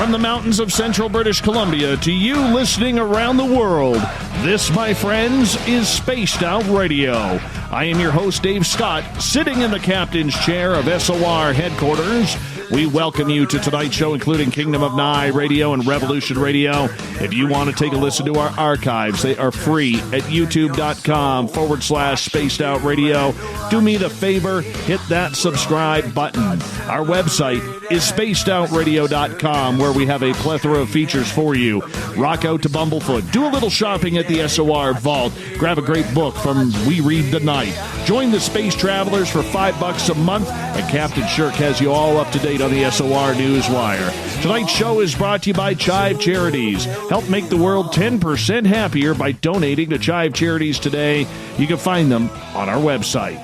From the mountains of central British Columbia to you listening around the world, this, my friends, is Spaced Out Radio. I am your host, Dave Scott, sitting in the captain's chair of SOR headquarters. We welcome you to tonight's show, including Kingdom of Nye Radio and Revolution Radio. If you want to take a listen to our archives, they are free at youtube.com/Spaced Out Radio. Do me the favor, hit that subscribe button. Our website is spacedoutradio.com, where we have a plethora of features for you. Rock out to Bumblefoot. Do a little shopping at the SOR Vault. Grab a great book from We Read the Night. Join the Space Travelers for $5 a month, and Captain Shirk has you all up to date on the SOR Newswire. Tonight's show is brought to you by Chive Charities. Help make the world 10% happier by donating to Chive Charities today. You can find them on our website.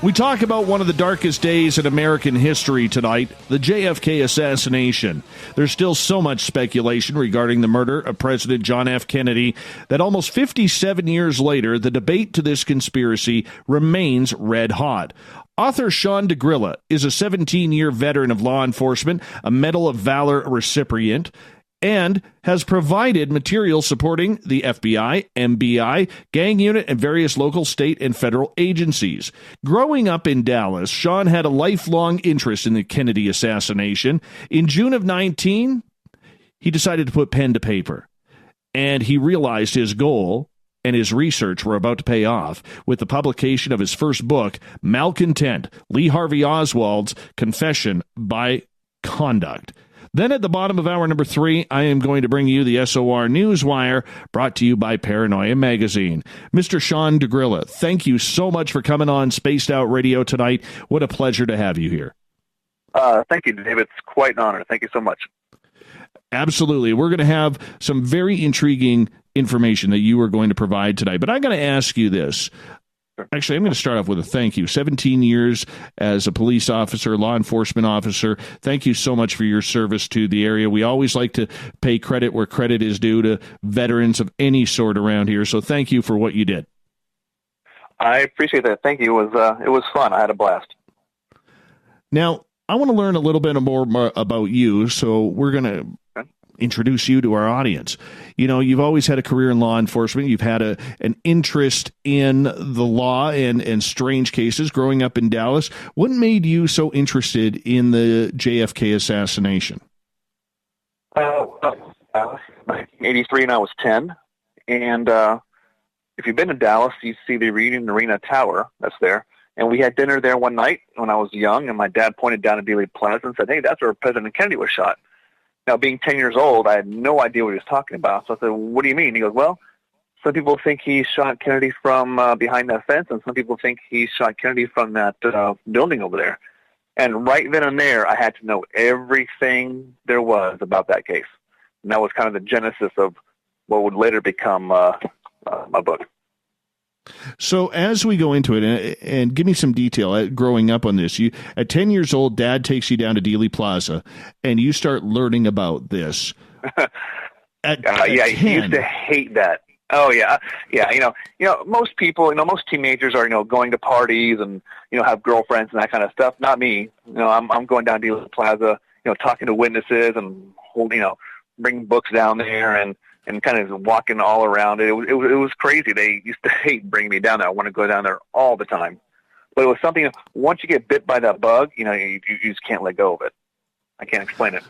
We talk about one of the darkest days in American history tonight, the JFK assassination. There's still so much speculation regarding the murder of President John F. Kennedy that almost 57 years later, the debate to this conspiracy remains red hot. Author Sean DeGrilla is a 17-year veteran of law enforcement, a Medal of Valor recipient, and has provided material supporting the FBI, MBI, gang unit, and various local, state, and federal agencies. Growing up in Dallas, Sean had a lifelong interest in the Kennedy assassination. In June of 19, he decided to put pen to paper, and he realized his goal and his research were about to pay off with the publication of his first book, Malcontent, Lee Harvey Oswald's Confession by Conduct. Then at the bottom of hour number 3, I am going to bring you the SOR Newswire, brought to you by Paranoia Magazine. Mr. Sean DeGrilla, thank you so much for coming on Spaced Out Radio tonight. What a pleasure to have you here. Thank you, Dave. It's quite an honor. Thank you so much. Absolutely. We're going to have some very intriguing information that you are going to provide tonight. But I'm going to ask you this. Actually, I'm going to start off with a thank you. 17 years as a police officer, law enforcement officer. Thank you so much for your service to the area. We always like to pay credit where credit is due to veterans of any sort around here. So thank you for what you did. I appreciate that. Thank you. It was fun. I had a blast. Now, I want to learn a little bit more about you. So we're going to introduce you to our audience. You know, you've always had a career in law enforcement. You've had an interest in the law and strange cases growing up in Dallas. What made you so interested in the JFK assassination? 1983, and I was 10. And if you've been to Dallas, you see the Reunion Arena Tower that's there. And we had dinner there one night when I was young, and my dad pointed down at Dealey Plaza and said, "Hey, that's where President Kennedy was shot." Now, being 10 years old, I had no idea what he was talking about. So I said, "What do you mean?" He goes, "Well, some people think he shot Kennedy from behind that fence, and some people think he shot Kennedy from that building over there." And right then and there, I had to know everything there was about that case. And that was kind of the genesis of what would later become my book. So as we go into it, and give me some detail, growing up on this, you at 10 years old, Dad takes you down to Dealey Plaza, and you start learning about this. Yeah, he used to hate that. Oh yeah, yeah. You know, most people, most teenagers are, going to parties and have girlfriends and that kind of stuff. Not me. I'm going down to Dealey Plaza, talking to witnesses and bringing books down there and kind of walking all around it. It was crazy. They used to hate bringing me down there. I want to go down there all the time. But it was something, once you get bit by that bug, you just can't let go of it. I can't explain it.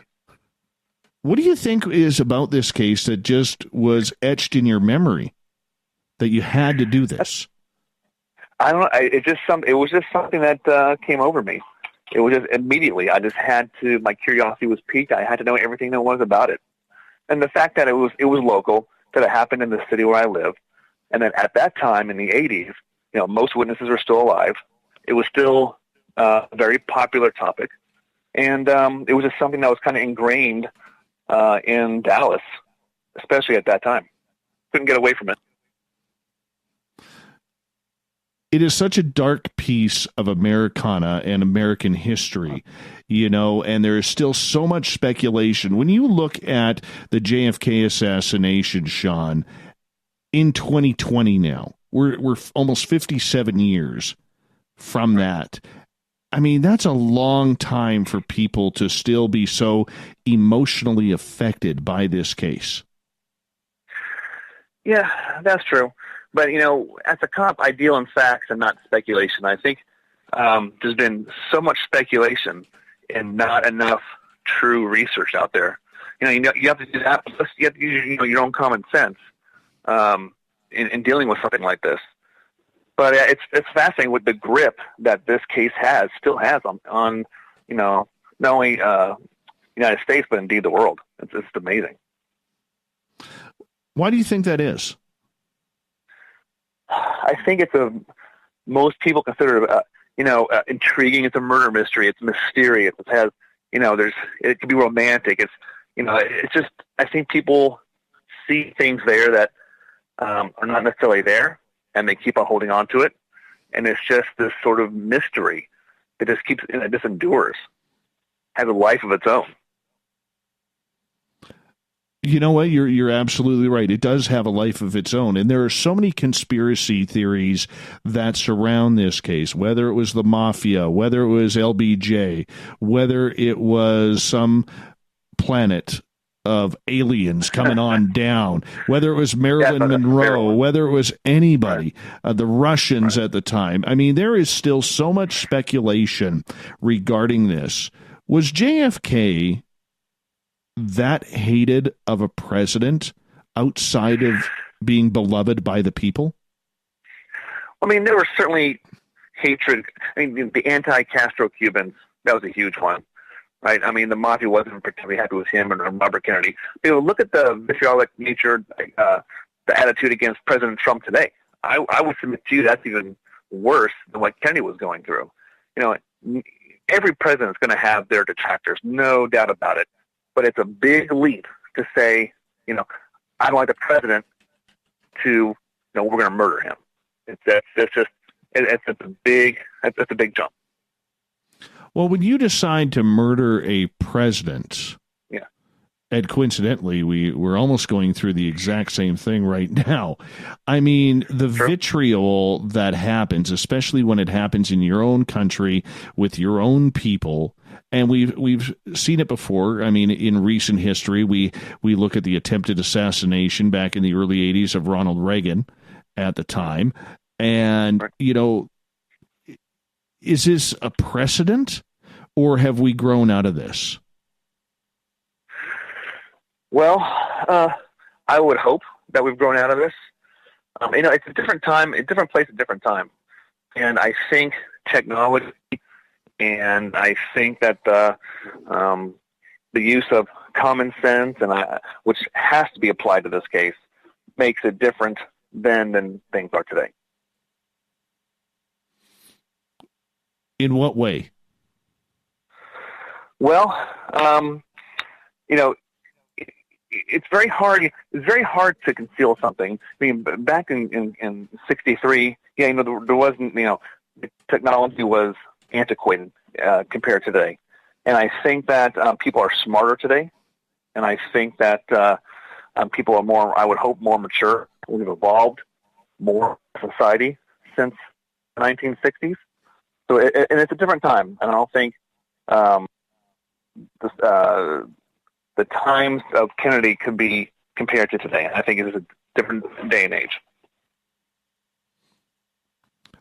What do you think is about this case that just was etched in your memory that you had to do this? I don't know. It was just something that came over me. It was just immediately. I just had to, my curiosity was piqued. I had to know everything there was about it. And the fact that it was local, that it happened in the city where I live, and then at that time in the 80s, most witnesses were still alive. It was still a very popular topic, and it was just something that was kind of ingrained in Dallas, especially at that time. Couldn't get away from it. It is such a dark piece of Americana and American history, and there is still so much speculation. When you look at the JFK assassination, Sean, in 2020 now, we're almost 57 years from that. I mean, that's a long time for people to still be so emotionally affected by this case. Yeah, that's true. But, as a cop, I deal in facts and not speculation. I think there's been so much speculation and not enough true research out there. You have to do that. Plus you have to use your own common sense in dealing with something like this. But it's fascinating with the grip that this case still has on not only United States but indeed the world. It's amazing. Why do you think that is? I think most people consider it intriguing. It's a murder mystery. It's mysterious. It has it can be romantic. It's just, I think people see things there that are not necessarily there, and they keep on holding on to it. And it's just this sort of mystery that just endures, has a life of its own. You know what? You're absolutely right. It does have a life of its own. And there are so many conspiracy theories that surround this case, whether it was the mafia, whether it was LBJ, whether it was some planet of aliens coming on down, whether it was Marilyn Monroe, whether it was anybody, the Russians at the time. I mean, there is still so much speculation regarding this. Was JFK that hated of a president outside of being beloved by the people? I mean, there was certainly hatred. I mean, the anti-Castro Cubans, that was a huge one, right? I mean, the mafia wasn't particularly happy with him or Robert Kennedy. Look at the vitriolic nature, the attitude against President Trump today. I would submit to you that's even worse than what Kennedy was going through. Every president is going to have their detractors, no doubt about it. But it's a big leap to say, I don't like the president to, we're going to murder him. It's a big jump. Well, when you decide to murder a president, yeah, and coincidentally, we're almost going through the exact same thing right now. I mean, the vitriol that happens, especially when it happens in your own country with your own people. And we've seen it before. I mean, in recent history, we look at the attempted assassination back in the early 80s of Ronald Reagan at the time. And, is this a precedent, or have we grown out of this? Well, I would hope that we've grown out of this. It's a different time, a different place, a different time. And I think technology, and I think that the use of common sense, which has to be applied to this case, makes it different than things are today. In what way? Well, it's very hard. It's very hard to conceal something. I mean, back in '63, there wasn't. Technology was antiquated compared to today, and I think that people are smarter today, and I think that people are more. I would hope more mature. We've evolved more as a society since the 1960s. So, and it's a different time, and I don't think the times of Kennedy could be compared to today. I think it is a different day and age.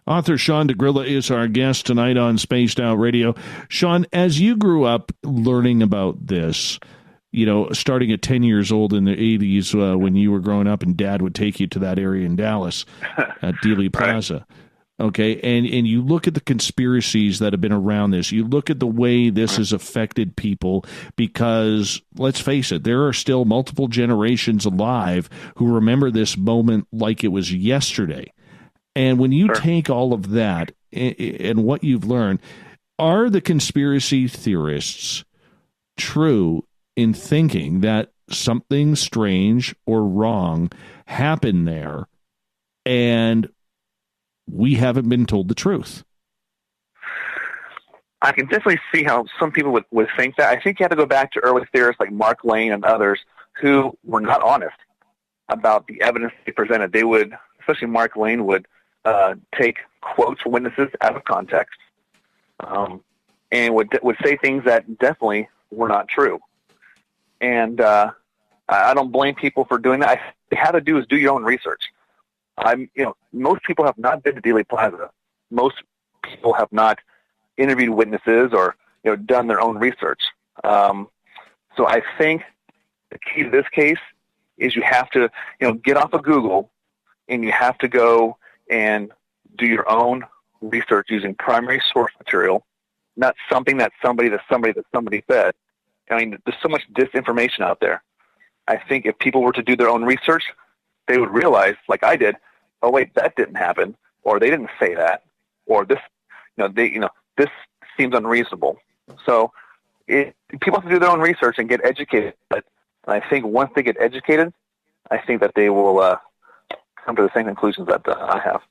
Author Sean DeGrilla is our guest tonight on Spaced Out Radio. Sean, as you grew up learning about this, starting at 10 years old in the 80s when you were growing up and Dad would take you to that area in Dallas at Dealey Plaza. Right. Okay, and you look at the conspiracies that have been around this. You look at the way this has affected people because, let's face it, there are still multiple generations alive who remember this moment like it was yesterday. And when you take all of that and what you've learned, are the conspiracy theorists true in thinking that something strange or wrong happened there and we haven't been told the truth? I can definitely see how some people would think that. I think you have to go back to early theorists like Mark Lane and others who were not honest about the evidence they presented. They would, especially Mark Lane, would take quotes from witnesses out of context. and would say things that definitely were not true. And I don't blame people for doing that. What you have to do is do your own research. Most people have not been to Dealey Plaza. Most people have not interviewed witnesses or done their own research. So I think the key to this case is you have to get off of Google and you have to go and do your own research using primary source material, not something that somebody said. I mean, there's so much disinformation out there. I think if people were to do their own research, they would realize, like I did, oh wait, that didn't happen, or they didn't say that, or this, this seems unreasonable. So people have to do their own research and get educated. But I think once they get educated, I think that they will come to the same conclusions that I have.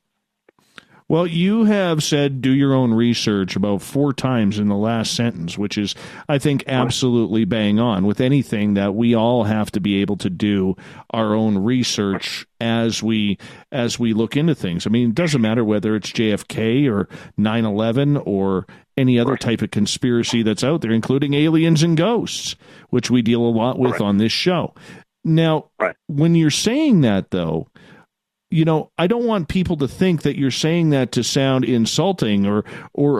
Well, you have said do your own research about 4 times in the last sentence, which is, I think, absolutely bang on with anything that we all have to be able to do our own research as we look into things. I mean, it doesn't matter whether it's JFK or 9/11 or any other type of conspiracy that's out there, including aliens and ghosts, which we deal a lot with on this show. Now, when you're saying that, though, I don't want people to think that you're saying that to sound insulting or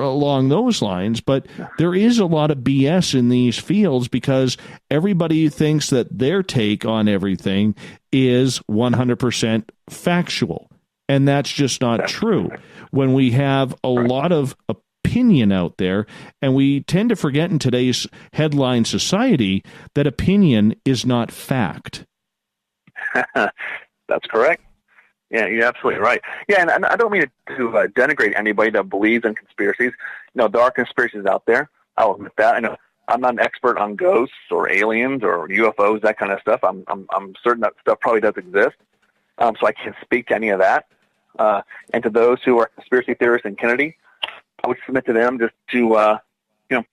along those lines, but there is a lot of BS in these fields because everybody thinks that their take on everything is 100% factual, and that's just not true. When we have a lot of opinion out there, and we tend to forget in today's headline society that opinion is not fact. That's correct. Yeah, you're absolutely right. Yeah, and I don't mean to denigrate anybody that believes in conspiracies. There are conspiracies out there. I'll admit that. I know I'm not an expert on ghosts or aliens or UFOs, that kind of stuff. I'm certain that stuff probably does exist. So I can't speak to any of that. And to those who are conspiracy theorists in Kennedy, I would submit to them just to go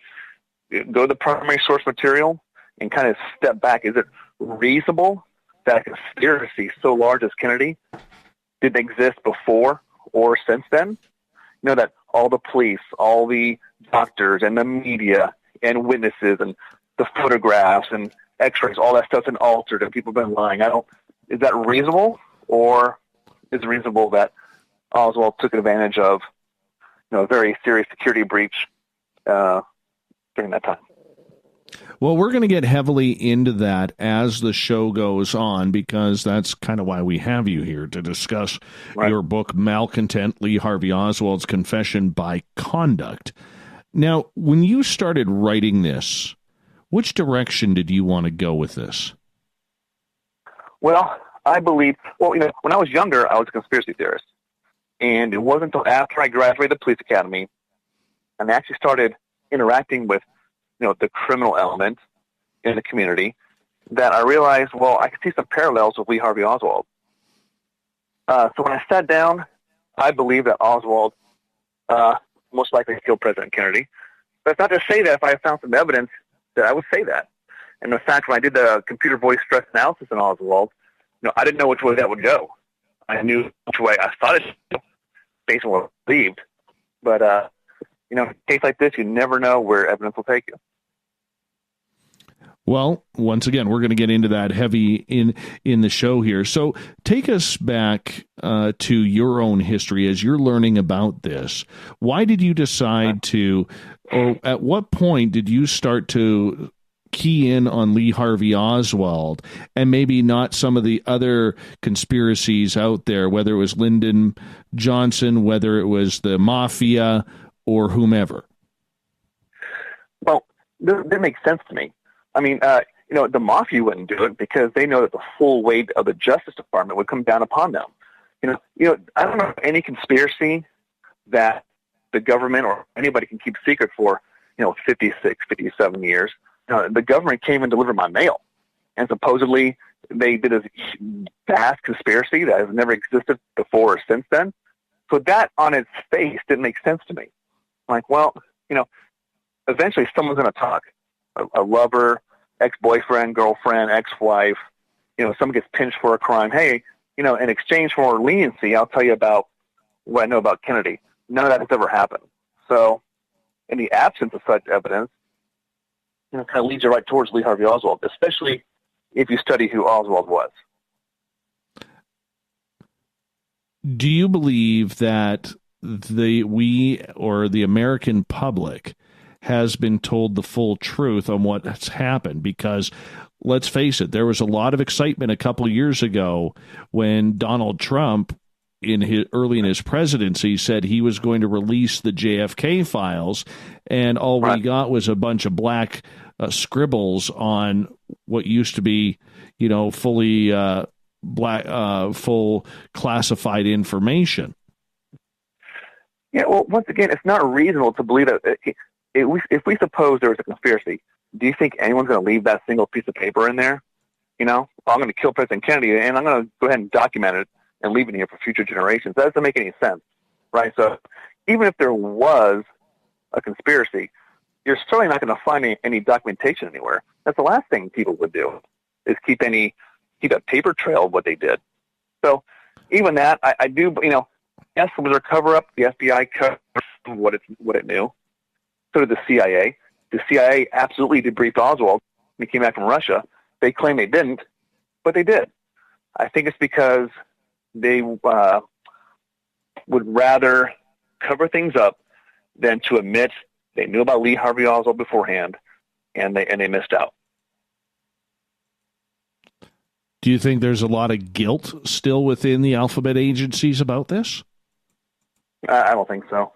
to the primary source material and kind of step back. Is it reasonable that a conspiracy so large as Kennedy didn't exist before or since then? That all the police, all the doctors and the media and witnesses and the photographs and x-rays, all that stuff's been altered and people have been lying. Is that reasonable, or is it reasonable that Oswald took advantage of a very serious security breach during that time? Well, we're going to get heavily into that as the show goes on, because that's kind of why we have you here to discuss your book, Malcontent, Lee Harvey Oswald's Confession by Conduct. Now, when you started writing this, which direction did you want to go with this? Well, I believe, when I was younger, I was a conspiracy theorist. And it wasn't until after I graduated the police academy and I actually started interacting with the criminal element in the community, that I realized, I could see some parallels with Lee Harvey Oswald. So when I sat down, I believe that Oswald most likely killed President Kennedy. But it's not to say that if I found some evidence that I would say that. And in fact, when I did the computer voice stress analysis on Oswald, I didn't know which way that would go. I knew which way I thought it should go based on what I believed. But in a case like this, you never know where evidence will take you. Well, once again, we're going to get into that heavy in the show here. So take us back to your own history as you're learning about this. Why did you decide to, or at what point did you start to key in on Lee Harvey Oswald and maybe not some of the other conspiracies out there, whether it was Lyndon Johnson, whether it was the mafia, or whomever? Well, that makes sense to me. I mean, the mafia wouldn't do it because they know that the full weight of the Justice Department would come down upon them. I don't know any conspiracy that the government or anybody can keep secret for, 56, 57 years. The government came and delivered my mail, and supposedly they did a vast conspiracy that has never existed before or since then. So that on its face didn't make sense to me. Like, eventually someone's going to talk. A lover, ex-boyfriend, girlfriend, ex-wife, someone gets pinched for a crime. Hey, in exchange for leniency, I'll tell you about what I know about Kennedy. None of that has ever happened. So, in the absence of such evidence, kind of leads you right towards Lee Harvey Oswald, especially if you study who Oswald was. Do you believe that the American public has been told the full truth on what has happened? Because let's face it, there was a lot of excitement a couple years ago when Donald Trump, early in his presidency, said he was going to release the JFK files, and all we got was a bunch of black scribbles on what used to be, fully full classified information. Yeah, well, once again, it's not reasonable to believe that if we suppose there was a conspiracy, do you think anyone's going to leave that single piece of paper in there? I'm going to kill President Kennedy, and I'm going to go ahead and document it and leave it here for future generations. That doesn't make any sense, right? So even if there was a conspiracy, you're certainly not going to find any documentation anywhere. That's the last thing people would do, is keep a paper trail of what they did. So even that, I do, yes, it was a cover-up. The FBI covered what it knew. So did the CIA. The CIA absolutely debriefed Oswald when he came back from Russia. They claim they didn't, but they did. I think it's because they would rather cover things up than to admit they knew about Lee Harvey Oswald beforehand, and they missed out. Do you think there's a lot of guilt still within the alphabet agencies about this? I don't think so.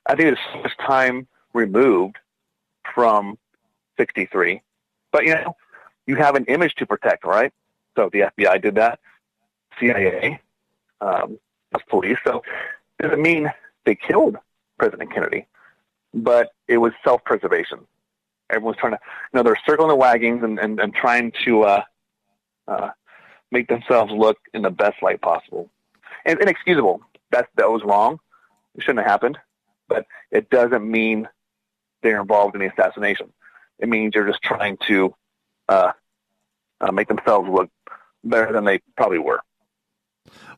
I think it's so much time removed from 63. But, you have an image to protect, right? So the FBI did that, CIA, police. So it doesn't mean they killed President Kennedy, but it was self-preservation. Everyone's trying to, they're circling the wagons and trying to make themselves look in the best light possible. And inexcusable. That was wrong. It shouldn't have happened, but it doesn't mean they're involved in the assassination. It means they're just trying to make themselves look better than they probably were.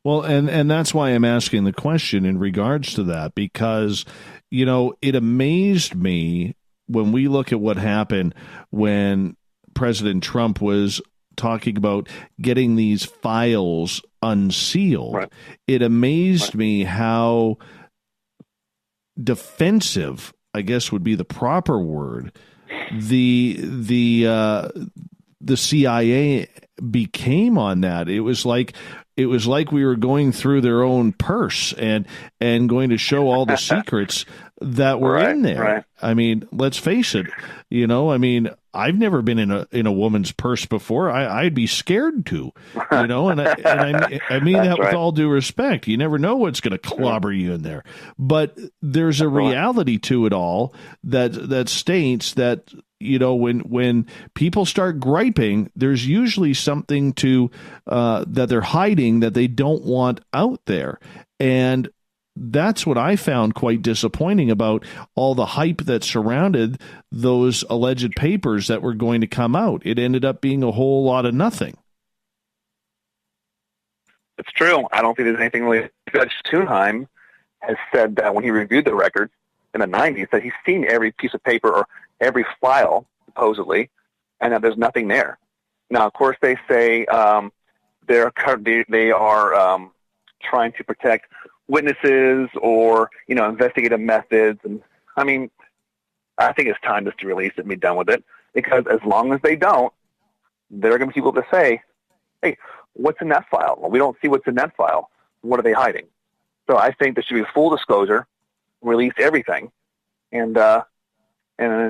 Well, and that's why I'm asking the question in regards to that, because, it amazed me when we look at what happened when President Trump was talking about getting these files unsealed. Right. It amazed me how defensive, I guess would be the proper word, the CIA became on that. It was like we were going through their own purse and going to show all the secrets that were in there. Right. I mean, let's face it. I've never been in a woman's purse before. I'd be scared to, and I mean that with all due respect. You never know what's going to clobber you in there. But there's a reality to it all that states that, when people start griping, there's usually something that they're hiding that they don't want out there. And that's what I found quite disappointing about all the hype that surrounded those alleged papers that were going to come out. It ended up being a whole lot of nothing. It's true. I don't think there's anything really. Judge Thunheim has said that when he reviewed the record in the 90s, that he's seen every piece of paper or every file, supposedly, and that there's nothing there. Now, of course, they say they are trying to protect witnesses or, investigative methods. And I mean, I think it's time just to release it and be done with it, because as long as they don't, there are going to be people to say, hey, what's in that file? Well, we don't see what's in that file. What are they hiding? So I think there should be full disclosure, release everything, and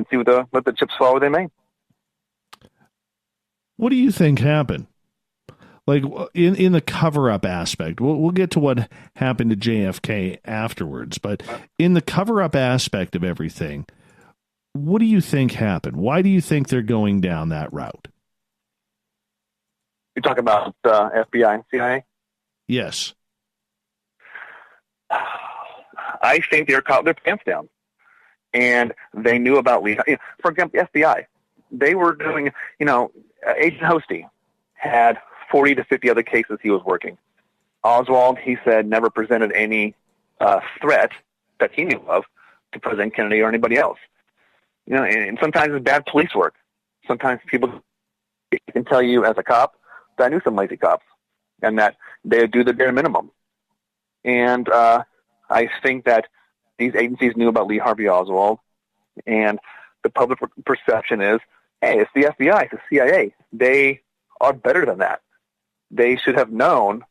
see what the chips fall where they may. What do you think happened? Like in the cover-up aspect, we'll get to what happened to JFK afterwards, but in the cover-up aspect of everything, what do you think happened? Why do you think they're going down that route? You're talking about FBI and CIA? Yes. I think they're caught with their pants down, and they knew about Lee. For example, the FBI, they were doing, Agent Hosty had 40 to 50 other cases he was working. Oswald, he said, never presented any threat that he knew of, to President Kennedy or anybody else. And sometimes it's bad police work. Sometimes people can tell you as a cop that I knew some lazy cops and that they would do the bare minimum. And I think that these agencies knew about Lee Harvey Oswald, and the public perception is, hey, it's the FBI, it's the CIA. They are better than that. They should have known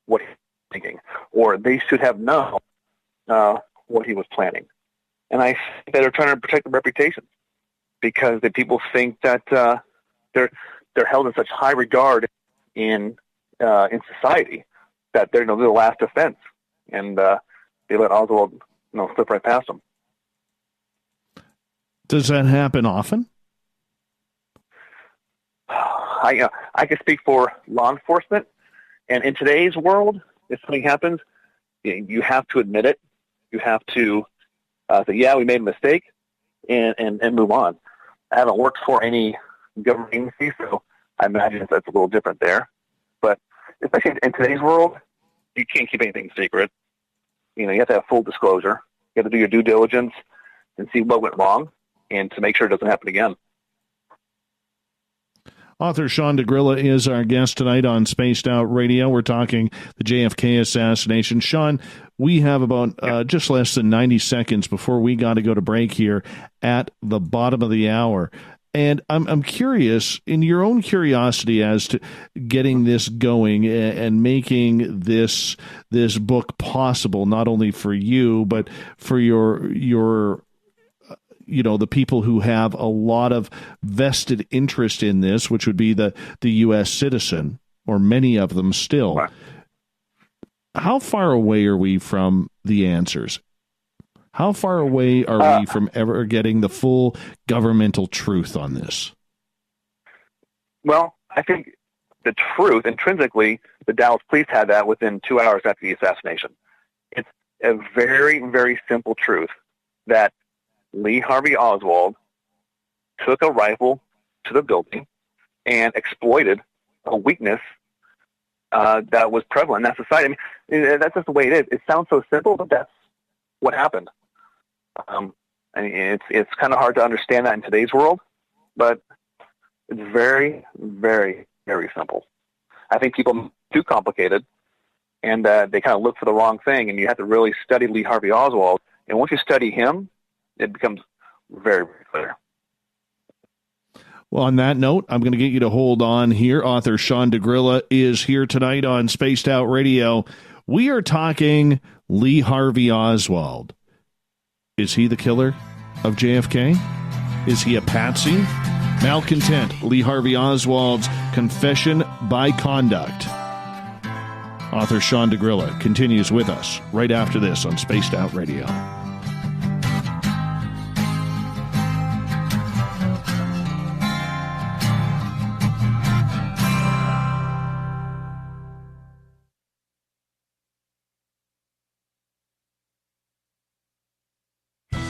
what he was thinking, or they should have known what he was planning. And I think they're trying to protect their reputation because the people think that they're held in such high regard in society that they're the last defense, and they let Oswald slip right past them. Does that happen often? I can speak for law enforcement, and in today's world, if something happens, you have to admit it. You have to say, yeah, we made a mistake, and move on. I haven't worked for any government agency, so I imagine that's a little different there. But especially in today's world, you can't keep anything secret. You have to have full disclosure. You have to do your due diligence and see what went wrong and to make sure it doesn't happen again. Author Sean DeGrilla is our guest tonight on Spaced Out Radio. We're talking the JFK assassination. Sean, we have about just less than 90 seconds before we got to go to break here at the bottom of the hour. And I'm curious, in your own curiosity as to getting this going and making this book possible, not only for you, but for your the people who have a lot of vested interest in this, which would be the U.S. citizen, or many of them still. Right. How far away are we from the answers? How far away are we from ever getting the full governmental truth on this? Well, I think the truth, intrinsically, the Dallas police had that within 2 hours after the assassination. It's a very, very simple truth that Lee Harvey Oswald took a rifle to the building and exploited a weakness that was prevalent in that society. I mean, that's just the way it is. It sounds so simple, but that's what happened. It's kind of hard to understand that in today's world, but it's very, very, very simple. I think people are too complicated, and they kind of look for the wrong thing, and you have to really study Lee Harvey Oswald. And once you study him, it becomes very, very clear. Well, on that note, I'm going to get you to hold on here. Author Sean DeGrilla is here tonight on Spaced Out Radio. We are talking Lee Harvey Oswald. Is he the killer of JFK? Is he a patsy? Malcontent, Lee Harvey Oswald's confession by conduct. Author Sean DeGrilla continues with us right after this on Spaced Out Radio.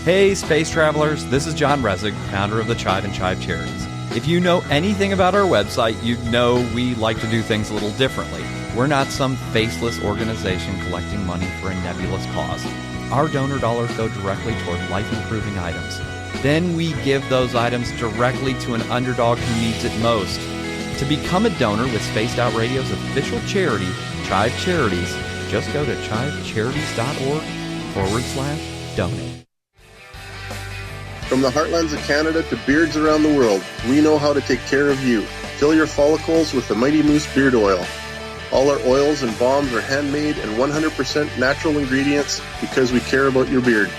Hey, space travelers, this is John Resig, founder of the Chive and Chive Charities. If you know anything about our website, you'd know we like to do things a little differently. We're not some faceless organization collecting money for a nebulous cause. Our donor dollars go directly toward life-improving items. Then we give those items directly to an underdog who needs it most. To become a donor with Spaced Out Radio's official charity, Chive Charities, just go to chivecharities.org/donate. From the heartlands of Canada to beards around the world, we know how to take care of you. Fill your follicles with the Mighty Moose Beard Oil. All our oils and balms are handmade and 100% natural ingredients because we care about your beard.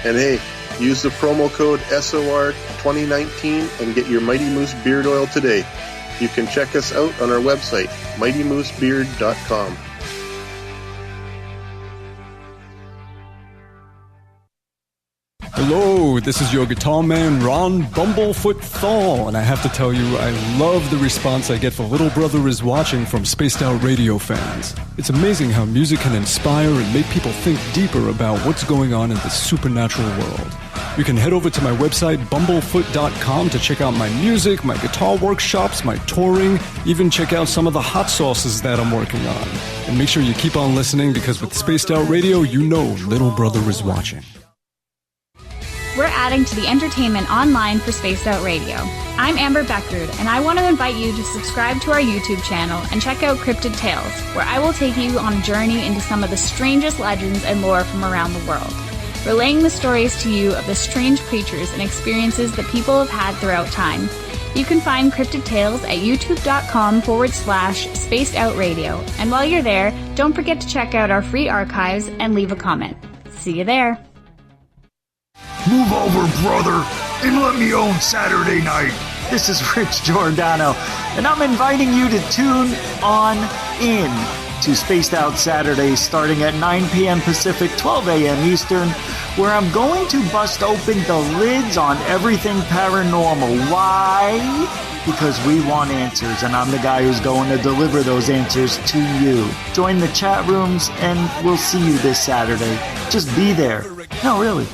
And hey, use the promo code SOR2019 and get your Mighty Moose Beard Oil today. You can check us out on our website, mightymoosebeard.com. Hello, this is your guitar man, Ron Bumblefoot Thal, and I have to tell you, I love the response I get for Little Brother is Watching from Spaced Out Radio fans. It's amazing how music can inspire and make people think deeper about what's going on in the supernatural world. You can head over to my website, bumblefoot.com, to check out my music, my guitar workshops, my touring, even check out some of the hot sauces that I'm working on. And make sure you keep on listening, because with Spaced Out Radio, you know Little Brother is watching. adding to the entertainment online for Spaced Out Radio. I'm Amber Beckrud, and I want to invite you to subscribe to our YouTube channel and check out Cryptid Tales, where I will take you on a journey into some of the strangest legends and lore from around the world, relaying the stories to you of the strange creatures and experiences that people have had throughout time. You can find Cryptid Tales at youtube.com/spacedoutradio. And while you're there, don't forget to check out our free archives and leave a comment. See you there. Move over, brother, and let me own Saturday night. This is Rich Giordano, and I'm inviting you to tune on in to Spaced Out Saturdays starting at 9 p.m. Pacific, 12 a.m. Eastern, where I'm going to bust open the lids on everything paranormal. Why? Because we want answers, and I'm the guy who's going to deliver those answers to you. Join the chat rooms, and we'll see you this Saturday. Just be there. No, really.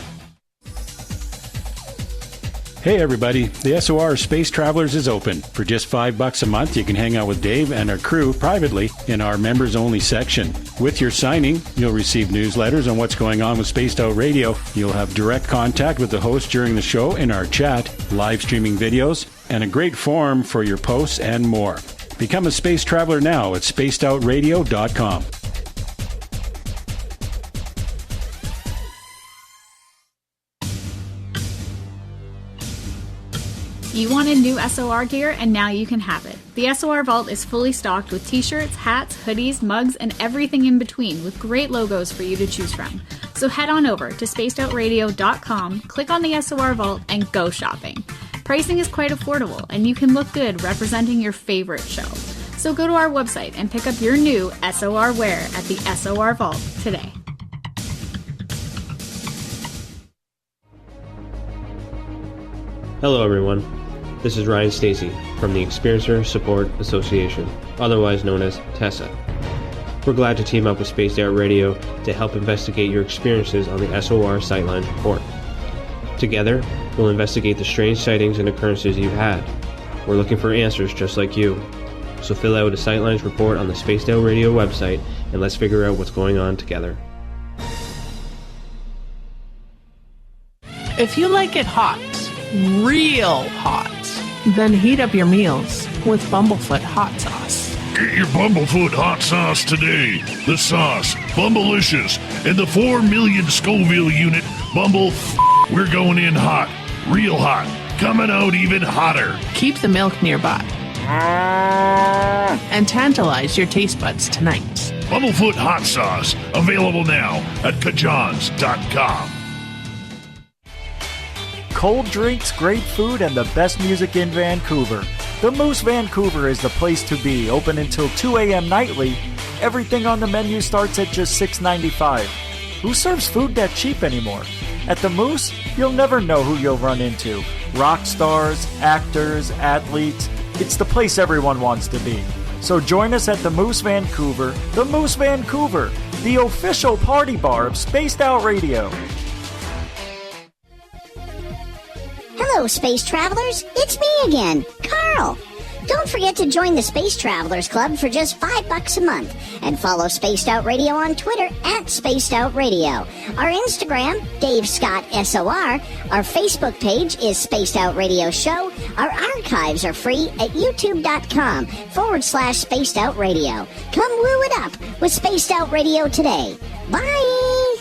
Hey everybody, the SOR Space Travelers is open. For just $5 a month, you can hang out with Dave and our crew privately in our members-only section. With your signing, you'll receive newsletters on what's going on with Spaced Out Radio. You'll have direct contact with the host during the show in our chat, live streaming videos, and a great forum for your posts and more. Become a Space Traveler now at spacedoutradio.com. You wanted new SOR gear, and now you can have it. The SOR Vault is fully stocked with t-shirts, hats, hoodies, mugs, and everything in between, with great logos for you to choose from. So head on over to spacedoutradio.com, click on the SOR Vault, and go shopping. Pricing is quite affordable, and you can look good representing your favorite show. So go to our website and pick up your new SOR wear at the SOR Vault today. Hello everyone. This is Ryan Stacy from the Experiencer Support Association, otherwise known as TESSA. We're glad to team up with Spaced Out Radio to help investigate your experiences on the SOR Sightline Report. Together, we'll investigate the strange sightings and occurrences you've had. We're looking for answers just like you. So fill out a Sightlines report on the Spaced Out Radio website and let's figure out what's going on together. If you like it hot, real hot, then heat up your meals with Bumblefoot hot sauce. Get your Bumblefoot hot sauce today. The sauce, Bumblicious, and the 4 million Scoville unit Bumble. We're going in hot, real hot, coming out even hotter. Keep the milk nearby and tantalize your taste buds tonight. Bumblefoot hot sauce, available now at kajans.com. Cold drinks, great food, and the best music in Vancouver. The Moose Vancouver is the place to be, open until 2 a.m. nightly. Everything on the menu starts at just $6.95. Who serves food that cheap anymore? At the Moose, you'll never know who you'll run into. Rock stars, actors, athletes. It's the place everyone wants to be. So join us at the Moose Vancouver. The Moose Vancouver, the official party bar of Spaced Out Radio. Hello, Space Travelers. It's me again, Carl. Don't forget to join the Space Travelers Club for just $5 a month and follow Spaced Out Radio on Twitter at Spaced Out Radio. Our Instagram, Dave Scott SOR. Our Facebook page is Spaced Out Radio Show. Our archives are free at youtube.com/Spaced Out Radio. Come woo it up with Spaced Out Radio today. Bye!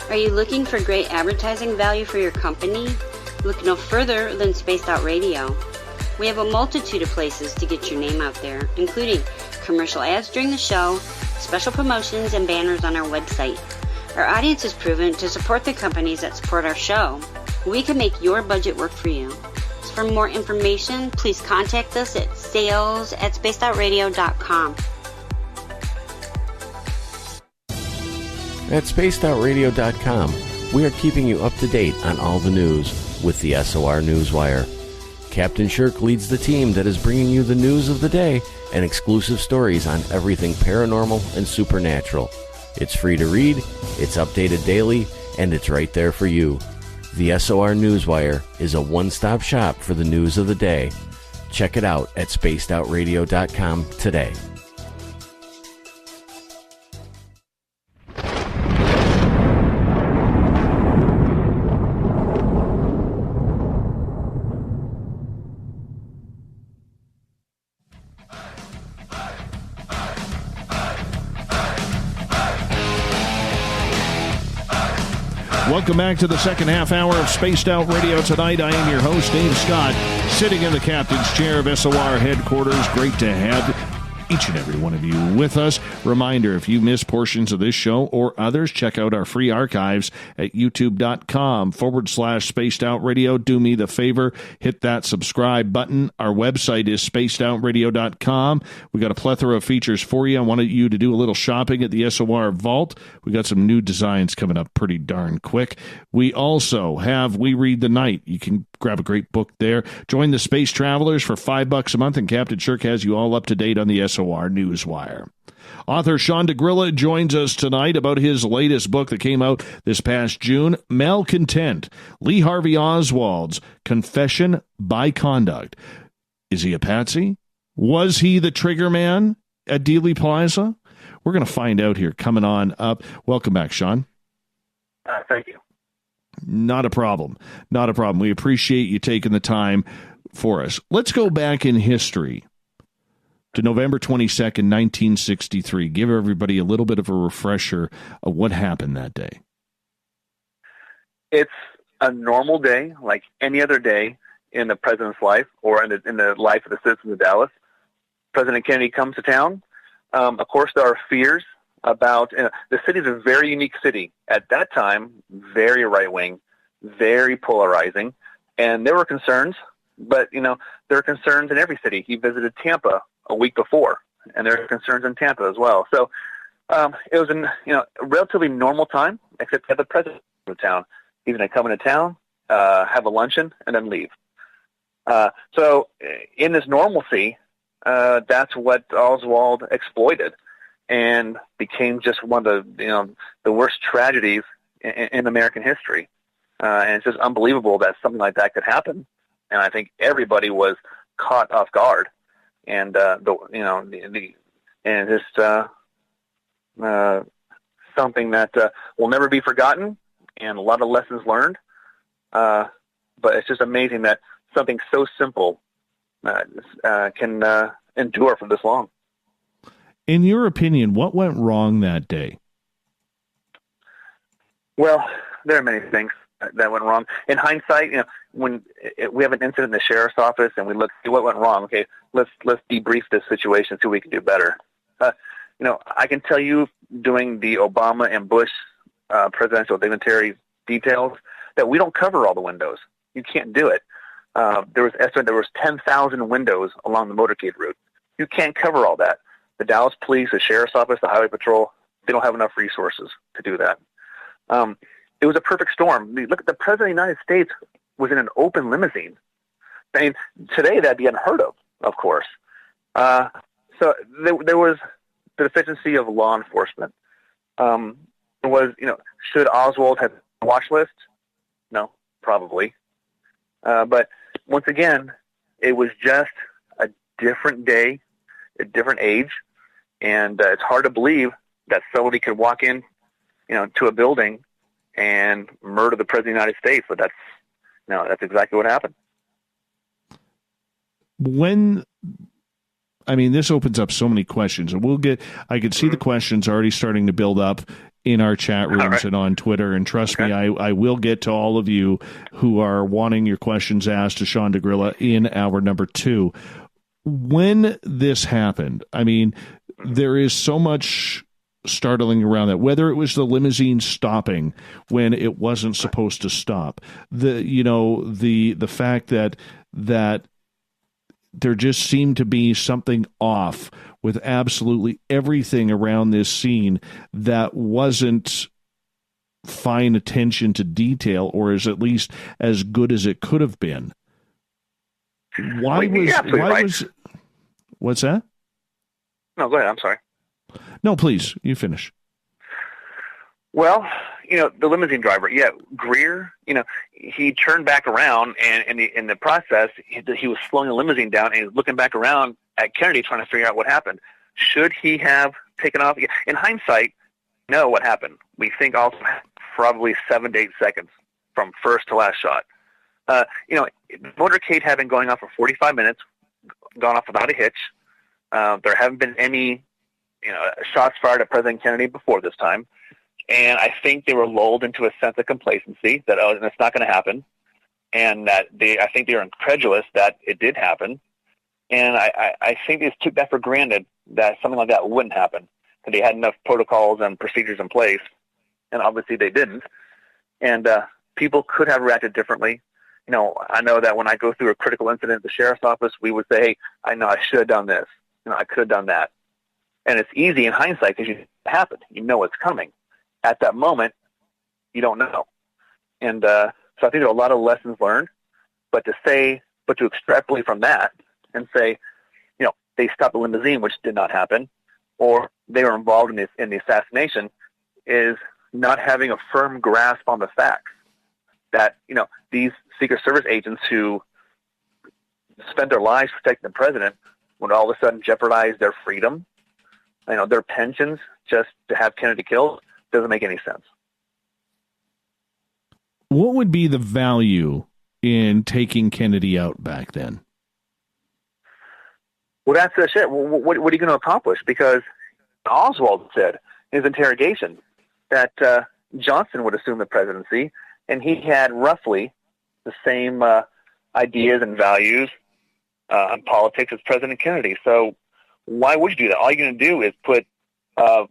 Are you looking for great advertising value for your company? Look no further than Spaced Out Radio. We have a multitude of places to get your name out there, including commercial ads during the show, special promotions, and banners on our website. Our audience is proven to support the companies that support our show. We can make your budget work for you. So for more information, please contact us at sales@spacedoutradio.com. At spacedoutradio.com, we are keeping you up to date on all the news with the SOR Newswire. Captain Shirk leads the team that is bringing you the news of the day and exclusive stories on everything paranormal and supernatural. It's free to read, it's updated daily, and it's right there for you. The SOR Newswire is a one-stop shop for the news of the day. Check it out at spacedoutradio.com today. Welcome back to the second half hour of Spaced Out Radio tonight. I am your host, Dave Scott, sitting in the captain's chair of SOR headquarters. Great to have each and every one of you with us. Reminder, if you miss portions of this show or others, check out our free archives at youtube.com/Spaced Out Radio. Do me the favor, hit that subscribe button. Our website is spacedoutradio.com. We got a plethora of features for you. I wanted you to do a little shopping at the SOR Vault. We got some new designs coming up pretty darn quick. We also have We Read the Night. You can grab a great book there. Join the Space Travelers for $5 a month, and Captain Shirk has you all up to date on the SOR Newswire. Author Sean DeGrilla joins us tonight about his latest book that came out this past June, Malcontent, Lee Harvey Oswald's Confession by Conduct. Is he a patsy? Was he the trigger man at Dealey Plaza? We're going to find out here coming on up. Welcome back, Sean. Thank you. Not a problem. Not a problem. We appreciate you taking the time for us. Let's go back in history to November 22nd, 1963. Give everybody a little bit of a refresher of what happened that day. It's a normal day, like any other day in the president's life or in the life of the citizens of Dallas. President Kennedy comes to town. Of course, there are fears about the city is a very unique city at that time, very right-wing, very polarizing, and there were concerns. But there are concerns in every city. He visited Tampa a week before, and there are concerns in Tampa as well. So it was a relatively normal time, except that the president of town. He's going to come into town, have a luncheon, and then leave. So in this normalcy, that's what Oswald exploited, and became just one of the worst tragedies in American history. And it's just unbelievable that something like that could happen. And I think everybody was caught off guard, and something that will never be forgotten, and a lot of lessons learned. But it's just amazing that something so simple can endure for this long. In your opinion, what went wrong that day? Well, there are many things that went wrong. In hindsight, when we have an incident in the sheriff's office and we look at what went wrong, okay, let's debrief this situation, see what we can do better. I can tell you, doing the Obama and Bush presidential dignitary details, that we don't cover all the windows. You can't do it. There was 10,000 windows along the motorcade route. You can't cover all that. The Dallas Police, the Sheriff's Office, the Highway Patrol, they don't have enough resources to do that. It was a perfect storm. Look, the President of the United States was in an open limousine. I mean, today that'd be unheard of course. So there was the deficiency of law enforcement. Should Oswald have a watch list? No, probably. But once again, it was just a different day, a different age, and it's hard to believe that somebody could walk in, to a building and murder the President of the United States. But that's exactly what happened. This opens up so many questions, and I could see the questions already starting to build up in our chat rooms and on Twitter, and trust me, I will get to all of you who are wanting your questions asked to Sean DeGrilla in hour number 2. When this happened, there is so much startling around that, whether it was the limousine stopping when it wasn't supposed to stop, the fact that there just seemed to be something off with absolutely everything around this scene that wasn't fine attention to detail, or is at least as good as it could have been. What's that? No, go ahead. I'm sorry. No, please, you finish. Well, the limousine driver, Greer, he turned back around, and in the process, he was slowing the limousine down, and he was looking back around at Kennedy trying to figure out what happened. Should he have taken off? In hindsight, know what happened. We think also probably 7 to 8 seconds from first to last shot. Motorcade had been going on for 45 minutes, gone off without a hitch. There haven't been any, shots fired at President Kennedy before this time. And I think they were lulled into a sense of complacency that, oh, it's not going to happen. And that I think they were incredulous that it did happen. And I think they just took that for granted that something like that wouldn't happen, that they had enough protocols and procedures in place. And obviously they didn't. And people could have reacted differently. You know, I know that when I go through a critical incident at the sheriff's office, we would say, hey, I know I should have done this. You know, I could have done that. And it's easy in hindsight because it happened. You know it's coming. At that moment, you don't know. And so I think there are a lot of lessons learned. But to extrapolate from that and say, you know, they stopped the limousine, which did not happen, or they were involved in the assassination, is not having a firm grasp on the facts. That, you know, these Secret Service agents who spent their lives protecting the president would all of a sudden jeopardize their freedom, you know, their pensions, just to have Kennedy killed, doesn't make any sense. What would be the value in taking Kennedy out back then? Well, that's the shit. What are you going to accomplish? Because Oswald said in his interrogation that Johnson would assume the presidency, and he had roughly the same ideas and values on politics as President Kennedy. So why would you do that? All you're going to do is put a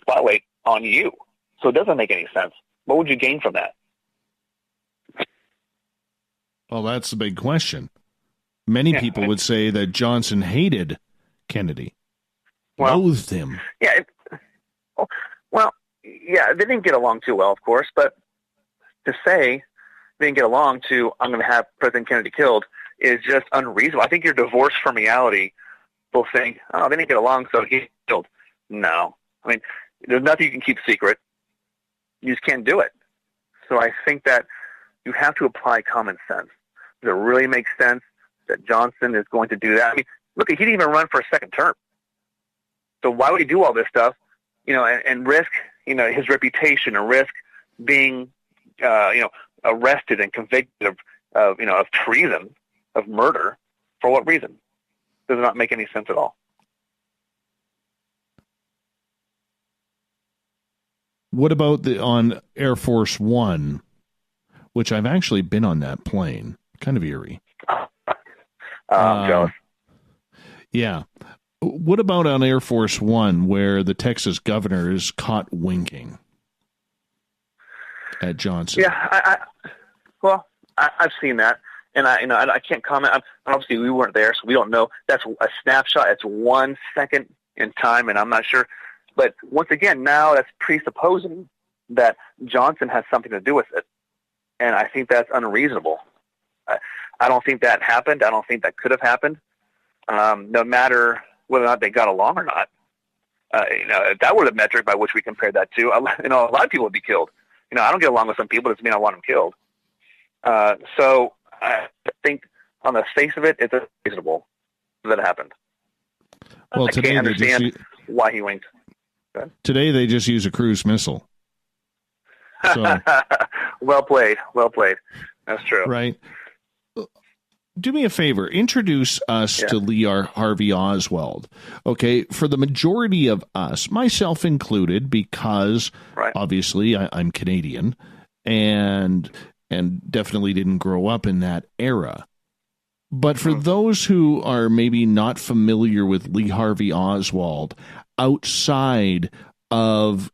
spotlight on you. So it doesn't make any sense. What would you gain from that? Well, that's the big question. Many people would say that Johnson hated Kennedy, loathed him. Yeah. They didn't get along too well, of course, but to say they didn't get along to, I'm going to have President Kennedy killed, is just unreasonable. I think you're divorced from reality. People think, oh, they didn't get along, so he's killed. No. I mean, there's nothing you can keep secret. You just can't do it. So I think that you have to apply common sense. Does it really make sense that Johnson is going to do that? I mean, look, he didn't even run for a second term. So why would he do all this stuff, you know, and risk, you know, his reputation, and risk being, arrested and convicted of treason, of murder? For what reason? Does not make any sense at all. What about on Air Force One, which I've actually been on that plane? Kind of eerie. I'm jealous. Yeah. What about on Air Force One, where the Texas governor is caught winking at Johnson? Yeah, I've seen that, and I can't comment. Obviously, we weren't there, so we don't know. That's a snapshot. It's 1 second in time, and I'm not sure. But once again, now that's presupposing that Johnson has something to do with it, and I think that's unreasonable. I don't think that happened. I don't think that could have happened, no matter whether or not they got along or not. If that were the metric by which we compared that to, a lot of people would be killed. I don't get along with some people. It doesn't mean I want them killed. So I think on the face of it, it's unreasonable that it happened. Well, I can't understand why he winked. Today they just use a cruise missile. So, well played. That's true. Right. Do me a favor. Introduce us to Lee Harvey Oswald. Okay. For the majority of us, myself included, because obviously I'm Canadian and definitely didn't grow up in that era. But for those who are maybe not familiar with Lee Harvey Oswald, outside of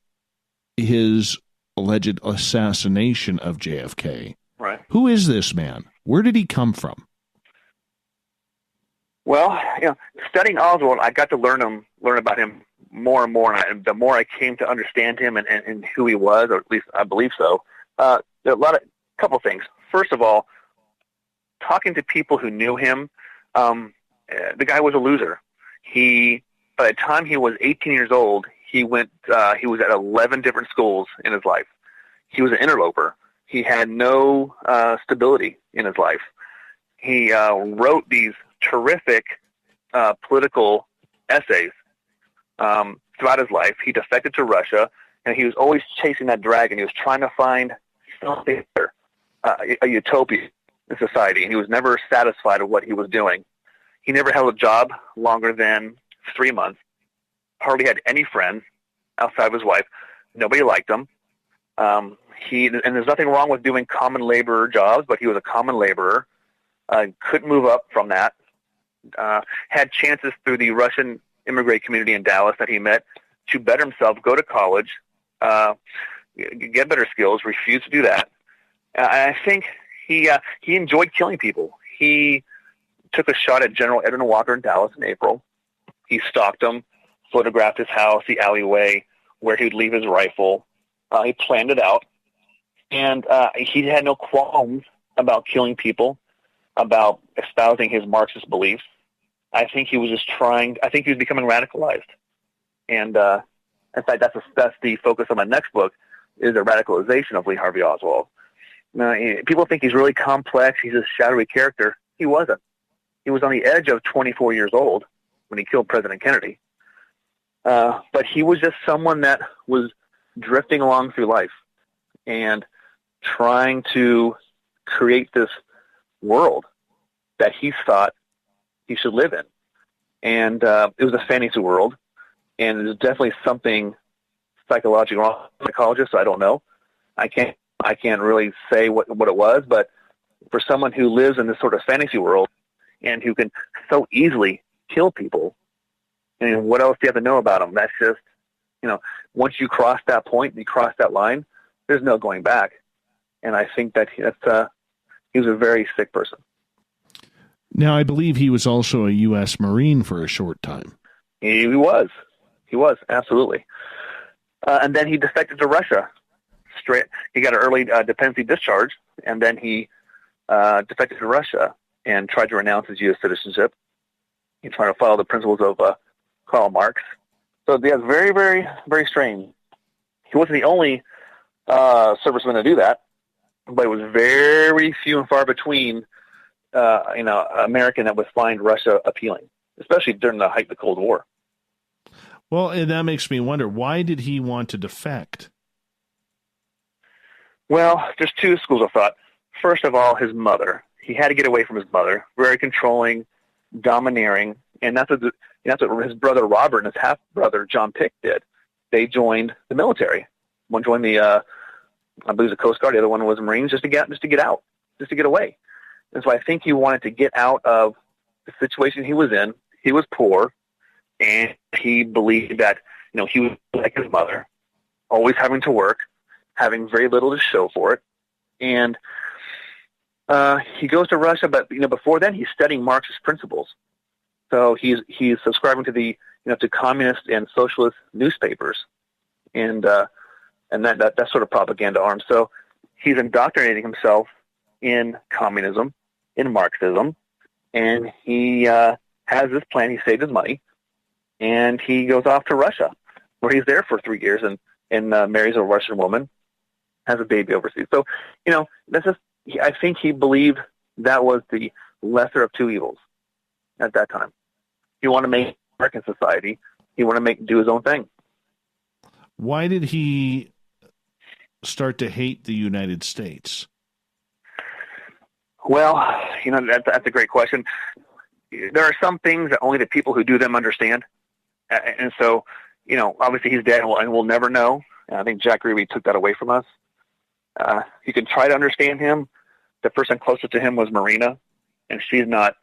his alleged assassination of JFK, who is this man? Where did he come from? Well, studying Oswald, I got to learn about him more and more, and the more I came to understand him and who he was, or at least I believe so. There are a couple things. First of all, talking to people who knew him, the guy was a loser. By the time he was 18 years old, he was at 11 different schools in his life. He was an interloper. He had no stability in his life. He wrote these terrific political essays throughout his life. He defected to Russia, and he was always chasing that dragon. He was trying to find something better, a utopia in society, and he was never satisfied with what he was doing. He never held a job longer than 3 months, hardly had any friends outside of his wife. Nobody liked him. And there's nothing wrong with doing common labor jobs, but he was a common laborer. Couldn't move up from that. Had chances through the Russian immigrant community in Dallas that he met to better himself, go to college, get better skills, refused to do that. I think he enjoyed killing people. He took a shot at General Edwin Walker in Dallas in April. He stalked him, photographed his house, the alleyway, where he'd leave his rifle. He planned it out. And he had no qualms about killing people, about espousing his Marxist beliefs. I think he was just I think he was becoming radicalized. And in fact, that's the focus of my next book, is the radicalization of Lee Harvey Oswald. Now, people think he's really complex. He's a shadowy character. He wasn't. He was on the edge of 24 years old when he killed President Kennedy. But he was just someone that was drifting along through life and trying to create this world that he thought he should live in. And it was a fantasy world, and there's definitely something psychological wrong. I'm a psychologist, so I don't know. I can't really say what it was, but for someone who lives in this sort of fantasy world and who can so easily kill people, and what else do you have to know about him? That's just, once you cross that point, you cross that line, there's no going back. And I think that he was a very sick person. Now, I believe he was also a U.S. Marine for a short time. He was, absolutely. And then he defected to Russia. He got an early dependency discharge, and then he defected to Russia and tried to renounce his U.S. citizenship. He tried to follow the principles of Karl Marx. So that's very, very, very strange. He wasn't the only serviceman to do that, but it was very few and far between, American that would find Russia appealing, especially during the height of the Cold War. Well, and that makes me wonder, why did he want to defect? Well, there's two schools of thought. First of all, his mother. He had to get away from his mother. Very controlling, domineering, and that's what his brother Robert and his half-brother John Pick did. They joined the military. One joined the, I believe, the Coast Guard. The other one was Marines, just to get out, just to get away. And so I think he wanted to get out of the situation he was in. He was poor, and he believed that he was like his mother, always having to work, having very little to show for it. And he goes to Russia, but before then he's studying Marxist principles. So he's subscribing to the to communist and socialist newspapers, and that's sort of propaganda arms. So he's indoctrinating himself in communism, in Marxism, and he has this plan. He saved his money, and he goes off to Russia, where he's there for 3 years and marries a Russian woman, has a baby overseas. So that's just. I think he believed that was the lesser of two evils at that time. He wanted to make American society. He wanted to do his own thing. Why did he start to hate the United States? Well, that's a great question. There are some things that only the people who do them understand. And so, obviously he's dead and we'll never know. And I think Jack Ruby took that away from us. You can try to understand him. The person closest to him was Marina, and she's not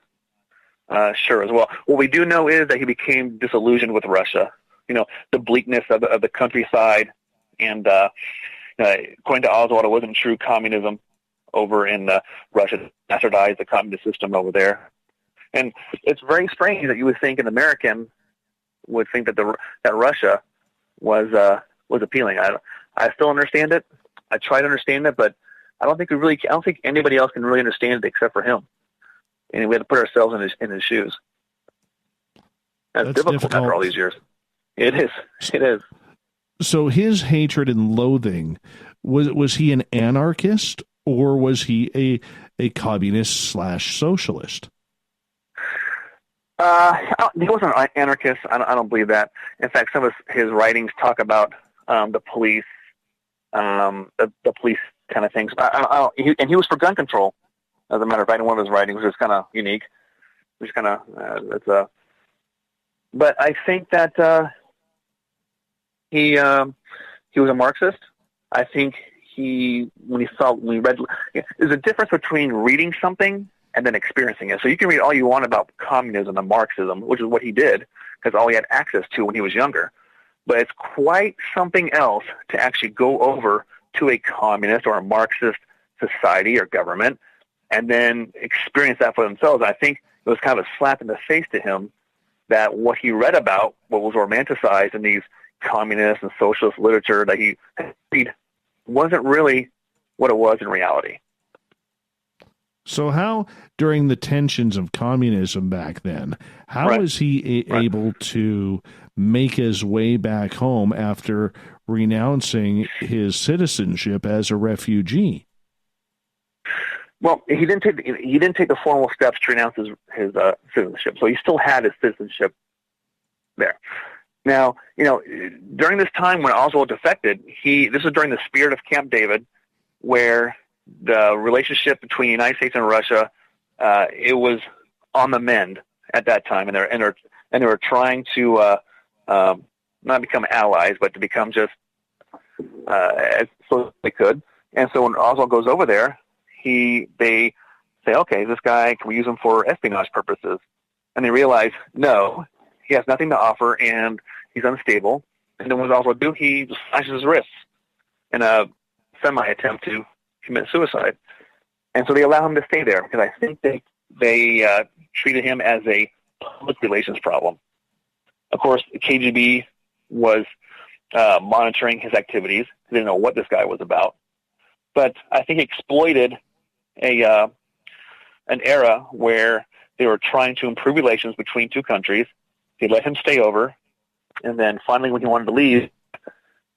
sure as well. What we do know is that he became disillusioned with Russia. The bleakness of the countryside, and according to Oswald, it wasn't true communism over in Russia. Bastardized the communist system over there, and it's very strange that you would think an American would think that Russia was appealing. I still understand it. I try to understand it, but I don't think anybody else can really understand it except for him. And we had to put ourselves in his shoes. That's difficult after all these years. It is. It is. So his hatred and loathing, was he an anarchist, or was he a communist/socialist? He wasn't an anarchist. I don't believe that. In fact, some of his writings talk about the police, the police kind of things. And he was for gun control, as a matter of fact, in one of his writings, which is kind of unique. Which kind of but I think that he he was a Marxist. I think when he read, there's a difference between reading something and then experiencing it. So you can read all you want about communism and Marxism, which is what he did, because all he had access to when he was younger. But it's quite something else to actually go over to a communist or a Marxist society or government and then experience that for themselves. I think it was kind of a slap in the face to him that what he read about, what was romanticized in these communist and socialist literature that he read, wasn't really what it was in reality. So how, during the tensions of communism back then, how was he able to make his way back home after renouncing his citizenship as a refugee? Well, he didn't take the formal steps to renounce his citizenship, so he still had his citizenship there. Now, during this time when Oswald defected, this was during the spirit of Camp David, where the relationship between the United States and Russia, it was on the mend at that time, and they were trying to not become allies, but to become just as close as they could. And so when Oswald goes over there, they say, okay, this guy, can we use him for espionage purposes? And they realize, no, he has nothing to offer, and he's unstable. And then what does Oswald do? He slashes his wrists in a semi-attempt to commit suicide. And so they allow him to stay there because I think they treated him as a public relations problem. Of course, the KGB was monitoring his activities. They didn't know what this guy was about. But I think he exploited an era where they were trying to improve relations between two countries. They let him stay over, and then finally when he wanted to leave,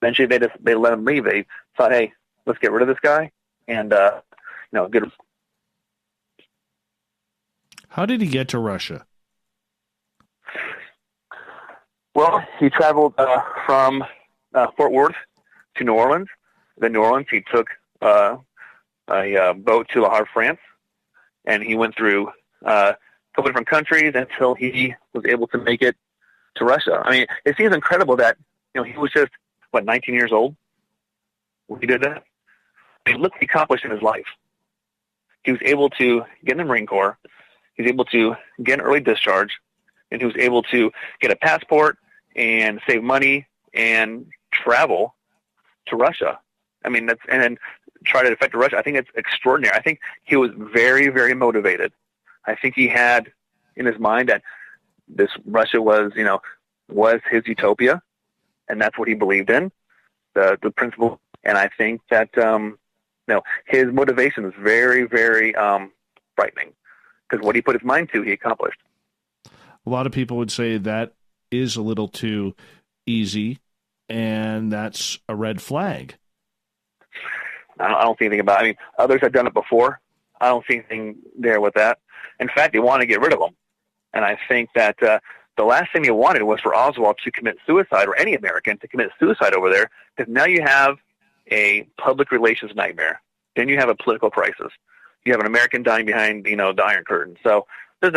eventually they let him leave. They thought, hey, let's get rid of this guy, and get him. How did he get to Russia? Well, he traveled from Fort Worth to New Orleans. Then New Orleans, he took a boat to Le Havre, France, and he went through a couple different countries until he was able to make it to Russia. I mean, it seems incredible that he was just 19 years old when he did that. I mean, look what he accomplished in his life. He was able to get in the Marine Corps. He was able to get an early discharge, and he was able to get a passport and save money and travel to Russia. I mean, and then try to defect to Russia. I think it's extraordinary. I think he was very, very motivated. I think he had in his mind that this Russia was his utopia, and that's what he believed in, the principle. And I think that his motivation is very, very frightening, because what he put his mind to, he accomplished. A lot of people would say that is a little too easy, and that's a red flag. I don't see anything about it. I mean, others have done it before. I don't see anything there with that. In fact, they want to get rid of him. And I think that the last thing they wanted was for Oswald to commit suicide, or any American to commit suicide over there, because now you have a public relations nightmare. Then you have a political crisis. You have an American dying behind, the Iron Curtain. So there's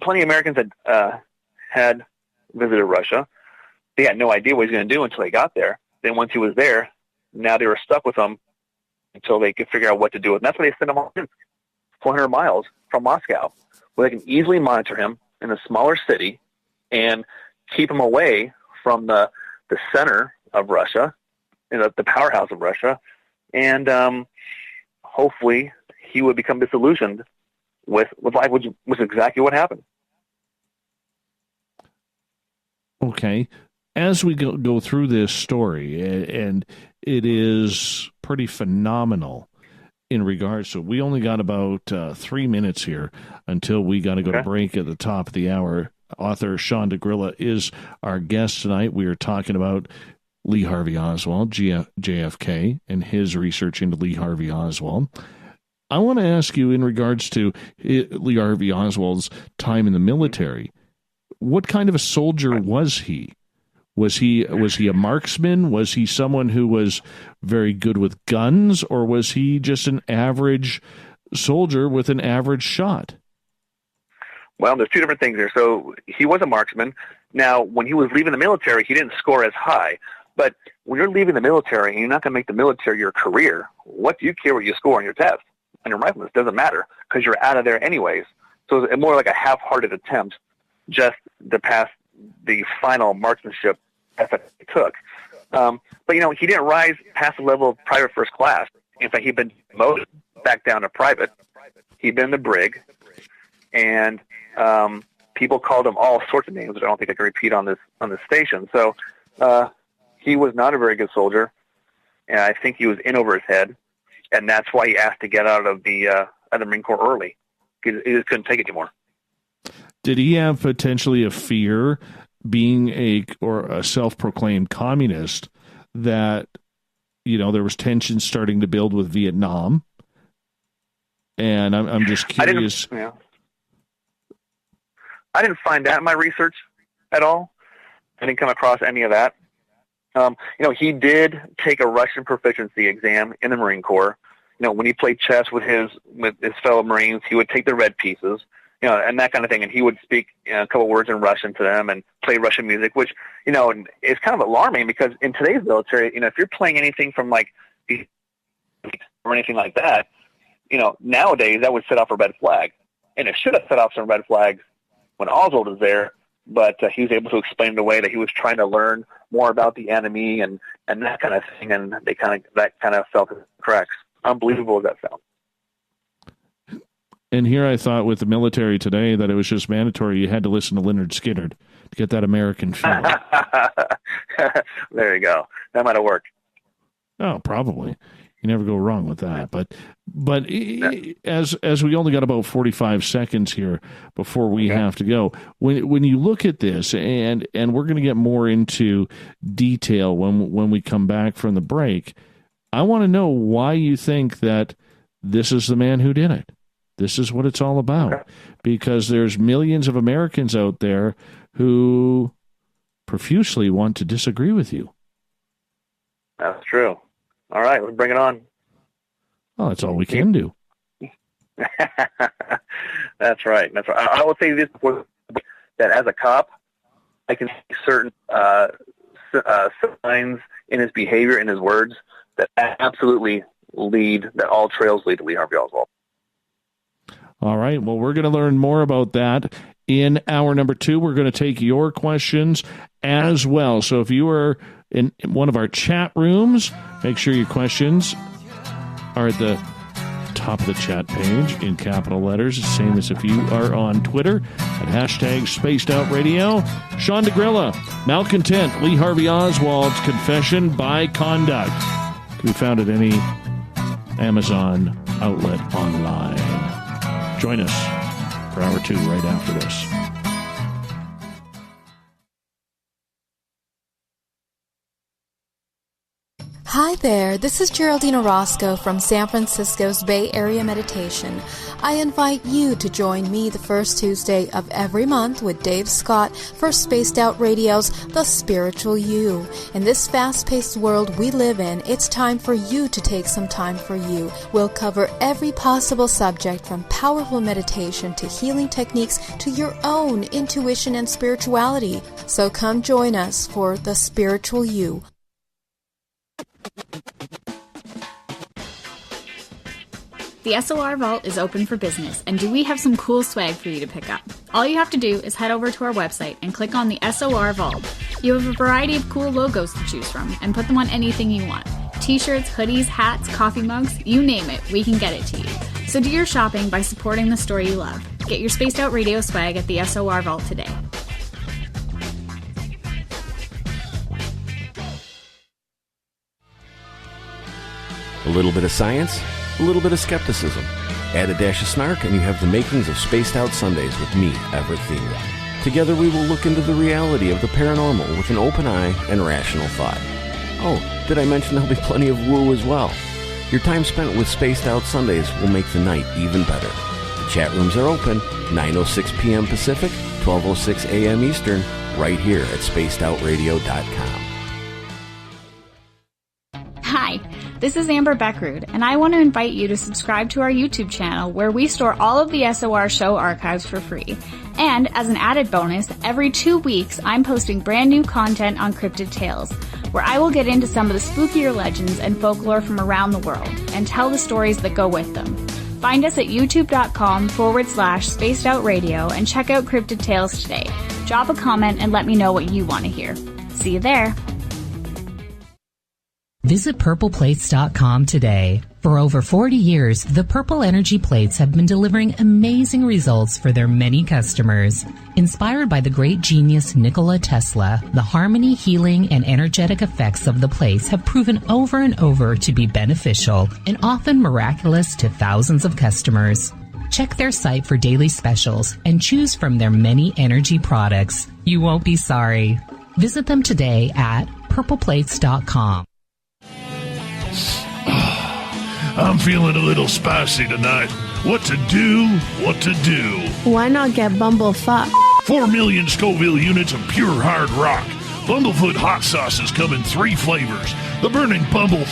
plenty of Americans that had visited Russia. They had no idea what he was going to do until they got there. Then once he was there, now they were stuck with him until they could figure out what to do with him. That's why they sent him on 400 miles from Moscow, where they can easily monitor him in a smaller city and keep him away from the center of Russia, the powerhouse of Russia, and hopefully he would become disillusioned with life, which was exactly what happened. Okay. As we go through this story, and it is pretty phenomenal in regards to, we only got about 3 minutes here until we got to go to break at the top of the hour. Author Sean DeGrilla is our guest tonight. We are talking about Lee Harvey Oswald, JFK, and his research into Lee Harvey Oswald. I want to ask you, in regards to Lee Harvey Oswald's time in the military, what kind of a soldier was he? Was he a marksman? Was he someone who was very good with guns, or was he just an average soldier with an average shot? Well, there's two different things there. So he was a marksman. Now, when he was leaving the military, he didn't score as high, But when you're leaving the military and you're not going to make the military your career, what do you care what you score on your test? On your rifleman, it doesn't matter because you're out of there anyways. So it's more like a half-hearted attempt just to pass the final marksmanship test that he took. But, you know, he didn't rise past the level of private first class. In fact, he'd been demoted back down to private. He'd been in the brig, and people called him all sorts of names that I don't think I can repeat on this station. So he was not a very good soldier, and I think he was in over his head, and that's why he asked to get out of the Marine Corps early, because he just couldn't take it anymore. Did he have potentially a fear, being a self-proclaimed communist, that, you know, there was tension starting to build with Vietnam? And I'm just curious. I didn't find that in my research at all. I didn't come across any of that. You know, he did take a Russian proficiency exam in the Marine Corps. You know, when he played chess with his fellow Marines, he would take the red pieces, you know, and that kind of thing, and he would speak, you know, a couple words in Russian to them and play Russian music, which, you know, is kind of alarming because in today's military, you know, if you're playing anything from like or anything like that, you know, nowadays that would set off a red flag, and it should have set off some red flags when Oswald was there, but he was able to explain it away that he was trying to learn more about the enemy and that kind of thing, and that kind of fell through the cracks. Unbelievable as that sounds. And here I thought with the military today that it was just mandatory you had to listen to Lynyrd Skynyrd to get that American feel. There you go. That might have worked. Oh, probably. You never go wrong with that. But as we only got about 45 seconds here before we have to go, when you look at this, and we're going to get more into detail when we come back from the break, I want to know why you think that this is the man who did it. This is what it's all about. Because there's millions of Americans out there who profusely want to disagree with you. That's true. All right, let's bring it on. Well, that's all we can do. That's right. That's right. I will say this before, that as a cop, I can see certain signs in his behavior, in his words, that absolutely that all trails lead to Lee Harvey Oswald. All right. Well, we're going to learn more about that in hour number 2. We're going to take your questions as well. So if you are in one of our chat rooms, make sure your questions are at the top of the chat page in capital letters, same as if you are on Twitter at #SpacedOutRadio. Sean DeGrilla, Malcontent, Lee Harvey Oswald's Confession by Conduct. Can be found at any Amazon outlet online. Join us for hour 2 right after this. Hi there, this is Geraldine Orozco from San Francisco's Bay Area Meditation. I invite you to join me the first Tuesday of every month with Dave Scott for Spaced Out Radio's The Spiritual You. In this fast-paced world we live in, it's time for you to take some time for you. We'll cover every possible subject from powerful meditation to healing techniques to your own intuition and spirituality. So come join us for The Spiritual You. The SOR Vault is open for business, and do we have some cool swag for you to pick up? All you have to do is head over to our website and click on the SOR Vault. You have a variety of cool logos to choose from, and put them on anything you want. T-shirts, hoodies, hats, coffee mugs, you name it, we can get it to you. So do your shopping by supporting the store you love. Get your Spaced Out Radio swag at the SOR Vault today. A little bit of science, a little bit of skepticism. Add a dash of snark and you have the makings of Spaced Out Sundays with me, Everett Thiener. Together we will look into the reality of the paranormal with an open eye and rational thought. Oh, did I mention there'll be plenty of woo as well? Your time spent with Spaced Out Sundays will make the night even better. The chat rooms are open, 9:06 p.m. Pacific, 12:06 a.m. Eastern, right here at spacedoutradio.com. Hi, this is Amber Beckrud, and I want to invite you to subscribe to our YouTube channel where we store all of the SOR show archives for free. And as an added bonus, every 2 weeks I'm posting brand new content on Cryptid Tales. where I will get into some of the spookier legends and folklore from around the world and tell the stories that go with them. Find us at youtube.com/Spaced Out Radio and check out Cryptid Tales today. Drop a comment and let me know what you want to hear. See you there. Visit purpleplates.com today. For over 40 years, the Purple Energy Plates have been delivering amazing results for their many customers. Inspired by the great genius Nikola Tesla, the harmony, healing, and energetic effects of the plates have proven over and over to be beneficial and often miraculous to thousands of customers. Check their site for daily specials and choose from their many energy products. You won't be sorry. Visit them today at purpleplates.com. I'm feeling a little spicy tonight. What to do? What to do? Why not get Bumblefuck? 4 million Scoville units of pure hard rock. Bumblefoot hot sauces come in 3 flavors. The burning Bumble.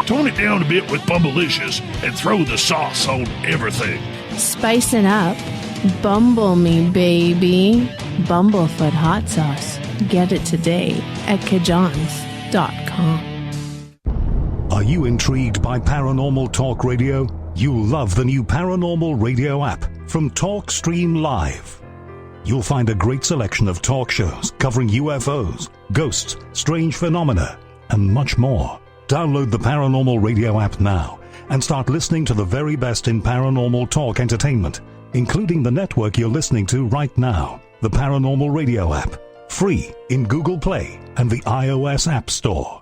Tone it down a bit with Bumblicious and throw the sauce on everything. Spice it up. Bumble me, baby. Bumblefoot hot sauce. Get it today at kajans.com. Are you intrigued by Paranormal Talk Radio? You'll love the new Paranormal Radio app from TalkStream Live. You'll find a great selection of talk shows covering UFOs, ghosts, strange phenomena, and much more. Download the Paranormal Radio app now and start listening to the very best in paranormal talk entertainment, including the network you're listening to right now, the Paranormal Radio app, free in Google Play and the iOS App Store.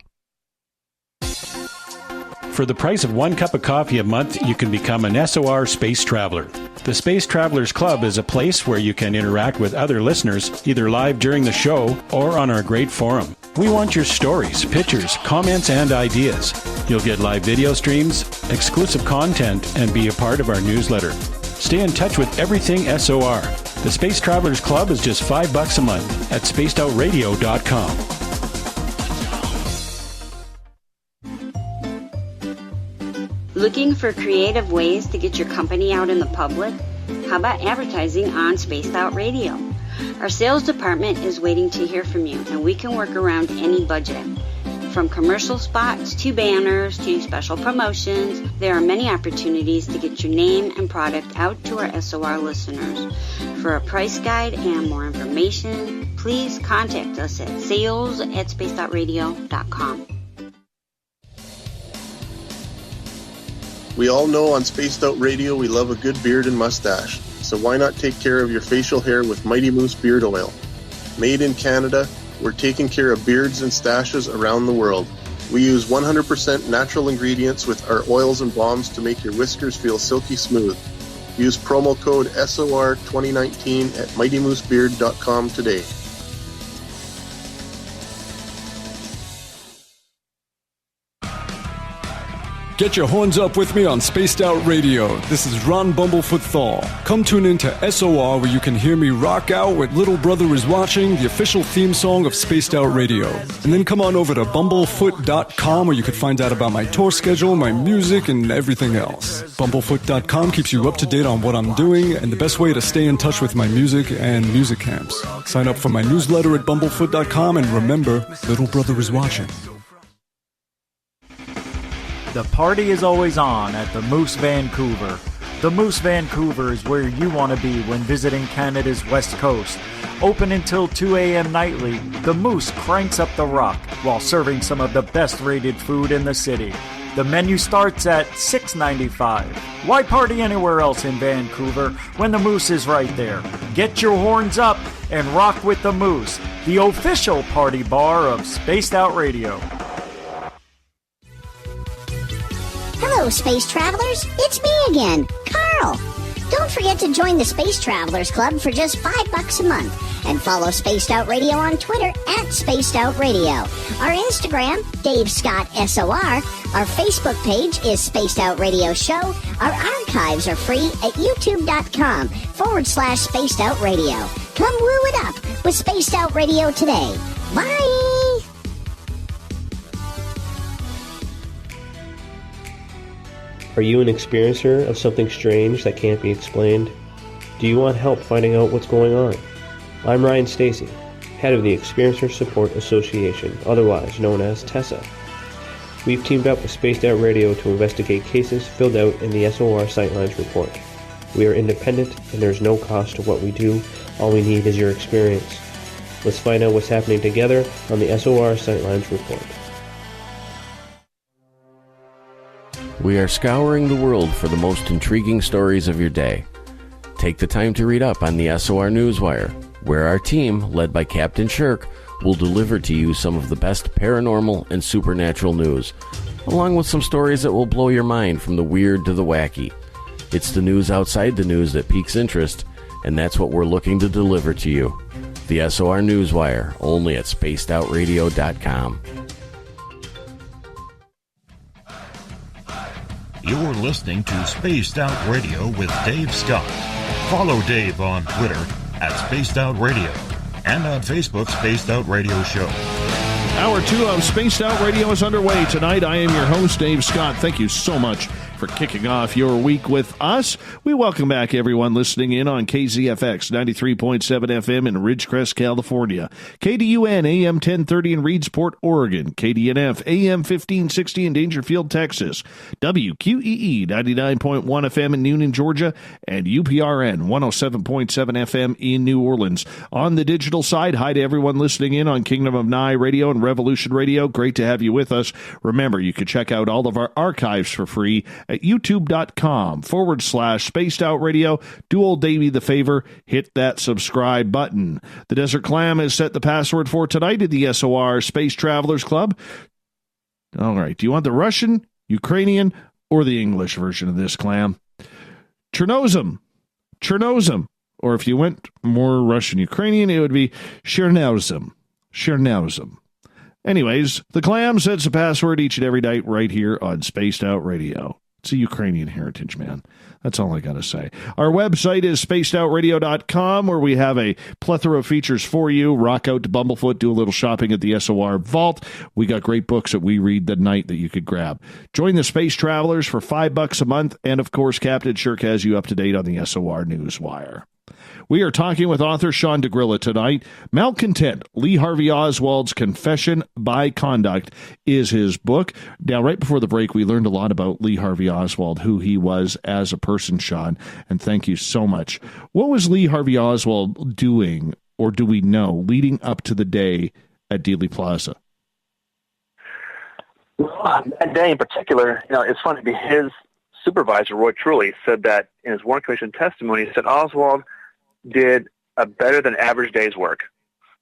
For the price of 1 cup of coffee a month, you can become an SOR Space Traveler. The Space Travelers Club is a place where you can interact with other listeners, either live during the show or on our great forum. We want your stories, pictures, comments, and ideas. You'll get live video streams, exclusive content, and be a part of our newsletter. Stay in touch with everything SOR. The Space Travelers Club is just $5 a month at spacedoutradio.com. Looking for creative ways to get your company out in the public? How about advertising on Spaced Out Radio? Our sales department is waiting to hear from you, and we can work around any budget. From commercial spots to banners to special promotions, there are many opportunities to get your name and product out to our SOR listeners. For a price guide and more information, please contact us at sales@spacedoutradio.com. We all know on Spaced Out Radio we love a good beard and mustache, so why not take care of your facial hair with Mighty Moose Beard Oil? Made in Canada, we're taking care of beards and stashes around the world. We use 100% natural ingredients with our oils and balms to make your whiskers feel silky smooth. Use promo code SOR2019 at mightymoosebeard.com today. Get your horns up with me on Spaced Out Radio. This is Ron Bumblefoot Thal. Come tune in to SOR where you can hear me rock out with Little Brother is Watching, the official theme song of Spaced Out Radio. And then come on over to bumblefoot.com where you can find out about my tour schedule, my music, and everything else. Bumblefoot.com keeps you up to date on what I'm doing and the best way to stay in touch with my music and music camps. Sign up for my newsletter at bumblefoot.com and remember, Little Brother is watching. The party is always on at the Moose Vancouver. The Moose Vancouver is where you want to be when visiting Canada's West Coast. Open until 2 a.m. nightly, the Moose cranks up the rock while serving some of the best rated food in the city. The menu starts at $6.95. Why party anywhere else in Vancouver when the Moose is right there? Get your horns up and rock with the Moose, the official party bar of Spaced Out Radio. Hello, Space Travelers. It's me again, Carl. Don't forget to join the Space Travelers Club for just $5 a month and follow Spaced Out Radio on Twitter at Spaced Out Radio. Our Instagram, Dave Scott SOR. Our Facebook page is Spaced Out Radio Show. Our archives are free at youtube.com/Spaced Out Radio. Come woo it up with Spaced Out Radio today. Bye! Are you an experiencer of something strange that can't be explained? Do you want help finding out what's going on? I'm Ryan Stacy. head of the Experiencer Support Association, otherwise known as TESSA. We've teamed up with Spaced Out Radio to investigate cases filled out in the SOR Sightlines report. We are independent, and there's no cost to what we do. All we need is your experience. Let's find out what's happening together on the SOR Sightlines report. We are scouring the world for the most intriguing stories of your day. Take the time to read up on the SOR Newswire, where our team, led by Captain Shirk, will deliver to you some of the best paranormal and supernatural news, along with some stories that will blow your mind from the weird to the wacky. It's the news outside the news that piques interest, and that's what we're looking to deliver to you. The SOR Newswire, only at spacedoutradio.com. You're listening to Spaced Out Radio with Dave Scott. Follow Dave on Twitter at Spaced Out Radio and on Facebook, Spaced Out Radio Show. Hour 2 of Spaced Out Radio is underway tonight. I am your host, Dave Scott. Thank you so much for kicking off your week with us. We welcome back everyone listening in on KZFX 93.7 FM in Ridgecrest, California, KDUN AM 1030 in Reedsport, Oregon, KDNF AM 1560 in Dangerfield, Texas, WQEE 99.1 FM in Newnan, Georgia, and UPRN 107.7 FM in New Orleans. On the digital side, hi to everyone listening in on Kingdom of Nye Radio and Revolution Radio. Great to have you with us. Remember, you can check out all of our archives for free at youtube.com/Spaced Out Radio. Do old Davey the favor, hit that subscribe button. The Desert Clam has set the password for tonight at the SOR Space Travelers Club. All right, do you want the Russian, Ukrainian, or the English version of this, Clam? Chernozem. Or if you went more Russian, Ukrainian, it would be Chernozem. Anyways, the Clam sets the password each and every night right here on Spaced Out Radio. It's a Ukrainian heritage, man. That's all I got to say. Our website is spacedoutradio.com, where we have a plethora of features for you. Rock out to Bumblefoot, do a little shopping at the SOR Vault. We got great books that we read the night that you could grab. Join the Space Travelers for $5 a month, and of course, Captain Shirk has you up to date on the SOR Newswire. We are talking with author Sean DeGrilla tonight. Malcontent, Lee Harvey Oswald's Confession by Conduct is his book. Now, right before the break, we learned a lot about Lee Harvey Oswald, who he was as a person, Sean, and thank you so much. What was Lee Harvey Oswald doing, or do we know, leading up to the day at Dealey Plaza? Well, that day in particular, it's funny, his supervisor, Roy Truly, said that in his Warren Commission testimony, he said Oswald did a better than average day's work,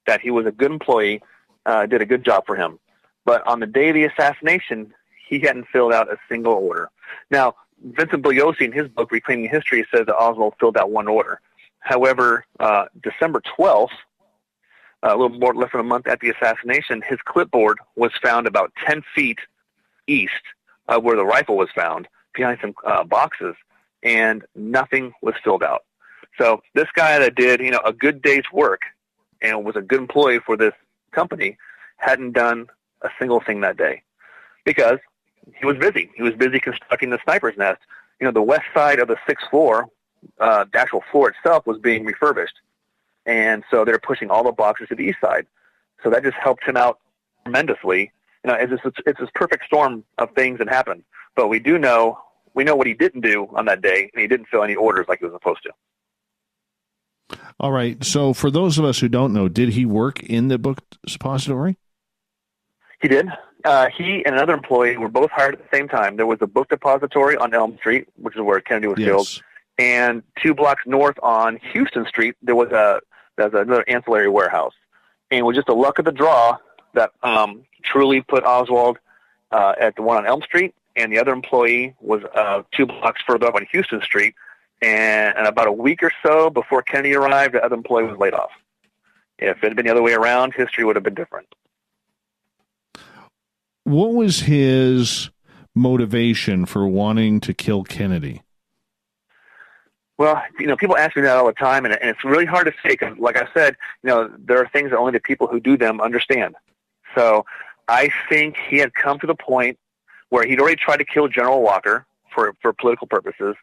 that he was a good employee, did a good job for him. But on the day of the assassination, he hadn't filled out a single order. Now, Vincent Bugliosi, in his book, Reclaiming History, says that Oswald filled out one order. However, December 12th, a little more less than a month after the assassination, his clipboard was found about 10 feet east of where the rifle was found, behind some boxes, and nothing was filled out. So this guy that did, a good day's work and was a good employee for this company hadn't done a single thing that day because he was busy. He was busy constructing the sniper's nest. The west side of the 6th floor, the actual floor itself, was being refurbished. And so they're pushing all the boxes to the east side. So that just helped him out tremendously. It's this perfect storm of things that happened. But we know what he didn't do on that day, and he didn't fill any orders like he was supposed to. All right. So for those of us who don't know, did he work in the book depository? He did. He and another employee were both hired at the same time. There was a book depository on Elm Street, which is where Kennedy was killed. And 2 blocks north on Houston Street, there was another ancillary warehouse. And it was just the luck of the draw that Truly put Oswald at the one on Elm Street, and the other employee was 2 blocks further up on Houston Street. And about a week or so before Kennedy arrived, the other employee was laid off. If it had been the other way around, history would have been different. What was his motivation for wanting to kill Kennedy? Well, people ask me that all the time, and it's really hard to say because, like I said, there are things that only the people who do them understand. So I think he had come to the point where he'd already tried to kill General Walker for political purposes,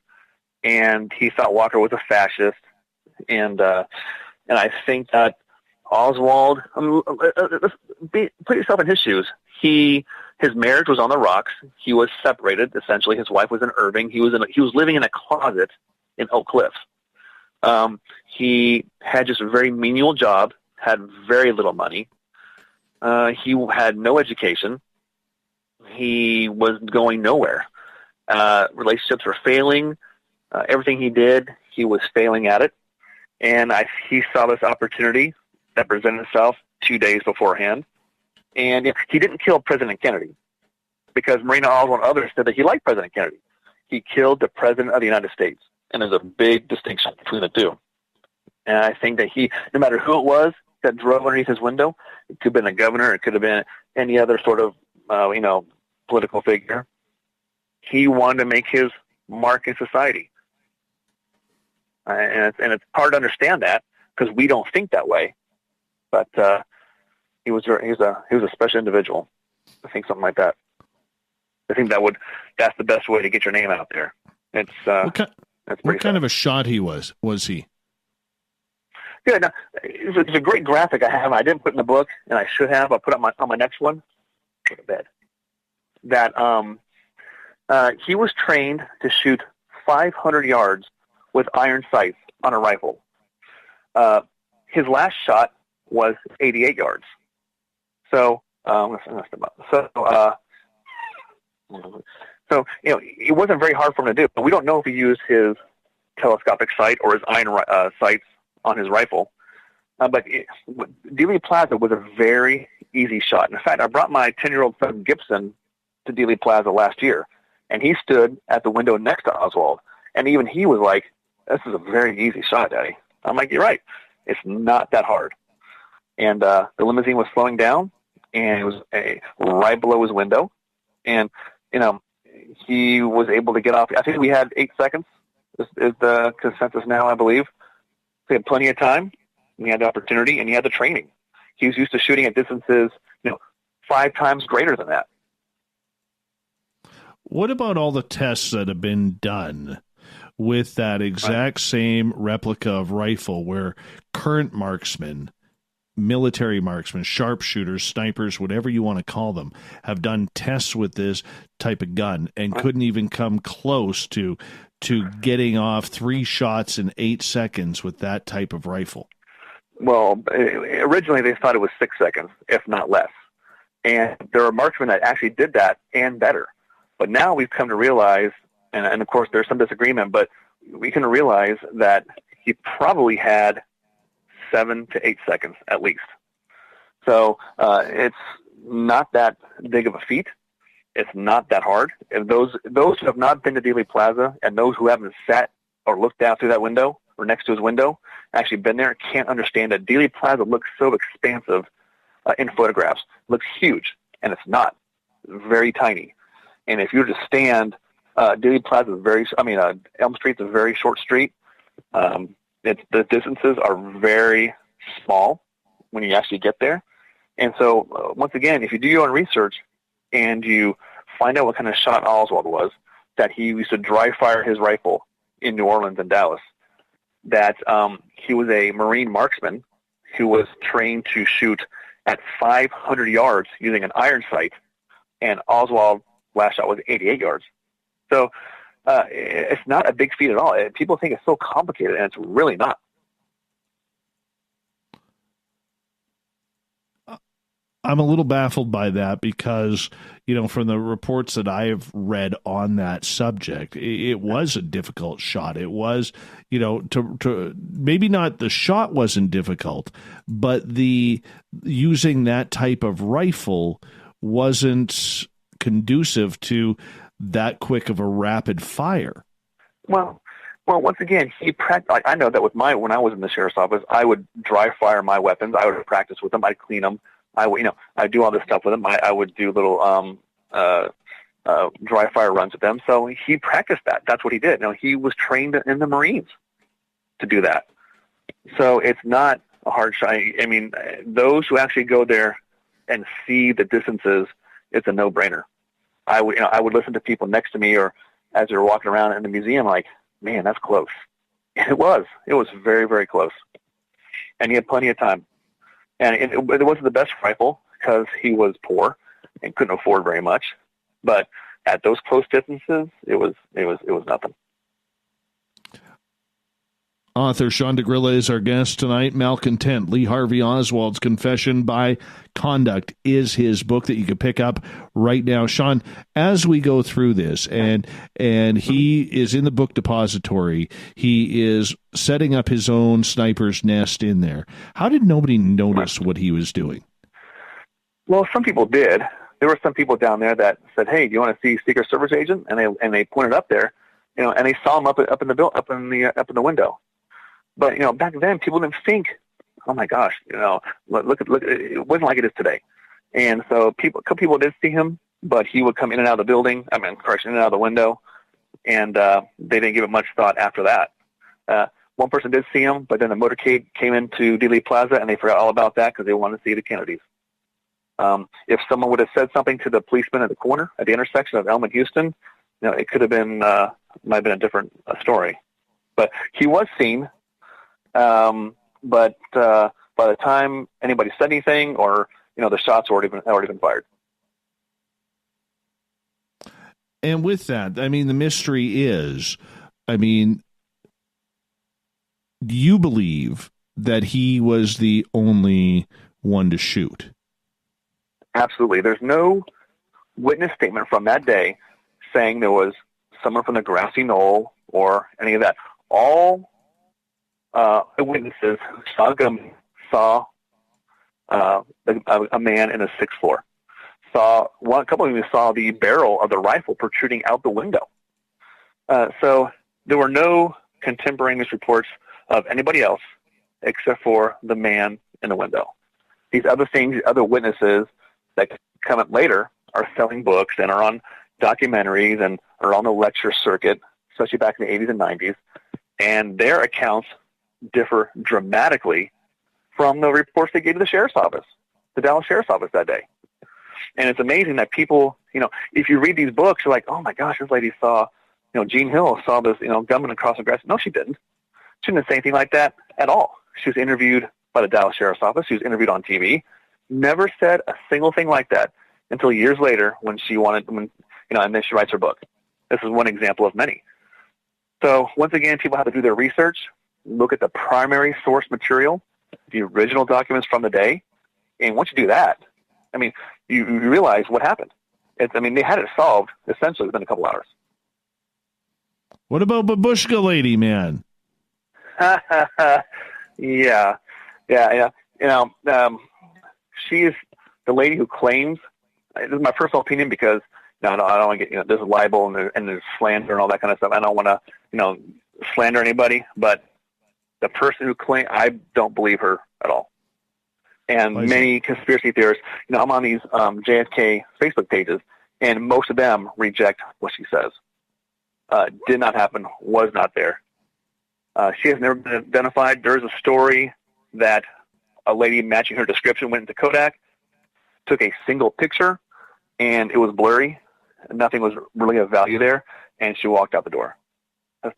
and he thought Walker was a fascist, and I think that Oswald, put yourself in his shoes. His marriage was on the rocks. He was separated. Essentially, his wife was in Irving. He was living in a closet in Oak Cliff. He had just a very menial job, had very little money. He had no education. He was going nowhere. Relationships were failing. Everything he did, he was failing at it. And he saw this opportunity that presented itself 2 days beforehand. And he didn't kill President Kennedy because Marina Oswald and others said that he liked President Kennedy. He killed the President of the United States. And there's a big distinction between the two. And I think that no matter who it was that drove underneath his window, it could have been a governor, it could have been any other sort of, political figure. He wanted to make his mark in society. And it's hard to understand that because we don't think that way. But he was a special individual. I think something like that. I think that's the best way to get your name out there. It's what kind of a shot he was he? Yeah, no, it's a great graphic I have. I didn't put in the book, and I should have. I'll put it on my next one. Go to bed. That he was trained to shoot 500 yards with iron sights on a rifle. His last shot was 88 yards. So, it wasn't very hard for him to do. But we don't know if he used his telescopic sight or his iron sights on his rifle. But Dealey Plaza was a very easy shot. In fact, I brought my 10-year-old son Gibson to Dealey Plaza last year, and he stood at the window next to Oswald. And even he was like, "This is a very easy shot, Daddy." I'm like, "You're right. It's not that hard." And the limousine was slowing down, and it was right below his window. And, he was able to get off. I think we had 8 seconds is the consensus now, I believe. We had plenty of time. We had the opportunity, and he had the training. He was used to shooting at distances, 5 times greater than that. What about all the tests that have been done with that exact same replica of rifle where current marksmen, military marksmen, sharpshooters, snipers, whatever you want to call them, have done tests with this type of gun and couldn't even come close to getting off 3 shots in 8 seconds with that type of rifle? Well, originally they thought it was 6 seconds, if not less. And there are marksmen that actually did that and better. But now we've come to realize, and of course there's some disagreement, but we can realize that he probably had 7 to 8 seconds at least. So it's not that big of a feat. It's not that hard. And those who have not been to Dealey Plaza and those who haven't sat or looked out through that window or next to his window, actually been there, can't understand that Dealey Plaza looks so expansive in photographs. It looks huge, and it's not. It's very tiny. And if you were to stand, Dealey Plaza is Elm Street's a very short street. The distances are very small when you actually get there. And so, once again, if you do your own research and you find out what kind of shot Oswald was, that he used to dry fire his rifle in New Orleans and Dallas, that he was a Marine marksman who was trained to shoot at 500 yards using an iron sight, and Oswald's last shot was 88 yards. So it's not a big feat at all. People think it's so complicated, and it's really not. I'm a little baffled by that because, from the reports that I have read on that subject, it was a difficult shot. It was, to maybe not the shot wasn't difficult, but the using that type of rifle wasn't conducive to that quick of a rapid fire. Well, once again, I know that when I was in the sheriff's office, I would dry fire my weapons. I would practice with them. I'd clean them. I do all this stuff with them. I would do little dry fire runs with them. So he practiced that. That's what he did. He was trained in the Marines to do that. So it's not a hard shot. I mean, those who actually go there and see the distances, it's a no-brainer. I would listen to people next to me or as they were walking around in the museum, like, man, that's close. And it was very, very close. And he had plenty of time. And it wasn't the best rifle because he was poor and couldn't afford very much. But at those close distances, it was nothing. Author Sean DeGrilla is our guest tonight. Malcontent, Lee Harvey Oswald's Confession by Conduct is his book that you can pick up right now. Sean, as we go through this, and he is in the book depository, he is setting up his own sniper's nest in there. How did nobody notice what he was doing? Well, some people did. There were some people down there that said, "Hey, do you want to see Secret Service agent?" And they pointed up there, and they saw him up in the window. But back then, people didn't think, "Oh my gosh, look! It wasn't like it is today." And so a couple people did see him, but he would come in and out of the building. in and out of the window, and they didn't give it much thought after that. One person did see him, but then the motorcade came into Dealey Plaza, and they forgot all about that because they wanted to see the Kennedys. If someone would have said something to the policeman at the corner at the intersection of Elm and Houston, it could have been might have been a different story. But he was seen. But by the time anybody said anything, or the shots already been fired. And with that, the mystery is, do you believe that he was the only one to shoot? Absolutely. There's no witness statement from that day saying there was someone from the grassy knoll or any of that. All witnesses saw a man in the sixth floor. A couple of them saw the barrel of the rifle protruding out the window. So there were no contemporaneous reports of anybody else except for the man in the window. These other things, other witnesses that come up later are selling books and are on documentaries and are on the lecture circuit, especially back in the 80s and 90s, and their accounts differ dramatically from the reports they gave to the sheriff's office, the Dallas sheriff's office that day. And it's amazing that people, if you read these books, you're like, "Oh my gosh, this lady saw, Jean Hill saw this, gunman across the grass." No, she didn't. She didn't say anything like that at all. She was interviewed by the Dallas sheriff's office. She was interviewed on TV. Never said a single thing like that until years later when and then she writes her book. This is one example of many. So once again, people have to do their research, look at the primary source material, the original documents from the day, and once you do that, you realize what happened. They had it solved essentially within a couple hours. What about Babushka lady, man? Yeah. She's the lady who claims. This is my personal opinion because I don't want to get there's libel and there's slander and all that kind of stuff. I don't want to slander anybody, but the person who claims, I don't believe her at all. And many conspiracy theorists, I'm on these JFK Facebook pages, and most of them reject what she says. Did not happen, was not there. She has never been identified. There's a story that a lady matching her description went into Kodak, took a single picture, and it was blurry. Nothing was really of value there, and she walked out the door. Has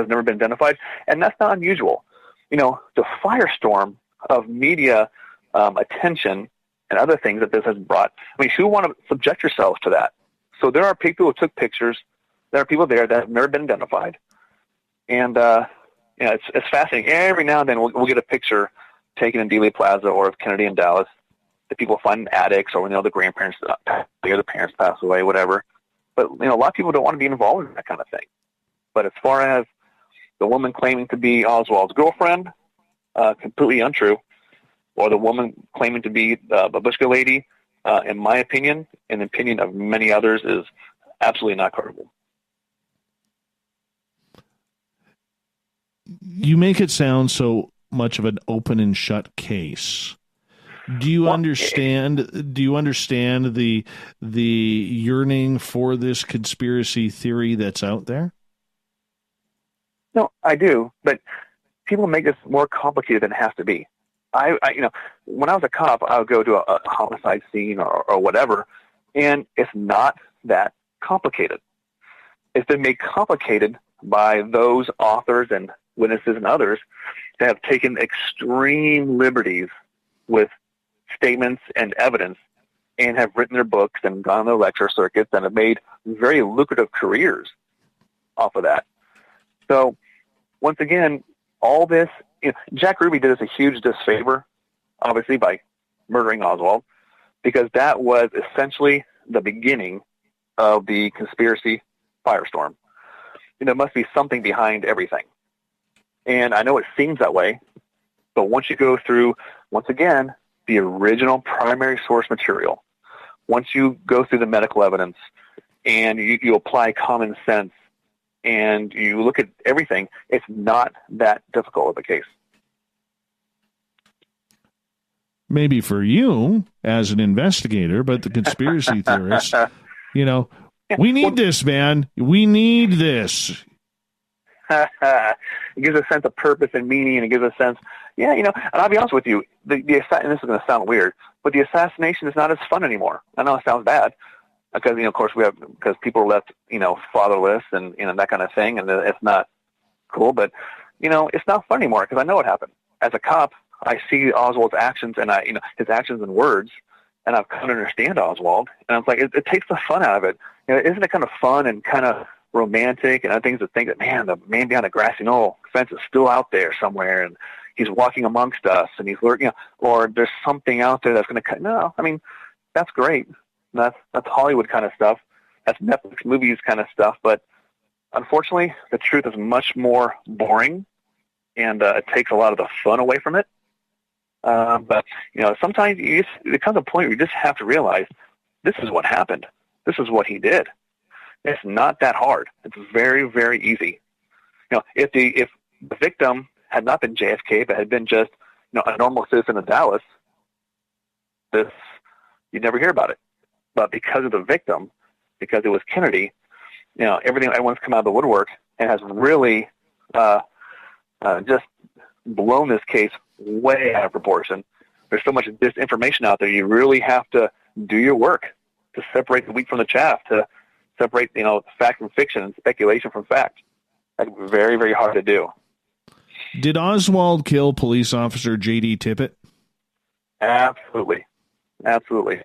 never been identified, and that's not unusual. The firestorm of media attention and other things that this has brought. Who want to subject yourselves to that? So there are people who took pictures. There are people there that have never been identified, and it's fascinating. Every now and then we'll get a picture taken in Dealey Plaza or of Kennedy in Dallas that people find in attics or when the grandparents or the parents pass away, whatever. But a lot of people don't want to be involved in that kind of thing. But as far as the woman claiming to be Oswald's girlfriend, completely untrue. Or the woman claiming to be the Babushka lady, in my opinion, and the opinion of many others, is absolutely not credible. You make it sound so much of an open and shut case. Do you understand the yearning for this conspiracy theory that's out there? No, I do, but people make this more complicated than it has to be. I when I was a cop, I would go to a homicide scene or whatever, and it's not that complicated. It's been made complicated by those authors and witnesses and others that have taken extreme liberties with statements and evidence and have written their books and gone on their lecture circuits and have made very lucrative careers off of that. So, once again, all this, Jack Ruby did us a huge disfavor, obviously, by murdering Oswald, because that was essentially the beginning of the conspiracy firestorm. There must be something behind everything. And I know it seems that way, but once you go through, once again, the original primary source material, once you go through the medical evidence and you apply common sense and you look at everything, it's not that difficult of a case. Maybe for you as an investigator, but the conspiracy theorists, we need this, man. We need this. It gives a sense of purpose and meaning, and it gives a sense, and I'll be honest with you, and this is going to sound weird, but the assassination is not as fun anymore. I know it sounds bad, because, of course, because people are left, fatherless and, that kind of thing, and it's not cool, but, it's not fun anymore, because I know what happened. As a cop, I see Oswald's actions, and his actions and words, and I've come to understand Oswald, and I'm like, it takes the fun out of it. Isn't it kind of fun and kind of romantic and other things to think that, man, the man behind the grassy knoll fence is still out there somewhere, and he's walking amongst us, and he's lurking, or there's something out there that's going to cut. No, I mean, that's great. That's Hollywood kind of stuff. That's Netflix movies kind of stuff. But unfortunately, the truth is much more boring, and it takes a lot of the fun away from it. But sometimes there comes a point where you just have to realize this is what happened. This is what he did. It's not that hard. It's very, very easy. If the victim had not been JFK, but had been just a normal citizen of Dallas, you'd never hear about it. But because of the victim, because it was Kennedy, everyone's come out of the woodwork and has really just blown this case way out of proportion. There's so much disinformation out there. You really have to do your work to separate the wheat from the chaff, to separate, fact from fiction and speculation from fact. That's very, very hard to do. Did Oswald kill police officer J.D. Tippit? Absolutely. Absolutely.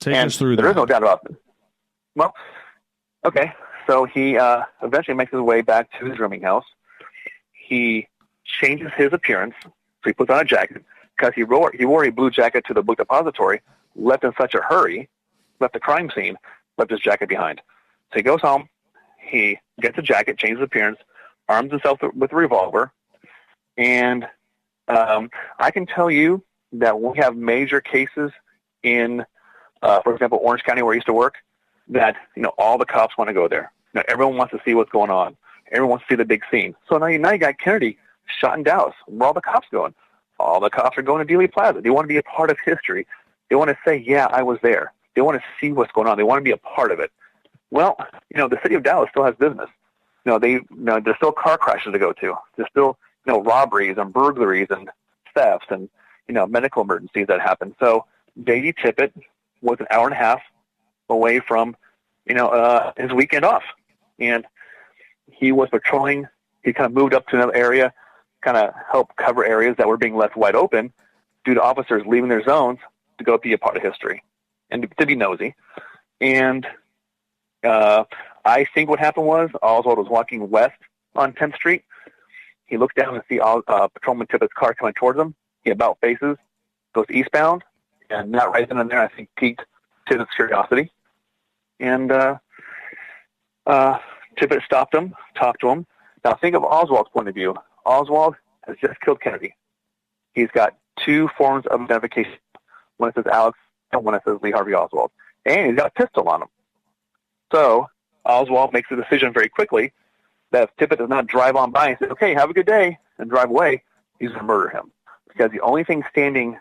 Take us through that. There is no doubt about it. Well, okay. So he eventually makes his way back to his rooming house. He changes his appearance. So he puts on a jacket because he wore a blue jacket to the book depository, left in such a hurry, left the crime scene, left his jacket behind. So he goes home. He gets a jacket, changes his appearance, arms himself with a revolver. And I can tell you that when we have major cases in, for example, Orange County, where I used to work, that all the cops want to go there. Everyone wants to see what's going on. Everyone wants to see the big scene. So now you got Kennedy shot in Dallas. Where are all the cops going? All the cops are going to Dealey Plaza. They want to be a part of history. They want to say, yeah, I was there. They want to see what's going on. They want to be a part of it. Well, the city of Dallas still has business. There's still car crashes to go to. There's still, robberies and burglaries and thefts and, medical emergencies that happen. So J.D. Tippit was an hour and a half away from, his weekend off. And he was patrolling. He kind of moved up to another area, kind of helped cover areas that were being left wide open due to officers leaving their zones to go be a part of history and to be nosy. And I think what happened was Oswald was walking west on 10th Street. He looked down and see Patrolman Tippit's car coming towards him. He about faces, goes eastbound, and that right then and there, I think, piqued Tippit's curiosity. And Tippit stopped him, talked to him. Now think of Oswald's point of view. Oswald has just killed Kennedy. He's got two forms of identification. One that says Alex and one that says Lee Harvey Oswald. And he's got a pistol on him. So Oswald makes a decision very quickly that if Tippit does not drive on by and say, okay, have a good day, and drive away, he's going to murder him. Because the only thing standing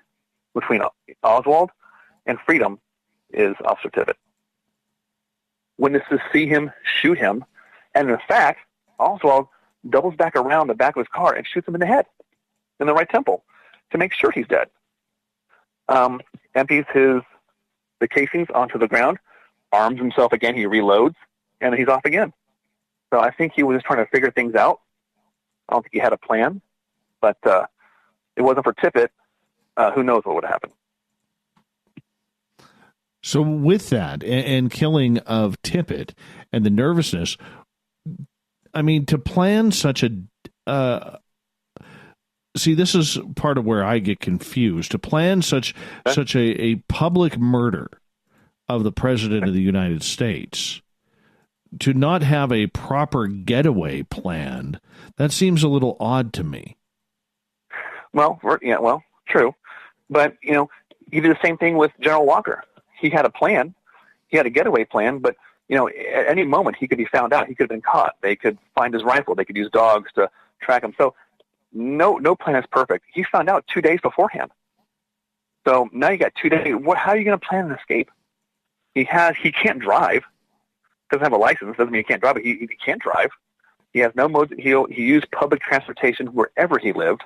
between Oswald and freedom is Officer Tippit. Witnesses see him shoot him, and in fact, Oswald doubles back around the back of his car and shoots him in the head, in the right temple, to make sure he's dead. Empties the casings onto the ground, arms himself again, he reloads, and he's off again. So I think he was just trying to figure things out. I don't think he had a plan, but it wasn't for Tippit, who knows what would happen. So with that and killing of Tippit and the nervousness, I mean, to plan such a see, this is part of where I get confused. To plan such a public murder of the President of the United States, to not have a proper getaway plan, that seems a little odd to me. Well, true. But, you did the same thing with General Walker. He had a plan. He had a getaway plan, but, at any moment he could be found out. He could have been caught. They could find his rifle. They could use dogs to track him. So no plan is perfect. He found out 2 days beforehand. So now you got 2 days. How are you going to plan an escape? He can't drive. Doesn't have a license. Doesn't mean he can't drive, but he can't drive. He has no modes. He used public transportation wherever he lived.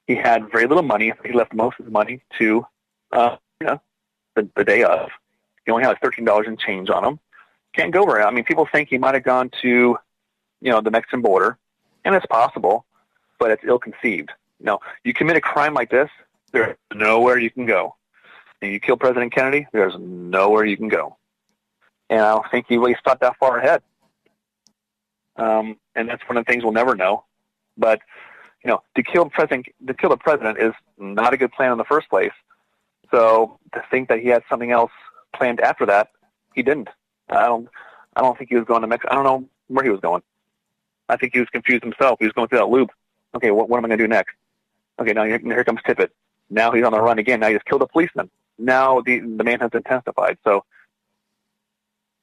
He had very little money. He left most of his money to, the day of. He only had $13 in change on him. Can't go where. I mean, people think he might have gone to, the Mexican border, and it's possible, but it's ill-conceived. You commit a crime like this, there's nowhere you can go. And you kill President Kennedy, there's nowhere you can go. And I don't think he really thought that far ahead. And that's one of the things we'll never know. But to kill the president is not a good plan in the first place. So to think that he had something else planned after that, he didn't. I don't think he was going to Mexico. I don't know where he was going. I think he was confused himself. He was going through that loop. Okay, what am I going to do next? Okay, now here comes Tippit. Now he's on the run again. Now he just killed a policeman. Now the man has been testified. So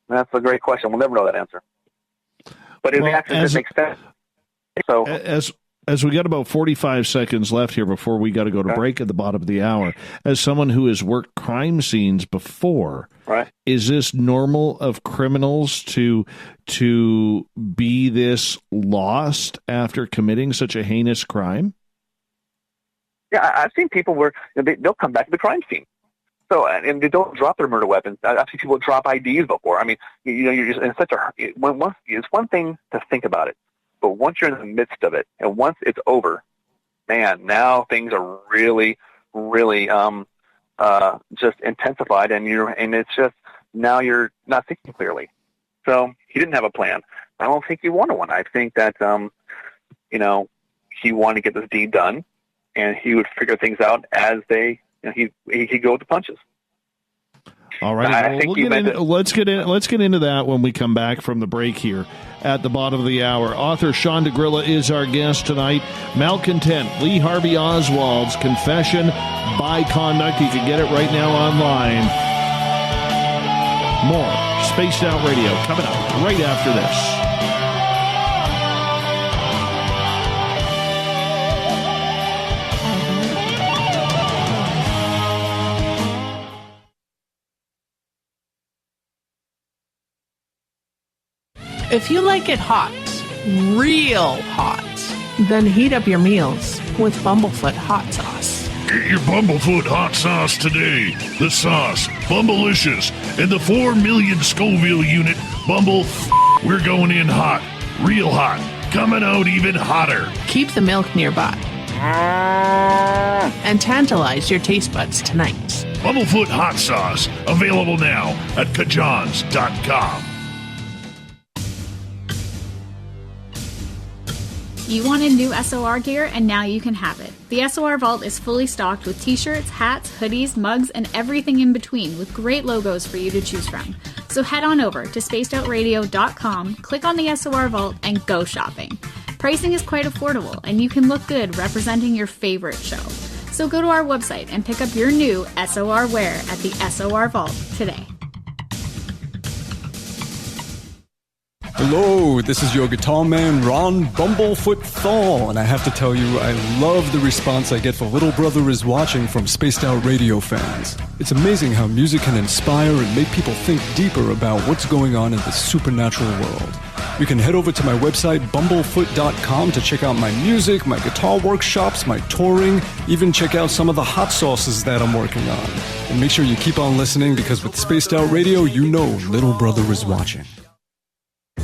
that's a great question. We'll never know that answer. But his actions didn't make sense. So as we got about 45 seconds left here before we got to go to break at the bottom of the hour, as someone who has worked crime scenes before, right, is this normal of criminals to be this lost after committing such a heinous crime? Yeah, I've seen people where they'll come back to the crime scene. So, and they don't drop their murder weapons. I've seen people drop IDs before. I mean, you're just in such a. It's one thing to think about it, but once you're in the midst of it, and once it's over, man, now things are really, really just intensified, and it's just now you're not thinking clearly. So he didn't have a plan. I don't think he wanted one. I think that he wanted to get this deed done, and he would figure things out as they. He'd go with the punches. All right, let's get into that when we come back from the break here at the bottom of the hour. Author Sean DeGrilla is our guest tonight. Malcontent, Lee Harvey Oswald's Confession by Conduct. You can get it right now online. More Spaced Out Radio coming up right after this. If you like it hot, real hot, then heat up your meals with Bumblefoot hot sauce. Get your Bumblefoot hot sauce today. The sauce, Bumblicious, and the 4 million Scoville unit Bumble. We're going in hot, real hot, coming out even hotter. Keep the milk nearby and tantalize your taste buds tonight. Bumblefoot hot sauce, available now at kajans.com. You wanted new SOR gear, and now you can have it. The SOR Vault is fully stocked with t-shirts, hats, hoodies, mugs, and everything in between with great logos for you to choose from. So head on over to spacedoutradio.com, click on the SOR Vault, and go shopping. Pricing is quite affordable, and you can look good representing your favorite show. So go to our website and pick up your new SOR wear at the SOR Vault today. Hello, this is your guitar man, Ron Bumblefoot Thal, and I have to tell you, I love the response I get for Little Brother is Watching from Spaced Out Radio fans. It's amazing how music can inspire and make people think deeper about what's going on in the supernatural world. You can head over to my website, bumblefoot.com, to check out my music, my guitar workshops, my touring, even check out some of the hot sauces that I'm working on. And make sure you keep on listening, because with Spaced Out Radio, you know Little Brother is watching.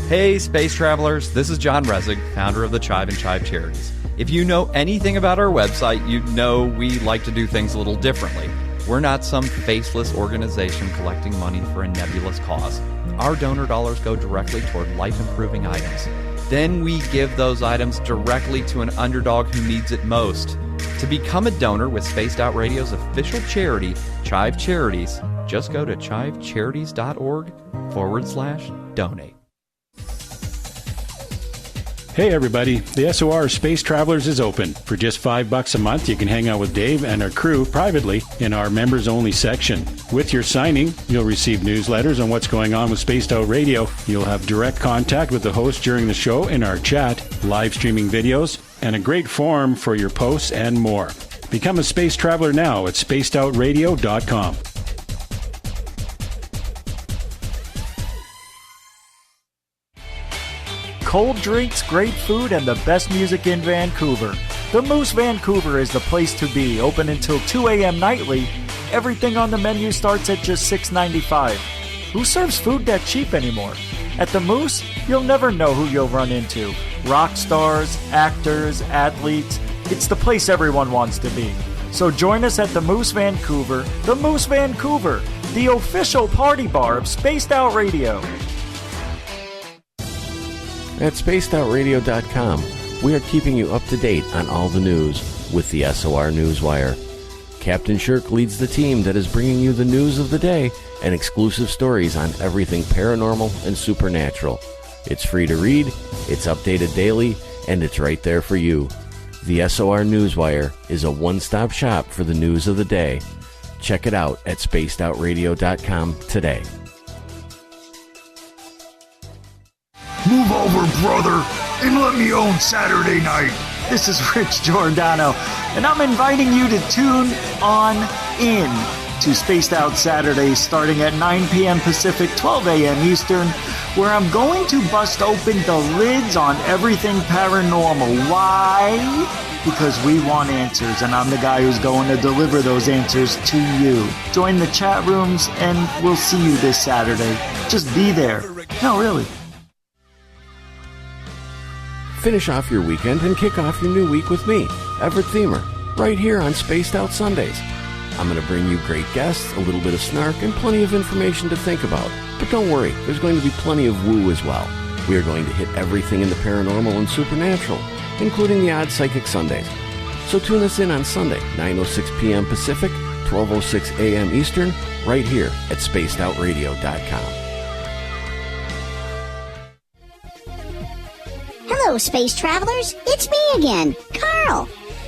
Hey, space travelers, this is John Resig, founder of the Chive and Chive Charities. If you know anything about our website, you know we like to do things a little differently. We're not some faceless organization collecting money for a nebulous cause. Our donor dollars go directly toward life-improving items. Then we give those items directly to an underdog who needs it most. To become a donor with Spaced Out Radio's official charity, Chive Charities, just go to chivecharities.org/donate. Hey everybody, the SOR Space Travelers is open. For just $5 a month, you can hang out with Dave and our crew privately in our members-only section. With your signing, you'll receive newsletters on what's going on with Spaced Out Radio. You'll have direct contact with the host during the show in our chat, live streaming videos, and a great forum for your posts and more. Become a space traveler now at spacedoutradio.com. Cold drinks, great food, and the best music in Vancouver. The Moose Vancouver is the place to be, open until 2 a.m. nightly. Everything on the menu starts at just $6.95. Who serves food that cheap anymore? At the Moose, you'll never know who you'll run into. Rock stars, actors, athletes. It's the place everyone wants to be. So join us at the Moose Vancouver, the official party bar of Spaced Out Radio. At spacedoutradio.com, we are keeping you up to date on all the news with the SOR Newswire. Captain Shirk leads the team that is bringing you the news of the day and exclusive stories on everything paranormal and supernatural. It's free to read, it's updated daily, and it's right there for you. The SOR Newswire is a one-stop shop for the news of the day. Check it out at spacedoutradio.com today. Move over, brother, and let me own Saturday night. This is Rich Giordano, and I'm inviting you to tune on in to Spaced Out Saturdays starting at 9 p.m. Pacific, 12 a.m. Eastern, where I'm going to bust open the lids on everything paranormal. Why? Because we want answers, and I'm the guy who's going to deliver those answers to you. Join the chat rooms, and we'll see you this Saturday. Just be there. No, really. Finish off your weekend and kick off your new week with me, Everett Thiemer, right here on Spaced Out Sundays. I'm going to bring you great guests, a little bit of snark, and plenty of information to think about. But don't worry, there's going to be plenty of woo as well. We are going to hit everything in the paranormal and supernatural, including the odd Psychic Sundays. So tune us in on Sunday, 9:06 p.m. Pacific, 12:06 a.m. Eastern, right here at spacedoutradio.com. Hello, space travelers. It's me again, Carl.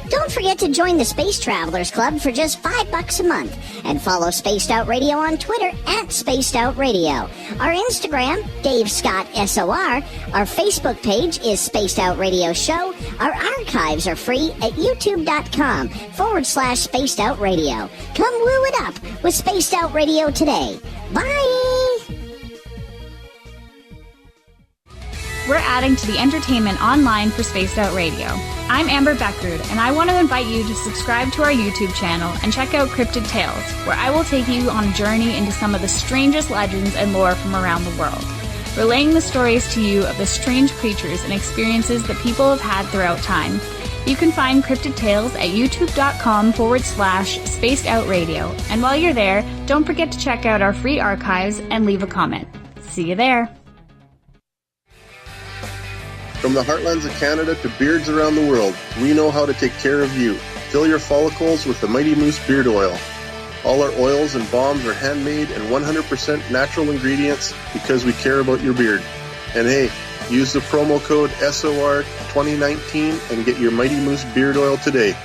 Don't forget to join the Space Travelers Club for just $5 a month and follow Spaced Out Radio on Twitter at Spaced Out Radio. Our Instagram, Dave Scott SOR. Our Facebook page is Spaced Out Radio Show. Our archives are free at youtube.com/Spaced Out Radio. Come woo it up with Spaced Out Radio today. Bye! We're adding to the entertainment online for Spaced Out Radio. I'm Amber Beckrud, and I want to invite you to subscribe to our YouTube channel and check out Cryptid Tales, where I will take you on a journey into some of the strangest legends and lore from around the world, relaying the stories to you of the strange creatures and experiences that people have had throughout time. You can find Cryptid Tales at youtube.com/Spaced Out Radio. And while you're there, don't forget to check out our free archives and leave a comment. See you there. From the heartlands of Canada to beards around the world, we know how to take care of you. Fill your follicles with the Mighty Moose Beard Oil. All our oils and balms are handmade and 100% natural ingredients because we care about your beard. And hey, use the promo code SOR2019 and get your Mighty Moose Beard Oil today.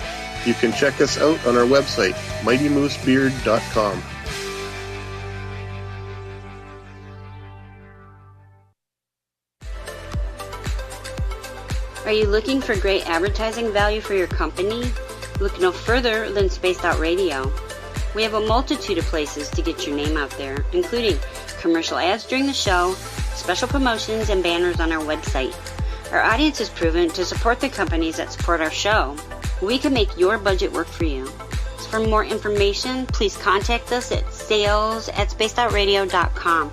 You can check us out on our website, mightymoosebeard.com. Are you looking for great advertising value for your company? Look no further than Spaced Out Radio. We have a multitude of places to get your name out there, including commercial ads during the show, special promotions, and banners on our website. Our audience is proven to support the companies that support our show. We can make your budget work for you. So for more information, please contact us at sales@spacedoutradio.com.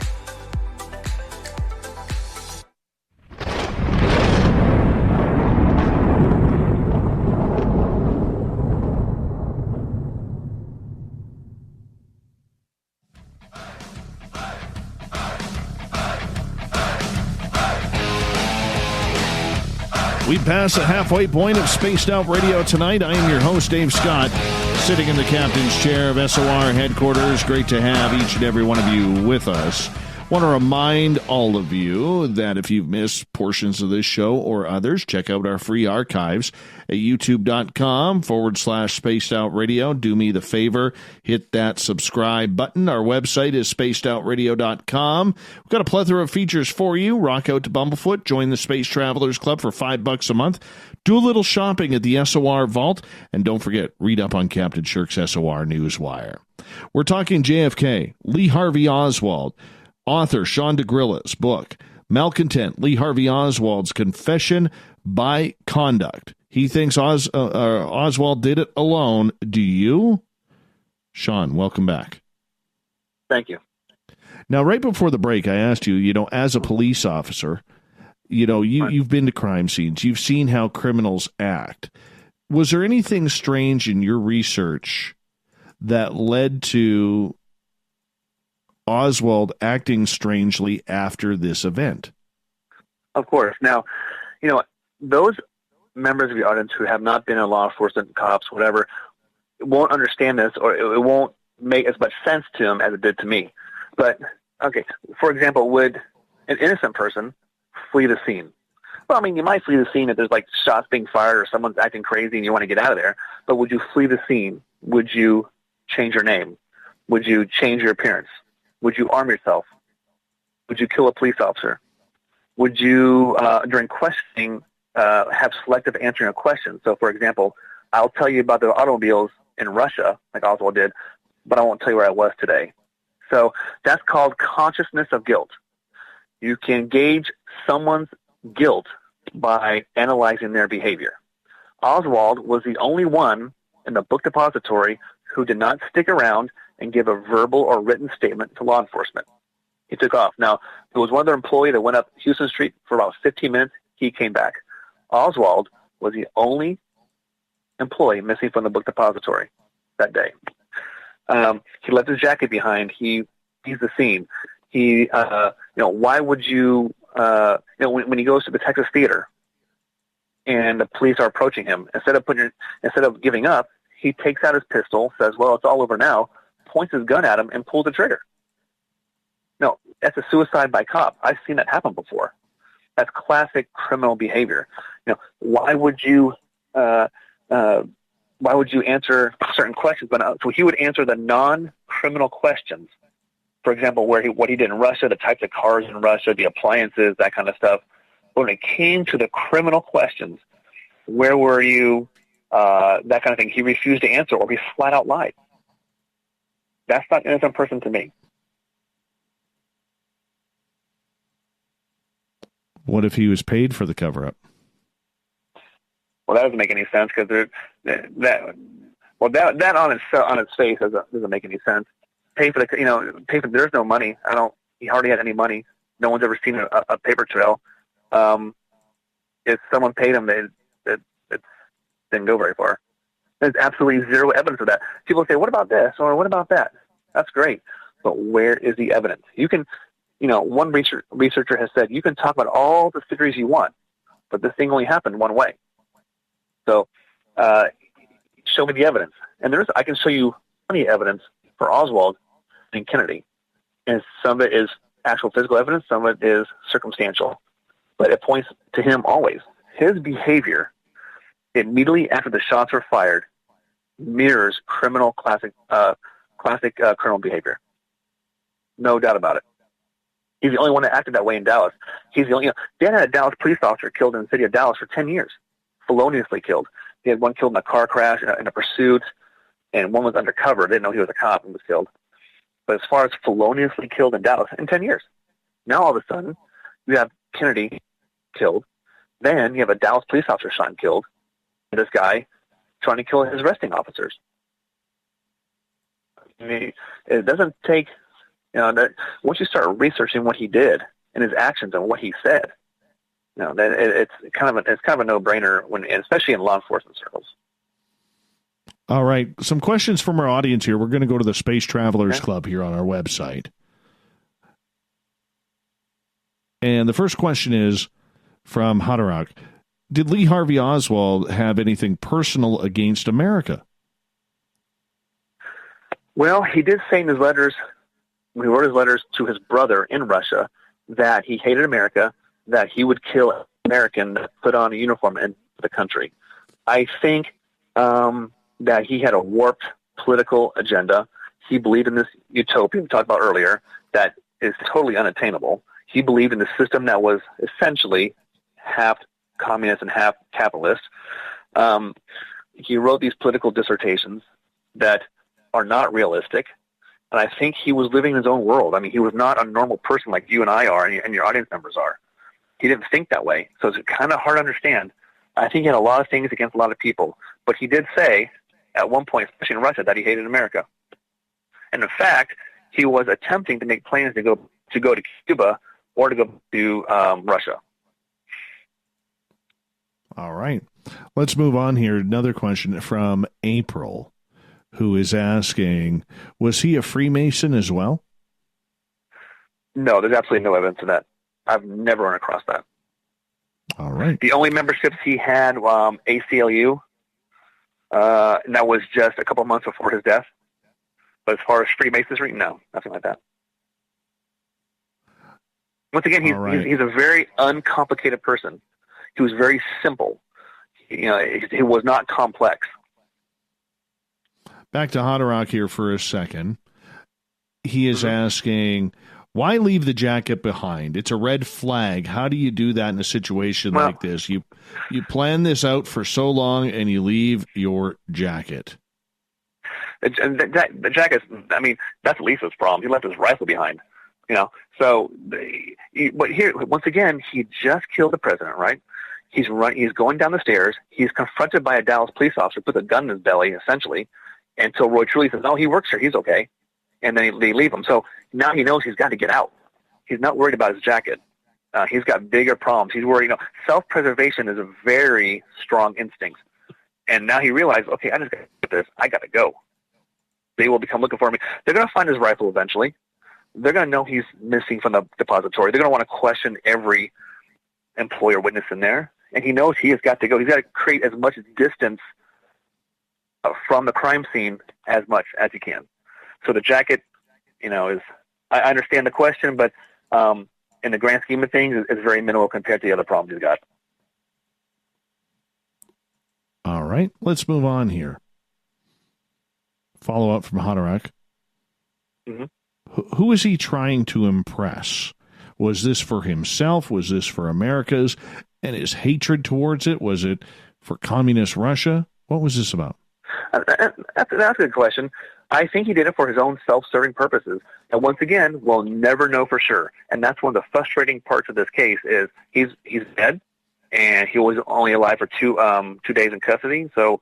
past the halfway point of Spaced Out Radio tonight. I am your host, Dave Scott, sitting in the captain's chair of SOR headquarters. Great to have each and every one of you with us. Want to remind all of you that if you've missed portions of this show or others, check out our free archives at youtube.com/Spaced Out Radio. Do me the favor, hit that subscribe button. Our website is spacedoutradio.com. We've got a plethora of features for you. Rock out to Bumblefoot. Join the Space Travelers Club for $5 a month. Do a little shopping at the SOR Vault. And don't forget, read up on Captain Shirk's SOR Newswire. We're talking JFK, Lee Harvey Oswald, author Sean DeGrilla's book, Malcontent, Lee Harvey Oswald's Confession by Conduct. He thinks Oswald did it alone. Do you? Sean, welcome back. Thank you. Now, right before the break, I asked you, as a police officer, you've been to crime scenes. You've seen how criminals act. Was there anything strange in your research that led to Oswald acting strangely after this event? Of course. Now, those members of the audience who have not been in law enforcement, cops, whatever, won't understand this, or it won't make as much sense to them as it did to me. But, okay, for example, would an innocent person flee the scene? Well, I mean, you might flee the scene if there's, like, shots being fired or someone's acting crazy and you want to get out of there. But would you flee the scene? Would you change your name? Would you change your appearance? Would you arm yourself? Would you kill a police officer? Would you, during questioning, have selective answering of questions? So, for example, I'll tell you about the automobiles in Russia, like Oswald did, but I won't tell you where I was today. So that's called consciousness of guilt. You can gauge someone's guilt by analyzing their behavior. Oswald was the only one in the book depository who did not stick around and give a verbal or written statement to law enforcement. He took off. Now, there was one other employee that went up Houston Street for about 15 minutes. He came back. Oswald was the only employee missing from the book depository that day. He left his jacket behind. He's the scene. Why would you, when he goes to the Texas Theater and the police are approaching him, instead of giving up, he takes out his pistol, says, well, it's all over now, points his gun at him, and pulls the trigger. No, that's a suicide by cop. I've seen that happen before. That's classic criminal behavior. Why would you answer certain questions? So he would answer the non-criminal questions. For example, what he did in Russia, the types of cars in Russia, the appliances, that kind of stuff. But when it came to the criminal questions, where were you, that kind of thing, he refused to answer, or he flat out lied. That's not an innocent person to me. What if he was paid for the cover-up? Well, that doesn't make any sense, because that on its face doesn't make any sense. There's no money. He hardly had any money. No one's ever seen a paper trail. If someone paid him, it didn't go very far. There's absolutely zero evidence of that. People say, what about this? Or what about that? That's great. But where is the evidence? You can, one researcher has said, you can talk about all the theories you want, but this thing only happened one way. So, show me the evidence. And I can show you plenty of evidence for Oswald and Kennedy. And some of it is actual physical evidence, some of it is circumstantial. But it points to him always. His behavior immediately after the shots were fired mirrors classic criminal behavior. No doubt about it. He's the only one that acted that way in Dallas. He's the only. Dan had a Dallas police officer killed in the city of Dallas for 10 years, feloniously killed. He had one killed in a car crash in a pursuit, and one was undercover. They didn't know he was a cop and was killed. But as far as feloniously killed in Dallas, in 10 years. Now all of a sudden, you have Kennedy killed. Then you have a Dallas police officer shot and killed. And this guy trying to kill his arresting officers. I mean, it doesn't take, once you start researching what he did and his actions and what he said, it's kind of a no-brainer especially in law enforcement circles. All right, some questions from our audience here. We're going to go to the Space Travelers Club here on our website. And the first question is from Hadarok. did Lee Harvey Oswald have anything personal against America? Well, he did say in his letters, when he wrote his letters to his brother in Russia, that he hated America, that he would kill an American that put on a uniform in the country. I think that he had a warped political agenda. He believed in this utopia we talked about earlier that is totally unattainable. He believed in the system that was essentially half communist and half capitalist. He wrote these political dissertations that are not realistic, and I think he was living in his own world. I mean, he was not a normal person like you and I are and your audience members are. He didn't think that way, so it's kind of hard to understand. I think he had a lot of things against a lot of people, but he did say at one point, especially in Russia, that he hated America. And in fact, he was attempting to make plans to go to Cuba or to go to Russia. All right. Let's move on here. Another question from April, who is asking, was he a Freemason as well? No, there's absolutely no evidence of that. I've never run across that. All right. The only memberships he had, ACLU, and that was just a couple months before his death. But as far as Freemasonry, no, nothing like that. Once again, he's a very uncomplicated person. He was very simple. He was not complex. Back to Haderach here for a second. He is asking, why leave the jacket behind? It's a red flag. How do you do that in a situation like this? You plan this out for so long and you leave your jacket. And the jacket, I mean, that's Lisa's problem. He left his rifle behind, So, but here, once again, he just killed the president, right? He's going down the stairs. He's confronted by a Dallas police officer, puts a gun in his belly, essentially, until Roy Truly says, "No, he works here. He's okay." And then they leave him. So now he knows he's got to get out. He's not worried about his jacket. He's got bigger problems. He's worried. Self-preservation is a very strong instinct. And now he realized, okay, I just got to get this. I got to go. They will become looking for me. They're going to find his rifle eventually. They're going to know he's missing from the depository. They're going to want to question every employee or witness in there. And he knows he has got to go. He's got to create as much distance from the crime scene as much as he can. So the jacket, is, I understand the question, but in the grand scheme of things, it's very minimal compared to the other problems he's got. All right, let's move on here. Follow up from Haderach. Mm-hmm. Who is he trying to impress? Was this for himself? Was this for America's and his hatred towards it? Was it for communist Russia? What was this about? That's a good question. I think he did it for his own self-serving purposes. And once again, we'll never know for sure. And that's one of the frustrating parts of this case is he's dead, and he was only alive for 2 days in custody. So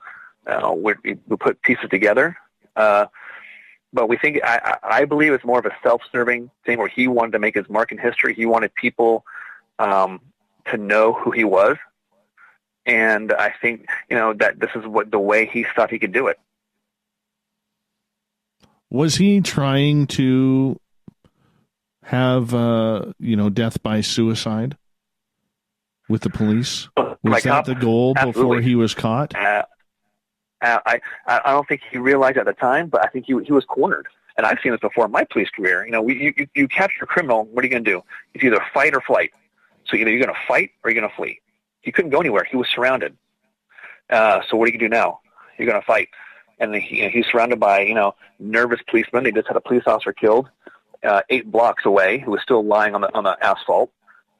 we put pieces together. But we think I believe it's more of a self-serving thing where he wanted to make his mark in history. He wanted people to know who he was. And I think, that this is the way he thought he could do it. Was he trying to have, death by suicide with the police? Was that the goal before he was caught? I don't think he realized at the time, but I think he was cornered. And I've seen this before in my police career. You capture a criminal, what are you going to do? It's either fight or flight. So either you're going to fight or you're going to flee. He couldn't go anywhere. He was surrounded. So what are you going to do now? You're going to fight. And he's surrounded by, nervous policemen. They just had a police officer killed 8 blocks away who was still lying on the asphalt.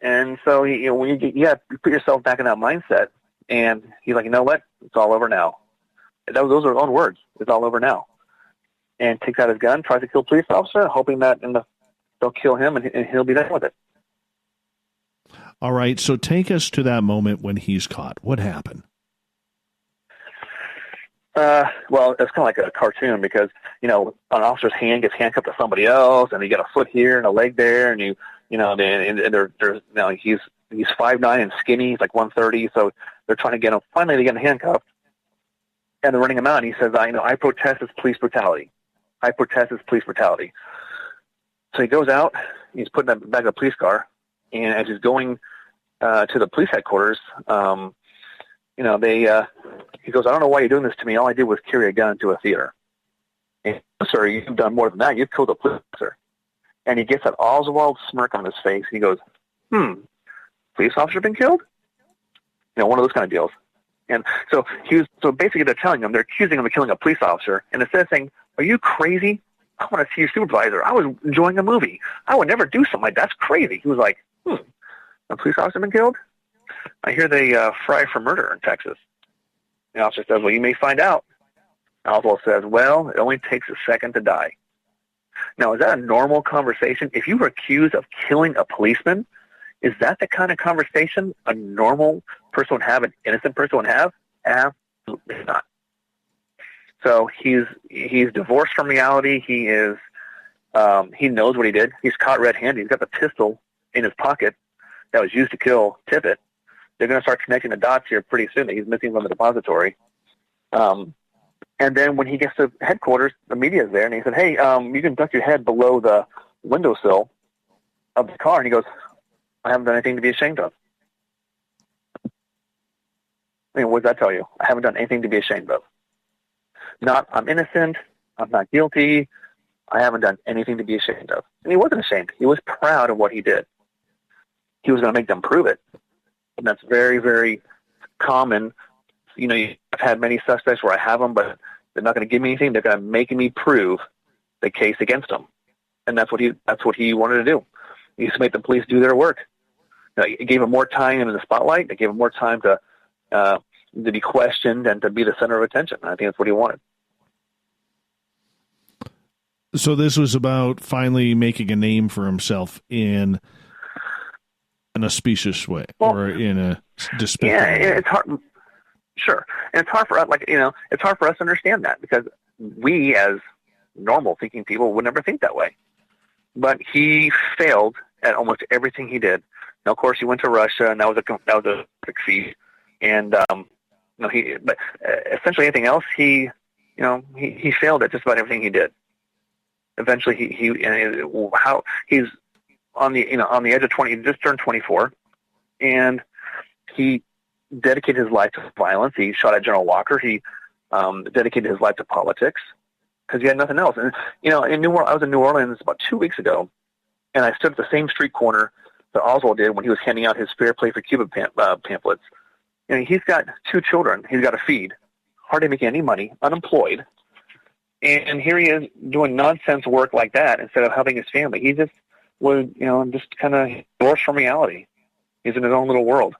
And so, when you put yourself back in that mindset, and he's like, you know what? It's all over now. Those are his own words. It's all over now. And takes out his gun, tries to kill a police officer, hoping that they'll kill him and he'll be done with it. All right, so take us to that moment when he's caught. What happened? Well, it's kind of like a cartoon because, an officer's hand gets handcuffed to somebody else, and you got a foot here and a leg there, and he's 5'9" and skinny, he's like 130, so they're trying to get him. Finally, they get him handcuffed, and they're running him out, and he says, I protest this police brutality. I protest this police brutality. So he goes out, he's put in the back of a police car, and as he's going to the police headquarters, he goes, I don't know why you're doing this to me. All I did was carry a gun into a theater. And, sir, you've done more than that. You've killed a police officer. And he gets that Oswald smirk on his face. And he goes, police officer been killed? One of those kind of deals. And so basically they're telling him, they're accusing him of killing a police officer. And instead of saying, are you crazy? I want to see your supervisor. I was enjoying a movie. I would never do something like that. That's crazy. He was like, a police officer been killed? I hear they fry for murder in Texas. The officer says, well, you may find out. Oswald says, well, it only takes a second to die. Now, is that a normal conversation? If you were accused of killing a policeman, is that the kind of conversation a normal person would have, an innocent person would have? Absolutely not. So he's divorced from reality. He is he knows what he did. He's caught red-handed. He's got the pistol in his pocket that was used to kill Tippit. They're going to start connecting the dots here pretty soon that he's missing from the depository. And then when he gets to headquarters, the media is there, and he said, hey, you can duck your head below the windowsill of the car. And he goes, I haven't done anything to be ashamed of. What does that tell you? I haven't done anything to be ashamed of. Not, I'm innocent, I'm not guilty, I haven't done anything to be ashamed of. And he wasn't ashamed. He was proud of what he did. He was going to make them prove it. And that's very, very common. I've had many suspects where I have them, but they're not going to give me anything. They're going to make me prove the case against them. And that's what he wanted to do. He used to make the police do their work. It gave him more time in the spotlight. It gave him more time to be questioned and to be the center of attention. I think that's what he wanted. So this was about finally making a name for himself in an auspicious way, or in a despicable way. Yeah, it's hard. Sure, and it's hard for us. It's hard for us to understand that, because we, as normal thinking people, would never think that way. But he failed at almost everything he did. Now, of course, he went to Russia, and that was a succeed. And but essentially anything else, he failed at just about everything he did. Eventually, he's on the edge of 20. He just turned 24, and he dedicated his life to violence. He shot at General Walker. He dedicated his life to politics because he had nothing else. And I was in New Orleans about 2 weeks ago, and I stood at the same street corner that Oswald did when he was handing out his Fair Play for Cuba pamphlets. He's got 2 children. He's got to feed. Hardly making any money. Unemployed. And here he is doing nonsense work like that instead of helping his family. He just was, just kind of divorced from reality. He's in his own little world.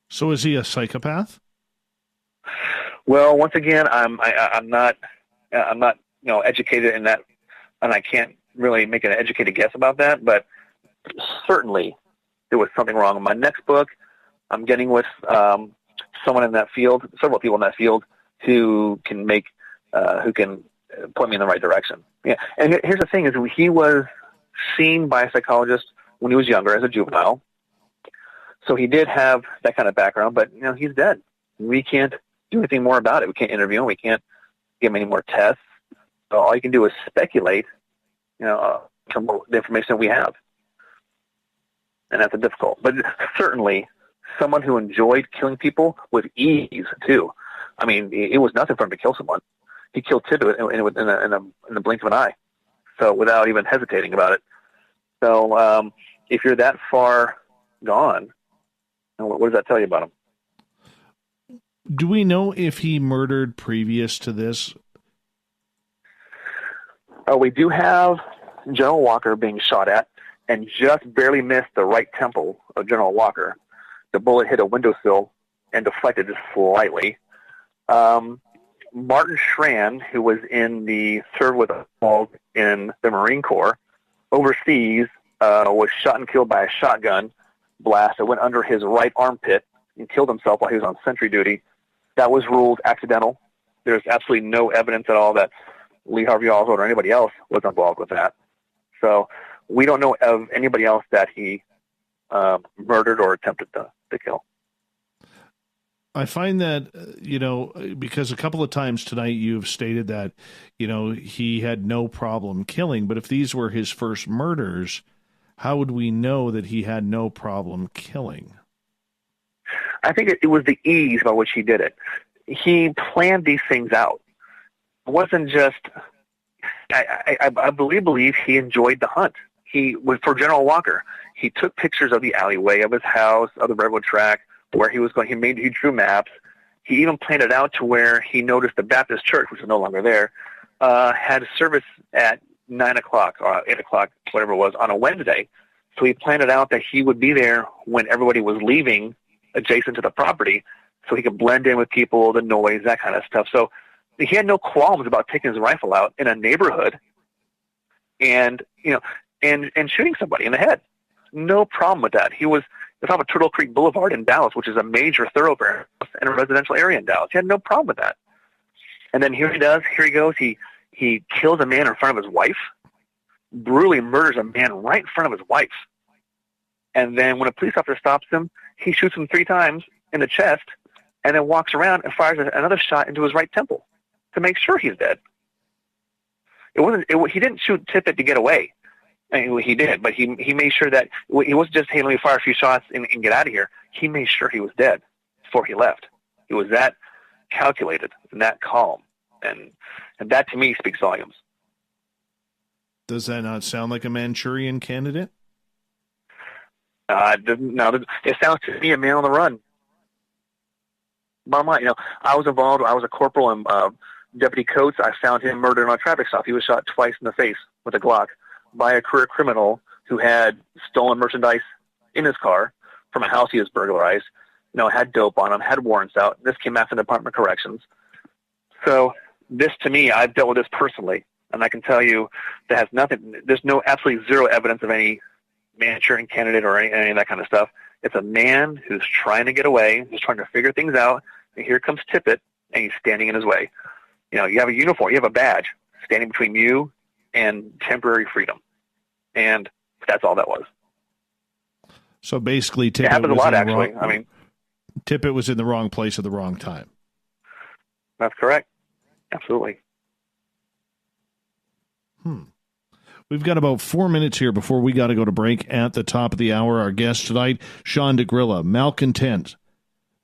So is he a psychopath? Well, once again, I'm not educated in that, and I can't really make an educated guess about that. But certainly, there was something wrong. In my next book, I'm getting with someone in that field, several people in that field, who can point me in the right direction. Yeah, and here's the thing: is he was seen by a psychologist when he was younger as a juvenile. So he did have that kind of background, but he's dead. We can't do anything more about it. We can't interview him. We can't give him any more tests. So all you can do is speculate, from the information we have, and that's difficult. But certainly, someone who enjoyed killing people with ease too. I mean, it was nothing for him to kill someone. He killed Tippit in the blink of an eye, so without even hesitating about it. So if you're that far gone, what does that tell you about him? Do we know if he murdered previous to this? We do have General Walker being shot at and just barely missed the right temple of General Walker. The bullet hit a windowsill and deflected just slightly. Martin Schran, who was served with Oswald in the Marine Corps, overseas, was shot and killed by a shotgun blast that went under his right armpit and killed himself while he was on sentry duty. That was ruled accidental. There's absolutely no evidence at all that Lee Harvey Oswald or anybody else was involved with that. So we don't know of anybody else that he murdered or attempted to kill. I find that, because a couple of times tonight you've stated that, he had no problem killing, but if these were his first murders, how would we know that he had no problem killing? I think it was the ease by which he did it. He planned these things out. It wasn't just, I believe he enjoyed the hunt. He was, for General Walker, he took pictures of the alleyway of his house, of the railroad track, where he was going. He drew maps. He even planned it out to where he noticed the Baptist church, which is no longer there, had a service at 9 o'clock or 8 o'clock, whatever it was, on a Wednesday. So he planned it out that he would be there when everybody was leaving adjacent to the property, so he could blend in with people, the noise, that kind of stuff. So he had no qualms about taking his rifle out in a neighborhood and shooting somebody in the head. No problem with that. He was at the top of Turtle Creek Boulevard in Dallas, which is a major thoroughfare in a residential area in Dallas. He had no problem with that. And then here he goes. He kills a man in front of his wife, brutally murders a man right in front of his wife. And then when a police officer stops him, he shoots him 3 times in the chest and then walks around and fires another shot into his right temple to make sure he's dead. He didn't shoot Tippit to get away. I mean, he did, but he made sure that he wasn't just, hey, let me fire a few shots and get out of here. He made sure he was dead before he left. He was that calculated and that calm. And that, to me, speaks volumes. Does that not sound like a Manchurian candidate? No, it sounds to me a man on the run. Bottom line, I was involved. I was a corporal and Deputy Coates. I found him murdered on a traffic stop. He was shot twice in the face with a Glock by a career criminal who had stolen merchandise in his car from a house he was burglarized. Had dope on him, had warrants out. This came after the Department of Corrections. So this, to me, I've dealt with this personally, and I can tell you that has nothing. There's absolutely zero evidence of any Manchurian candidate or any of that kind of stuff. It's a man who's trying to get away, who's trying to figure things out, and here comes Tippit, and he's standing in his way. You have a uniform, you have a badge standing between you and temporary freedom, and that's all that was. So basically, Tippit it happens a lot, actually. Tippit was in the wrong place at the wrong time. That's correct. Absolutely. We've got about 4 minutes here before we got to go to break at the top of the hour. Our guest tonight, Sean DeGrilla, Malcontent,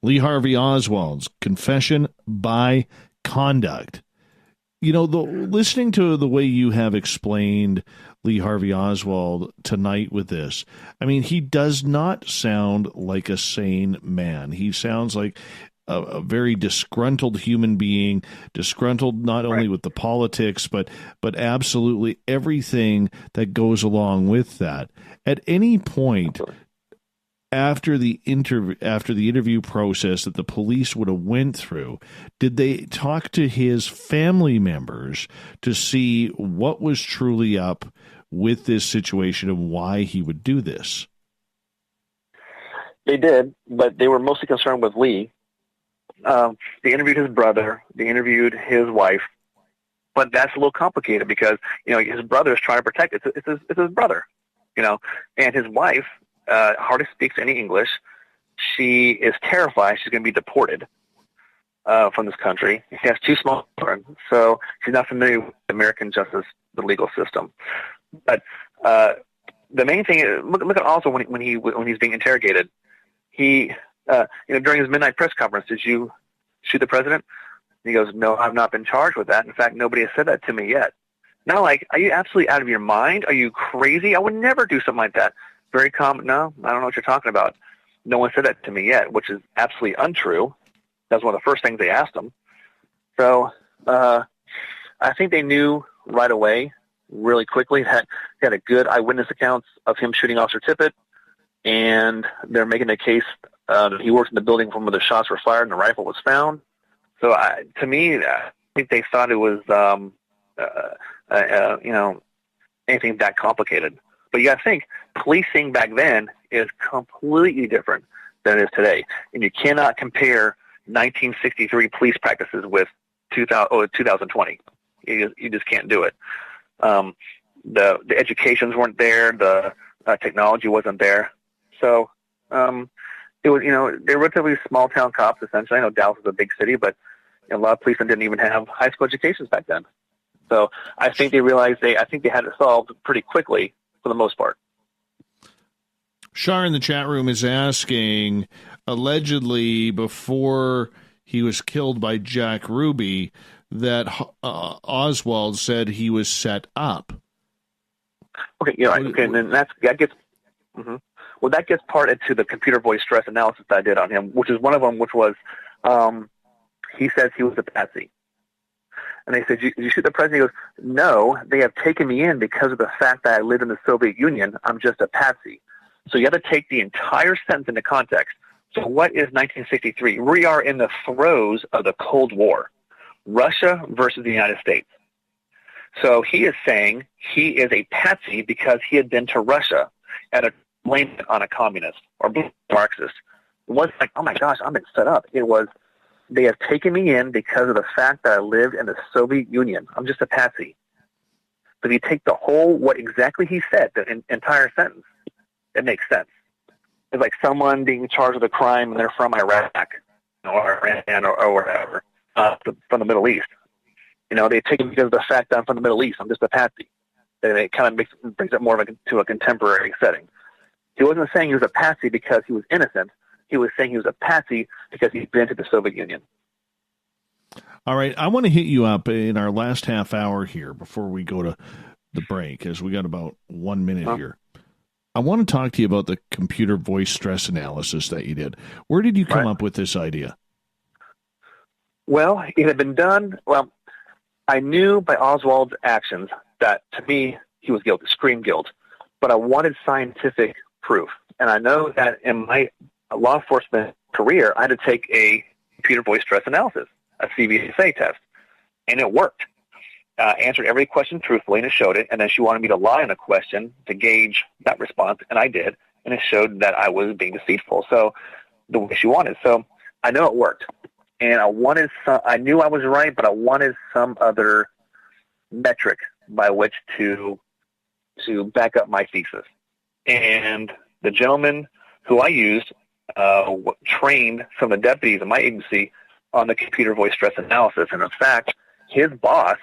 Lee Harvey Oswald's Confession by Conduct. Listening to the way you have explained Lee Harvey Oswald tonight with this, he does not sound like a sane man. He sounds like a very disgruntled human being, disgruntled not only with the politics, but absolutely everything that goes along with that. At any point after the interview process that the police would have went through, did they talk to his family members to see what was truly up with this situation and why he would do this? They did, but they were mostly concerned with Lee. They interviewed his brother. They interviewed his wife. But that's a little complicated because, his brother is trying to protect it. It's his brother, and his wife hardly speaks any English. She is terrified she's going to be deported from this country. She has 2 small children, so she's not familiar with American justice, the legal system. But the main thing is, look at also when he's being interrogated, he during his midnight press conference, did you shoot the president? And he goes, no, I've not been charged with that. In fact, nobody has said that to me yet. Now, are you absolutely out of your mind? Are you crazy? I would never do something like that. Very common. No, I don't know what you're talking about. No one said that to me yet, which is absolutely untrue. That was one of the first things they asked him. So I think they knew right away, really quickly, that they had a good eyewitness accounts of him shooting Officer Tippit, and they're making the case that he worked in the building from where the shots were fired and the rifle was found. So to me, I think they thought it was anything that complicated. But you got to think, policing back then is completely different than it is today. And you cannot compare 1963 police practices with 2020. You just can't do it. The educations weren't there. The technology wasn't there. So it was, they were relatively small town cops, essentially. I know Dallas is a big city, but a lot of policemen didn't even have high school educations back then. So I think they realized I think they had it solved pretty quickly for the most part. Shar in the chat room is asking, allegedly before he was killed by Jack Ruby that Oswald said he was set up. Okay, and then that gets well, that gets part into the computer voice stress analysis that I did on him, which is one of them, which was he says he was a patsy. And they said, did you shoot the president? He goes, no, they have taken me in because of the fact that I lived in the Soviet Union. I'm just a patsy. So you have to take the entire sentence into context. So what is 1963? We are in the throes of the Cold War, Russia versus the United States. So he is saying he is a patsy because he had been to Russia and blamed it on a communist or Marxist. It wasn't like, oh my gosh, I've been set up. It was, they have taken me in because of the fact that I lived in the Soviet Union. I'm just a patsy. But if you take the whole, what exactly he said, the entire sentence, it makes sense. It's like someone being charged with a crime and they're from Iraq or Iran or wherever, from the Middle East. They take it because of the fact that I'm from the Middle East. I'm just a patsy. And it kind of brings it more to a contemporary setting. He wasn't saying he was a patsy because he was innocent. He was saying he was a patsy because he'd been to the Soviet Union. All right, I want to hit you up in our last half hour here before we go to the break, as we got about 1 minute here. I want to talk to you about the computer voice stress analysis that you did. Where did you come up with this idea? Well, it had been done. Well, I knew by Oswald's actions that, to me, he was guilty, scream guilt. But I wanted scientific proof. And I know that in my law enforcement career, I had to take a computer voice stress analysis, a CVSA test. And it worked. Answered every question truthfully, and it showed it. And then she wanted me to lie on a question to gauge that response, and I did. And it showed that I was being deceitful. So the way she wanted. So I know it worked. And I knew I was right, but I wanted some other metric by which to back up my thesis. And the gentleman who I used trained some of the deputies in my agency on the computer voice stress analysis. And in fact, his boss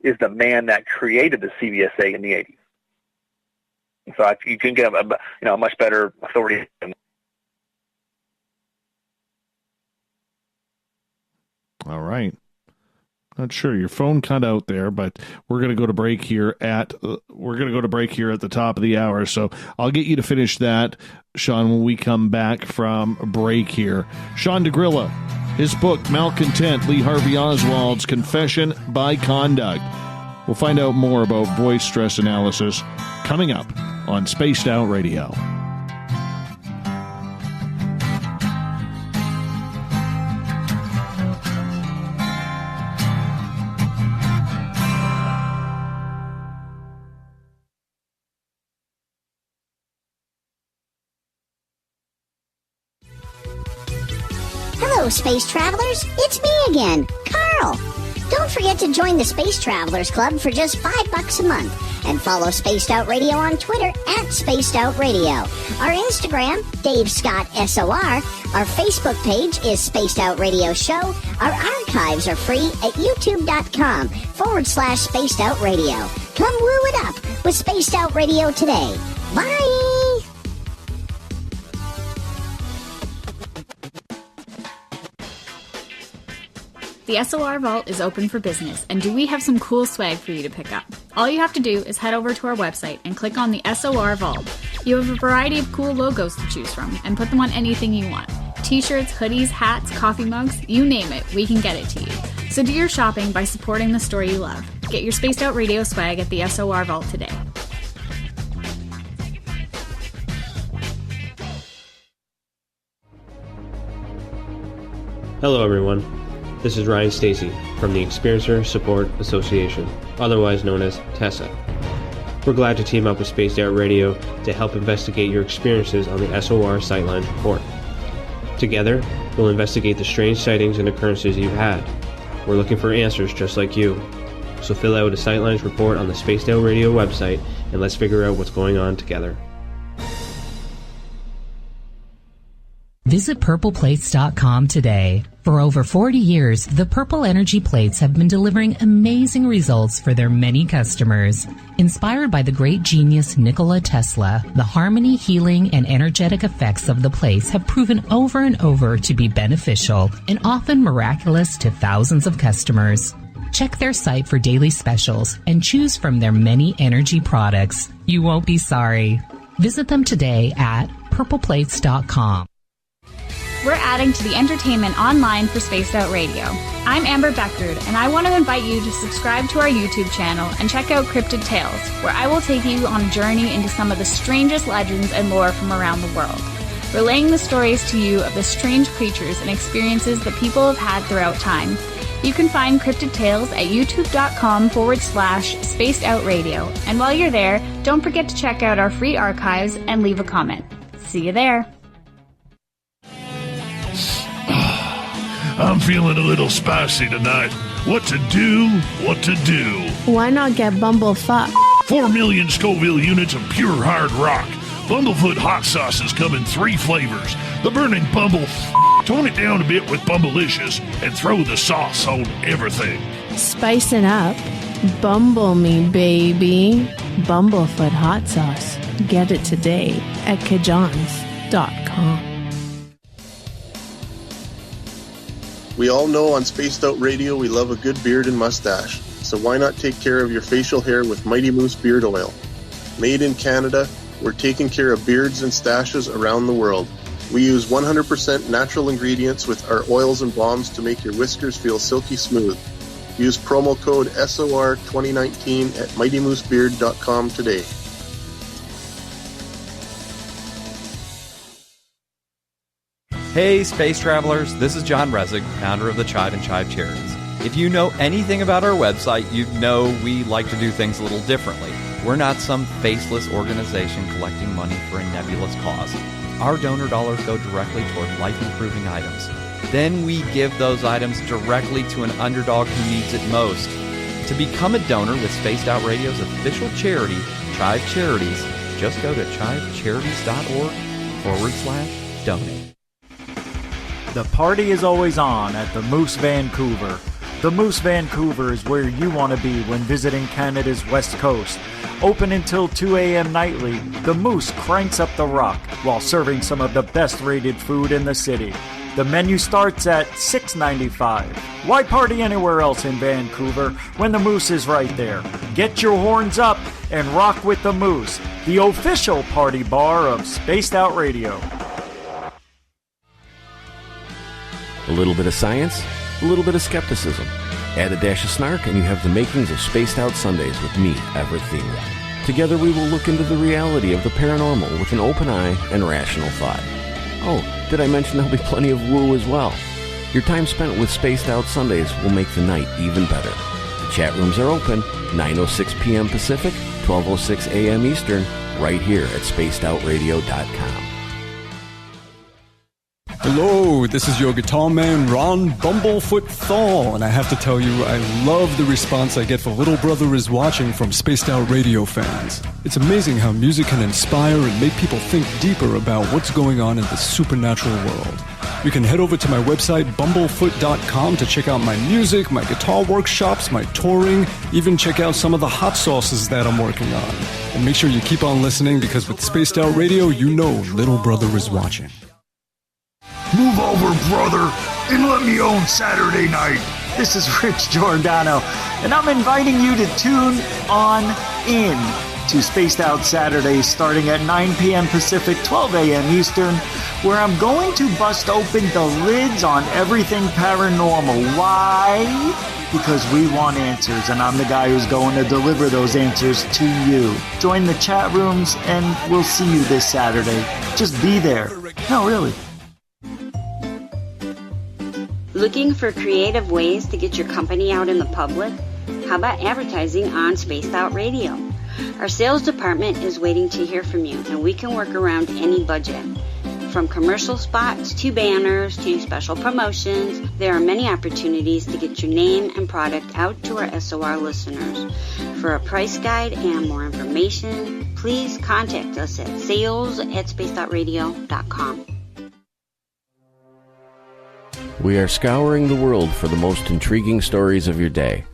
is the man that created the CVSA in the 80s. So you can get a much better authority. All right. Not sure. Your phone cut out there, but we're going to go to break here at the top of the hour. So I'll get you to finish that, Sean, when we come back from break here. Sean DeGrilla, his book, Malcontent, Lee Harvey Oswald's Confession by Conduct. We'll find out more about voice stress analysis coming up on Spaced Out Radio. Hello, Space Travelers. It's me again, Carl. Don't forget to join the Space Travelers Club for just $5 a month and follow Spaced Out Radio on Twitter at Spaced Out Radio. Our Instagram, Dave Scott SOR. Our Facebook page is Spaced Out Radio Show. Our archives are free at youtube.com/Spaced Out Radio. Come woo it up with Spaced Out Radio today. Bye! The SOR Vault is open for business, and do we have some cool swag for you to pick up? All you have to do is head over to our website and click on the SOR Vault. You have a variety of cool logos to choose from, and put them on anything you want. T-shirts, hoodies, hats, coffee mugs, you name it, we can get it to you. So do your shopping by supporting the store you love. Get your Spaced Out Radio swag at the SOR Vault today. Hello everyone. This is Ryan Stacy from the Experiencer Support Association, otherwise known as TESSA. We're glad to team up with Spaced Out Radio to help investigate your experiences on the SOR Sightlines Report. Together, we'll investigate the strange sightings and occurrences you've had. We're looking for answers just like you. So fill out a Sightlines report on the Spaced Out Radio website and let's figure out what's going on together. Visit purpleplates.com today. For over 40 years, the Purple Energy Plates have been delivering amazing results for their many customers. Inspired by the great genius Nikola Tesla, the harmony, healing, and energetic effects of the plates have proven over and over to be beneficial and often miraculous to thousands of customers. Check their site for daily specials and choose from their many energy products. You won't be sorry. Visit them today at purpleplates.com. We're adding to the entertainment online for Spaced Out Radio. I'm Amber Beckard, and I want to invite you to subscribe to our YouTube channel and check out Cryptid Tales, where I will take you on a journey into some of the strangest legends and lore from around the world, relaying the stories to you of the strange creatures and experiences that people have had throughout time. You can find Cryptid Tales at youtube.com/Spaced Out Radio. And while you're there, don't forget to check out our free archives and leave a comment. See you there. I'm feeling a little spicy tonight. What to do? What to do? Why not get Bumblefuck? 4 million Scoville units of pure hard rock. Bumblefoot hot sauces come in 3 flavors. The burning Bumble. Tone it down a bit with Bumblicious and throw the sauce on everything. Spice it up. Bumble me, baby. Bumblefoot hot sauce. Get it today at kajans.com. We all know on Spaced Out Radio we love a good beard and mustache, so why not take care of your facial hair with Mighty Moose Beard Oil? Made in Canada, we're taking care of beards and stashes around the world. We use 100% natural ingredients with our oils and balms to make your whiskers feel silky smooth. Use promo code SOR2019 at MightyMooseBeard.com today. Hey, space travelers, this is John Resig, founder of the Chive and Chive Charities. If you know anything about our website, you know we like to do things a little differently. We're not some faceless organization collecting money for a nebulous cause. Our donor dollars go directly toward life-improving items. Then we give those items directly to an underdog who needs it most. To become a donor with Spaced Out Radio's official charity, Chive Charities, just go to chivecharities.org/donate. The party is always on at the Moose Vancouver. The Moose Vancouver is where you want to be when visiting Canada's West Coast. Open until 2 a.m. nightly, the Moose cranks up the rock while serving some of the best rated food in the city. The menu starts at $6.95. Why party anywhere else in Vancouver when the Moose is right there? Get your horns up and rock with the Moose, the official party bar of Spaced Out Radio. A little bit of science, a little bit of skepticism. Add a dash of snark and you have the makings of Spaced Out Sundays with me, Everett Thieme. Together we will look into the reality of the paranormal with an open eye and rational thought. Oh, did I mention there'll be plenty of woo as well? Your time spent with Spaced Out Sundays will make the night even better. The chat rooms are open, 9:06 p.m. Pacific, 12:06 a.m. Eastern, right here at spacedoutradio.com. Hello, this is your guitar man, Ron Bumblefoot Thal, and I have to tell you, I love the response I get for Little Brother is Watching from Spaced Out Radio fans. It's amazing how music can inspire and make people think deeper about what's going on in the supernatural world. You can head over to my website, bumblefoot.com, to check out my music, my guitar workshops, my touring, even check out some of the hot sauces that I'm working on. And make sure you keep on listening, because with Spaced Out Radio, you know Little Brother is watching. Move over, brother, and let me own Saturday night. This is Rich Giordano, and I'm inviting you to tune on in to Spaced Out Saturdays starting at 9 p.m. Pacific, 12 a.m. Eastern, where I'm going to bust open the lids on everything paranormal. Why? Because we want answers, and I'm the guy who's going to deliver those answers to you. Join the chat rooms, and we'll see you this Saturday. Just be there. No, really. Looking for creative ways to get your company out in the public? How about advertising on Spaced Out Radio? Our sales department is waiting to hear from you, and we can work around any budget. From commercial spots to banners to special promotions, there are many opportunities to get your name and product out to our SOR listeners. For a price guide and more information, please contact us at sales@spacedoutradio.com. We are scouring the world for the most intriguing stories of your day.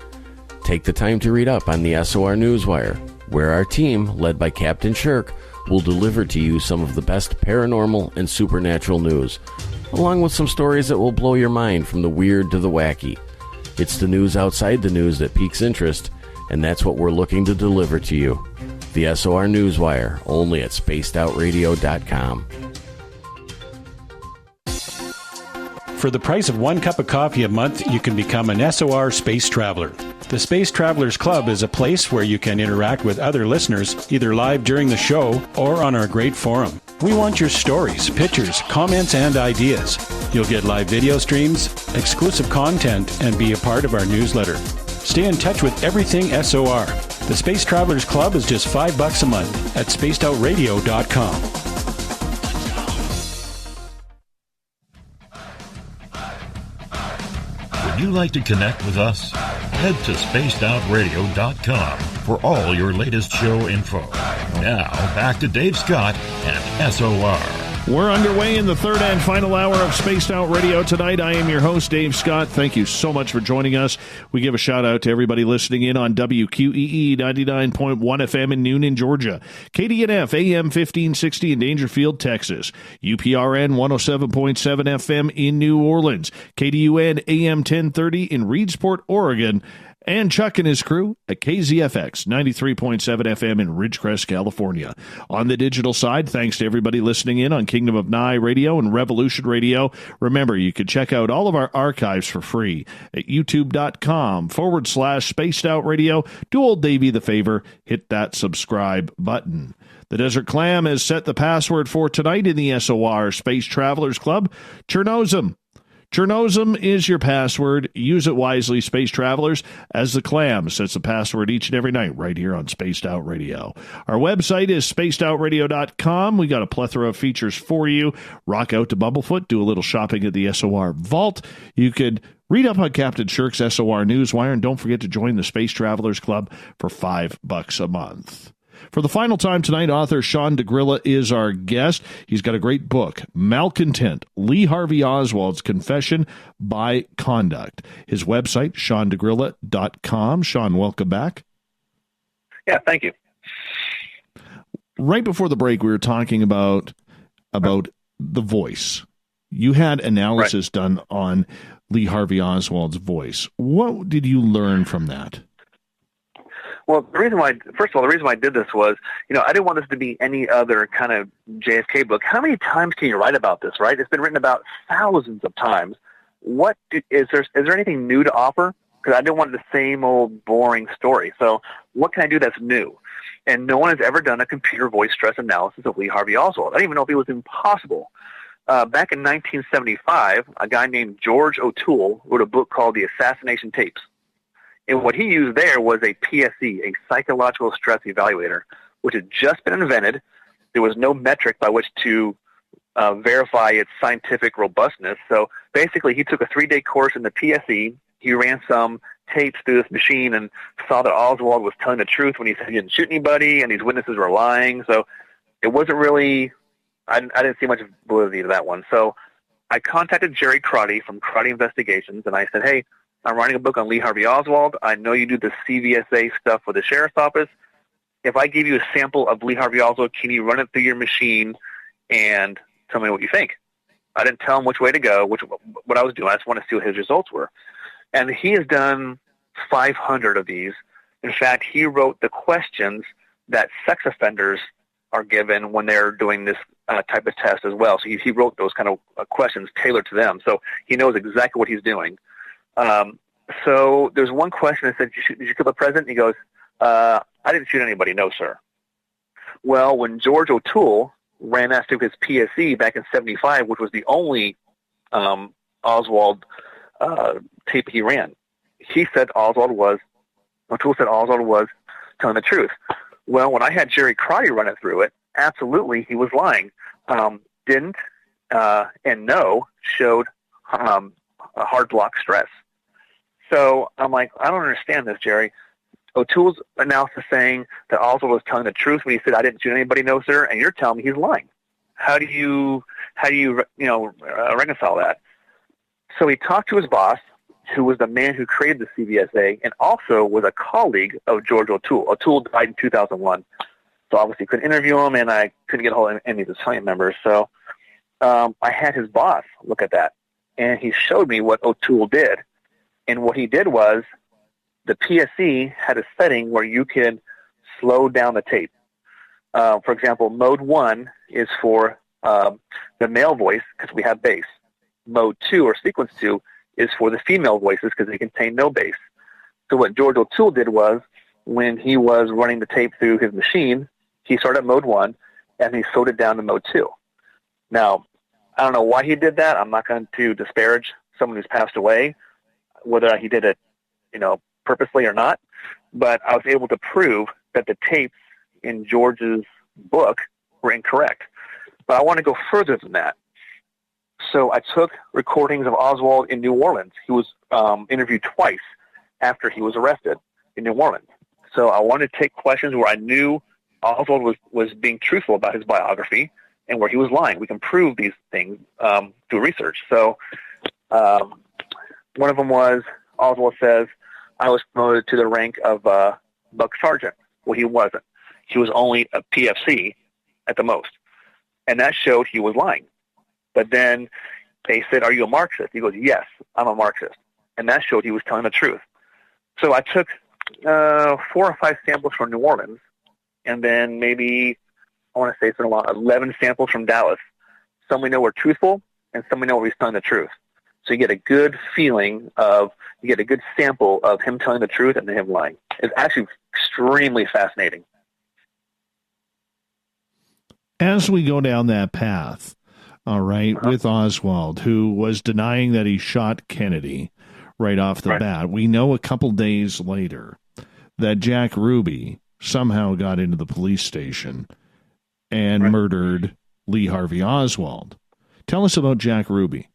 Take the time to read up on the SOR Newswire, where our team, led by Captain Shirk, will deliver to you some of the best paranormal and supernatural news, along with some stories that will blow your mind from the weird to the wacky. It's the news outside the news that piques interest, and that's what we're looking to deliver to you. The SOR Newswire, only at spacedoutradio.com. For the price of 1 cup of coffee a month, you can become an SOR Space Traveler. The Space Travelers Club is a place where you can interact with other listeners, either live during the show or on our great forum. We want your stories, pictures, comments, and ideas. You'll get live video streams, exclusive content, and be a part of our newsletter. Stay in touch with everything SOR. The Space Travelers Club is just $5 a month at spacedoutradio.com. Would you like to connect with us? Head to spacedoutradio.com for all your latest show info. Now, back to Dave Scott and SOR. We're underway in the third and final hour of Spaced Out Radio tonight. I am your host, Dave Scott. Thank you so much for joining us. We give a shout out to everybody listening in on WQEE 99.1 FM in Noonan, Georgia, KDNF AM 1560 in Dangerfield, Texas, UPRN 107.7 FM in New Orleans, KDUN AM 1030 in Reedsport, Oregon, and Chuck and his crew at KZFX 93.7 FM in Ridgecrest, California. On the digital side, thanks to everybody listening in on Kingdom of Nye Radio and Revolution Radio. Remember, you can check out all of our archives for free at youtube.com/Spaced Out Radio. Do old Davey the favor, hit that subscribe button. The Desert Clam has set the password for tonight in the SOR Space Travelers Club. Chernozem. Chernozem is your password. Use it wisely, Space Travelers, as the Clam sets the password each and every night right here on Spaced Out Radio. Our website is spacedoutradio.com. We got a plethora of features for you. Rock out to Bumblefoot, do a little shopping at the SOR Vault. You could read up on Captain Shirk's SOR Newswire, and don't forget to join the Space Travelers Club for $5 a month. For the final time tonight, author Sean DeGrilla is our guest. He's got a great book, Malcontent, Lee Harvey Oswald's Confession by Conduct. His website, SeanDeGrilla.com. Sean, welcome back. Yeah, thank you. Right before the break, we were talking about the voice. You had analysis done on Lee Harvey Oswald's voice. What did you learn from that? Well, the reason why I did this was, I didn't want this to be any other kind of JFK book. How many times can you write about this, right? It's been written about thousands of times. Is there anything new to offer? Because I didn't want the same old boring story. So what can I do that's new? And no one has ever done a computer voice stress analysis of Lee Harvey Oswald. I don't even know if it was impossible. Back in 1975, a guy named George O'Toole wrote a book called The Assassination Tapes. And what he used there was a PSE, a psychological stress evaluator, which had just been invented. There was no metric by which to verify its scientific robustness. So basically, he took a 3-day course in the PSE. He ran some tapes through this machine and saw that Oswald was telling the truth when he said he didn't shoot anybody and these witnesses were lying. So it wasn't really – I didn't see much validity to that one. So I contacted Jerry Crotty from Crotty Investigations, and I said, hey, I'm writing a book on Lee Harvey Oswald. I know you do the CVSA stuff for the sheriff's office. If I give you a sample of Lee Harvey Oswald, can you run it through your machine and tell me what you think? I didn't tell him which way to go, what I was doing. I just wanted to see what his results were. And he has done 500 of these. In fact, he wrote the questions that sex offenders are given when they're doing this type of test as well. So he wrote those kind of questions tailored to them. So he knows exactly what he's doing. So there's one question that said, did you kill the president? He goes, I didn't shoot anybody. No, sir. Well, when George O'Toole ran that through his PSE back in 75, which was the only Oswald tape he ran, O'Toole said Oswald was telling the truth. Well, when I had Jerry Crotty run it through it, absolutely he was lying. Didn't and no showed a hard block stress. So I'm like, I don't understand this, Jerry. O'Toole's analysis saying that Oswald was telling the truth when he said, I didn't shoot anybody, no, sir, and you're telling me he's lying. How do you reconcile that? So he talked to his boss, who was the man who created the CVSA, and also was a colleague of George O'Toole. O'Toole died in 2001. So obviously couldn't interview him, and I couldn't get a hold of any of his family members. So I had his boss look at that, and he showed me what O'Toole did. And what he did was the PSE had a setting where you could slow down the tape. For example, mode 1 is for the male voice because we have bass. Mode 2 or sequence 2 is for the female voices because they contain no bass. So what George O'Toole did was when he was running the tape through his machine, he started at mode 1 and he slowed it down to mode 2. Now, I don't know why he did that. I'm not going to disparage someone who's passed away, whether he did it, purposely or not. But I was able to prove that the tapes in George's book were incorrect. But I want to go further than that. So I took recordings of Oswald in New Orleans. He was interviewed twice after he was arrested in New Orleans. So I wanted to take questions where I knew Oswald was being truthful about his biography and where he was lying. We can prove these things through research. So one of them was Oswald says, I was promoted to the rank of Buck Sergeant. Well, he wasn't. He was only a PFC at the most. And that showed he was lying. But then they said, are you a Marxist? He goes, yes, I'm a Marxist. And that showed he was telling the truth. So I took 4 or 5 samples from New Orleans, and then maybe, I want to say it's been a lot, 11 samples from Dallas. Some we know were truthful, and some we know where he's telling the truth. So you get a good feeling you get a good sample of him telling the truth and him lying. It's actually extremely fascinating. As we go down that path, all right, with Oswald, who was denying that he shot Kennedy right off the bat, we know a couple days later that Jack Ruby somehow got into the police station and murdered Lee Harvey Oswald. Tell us about Jack Ruby.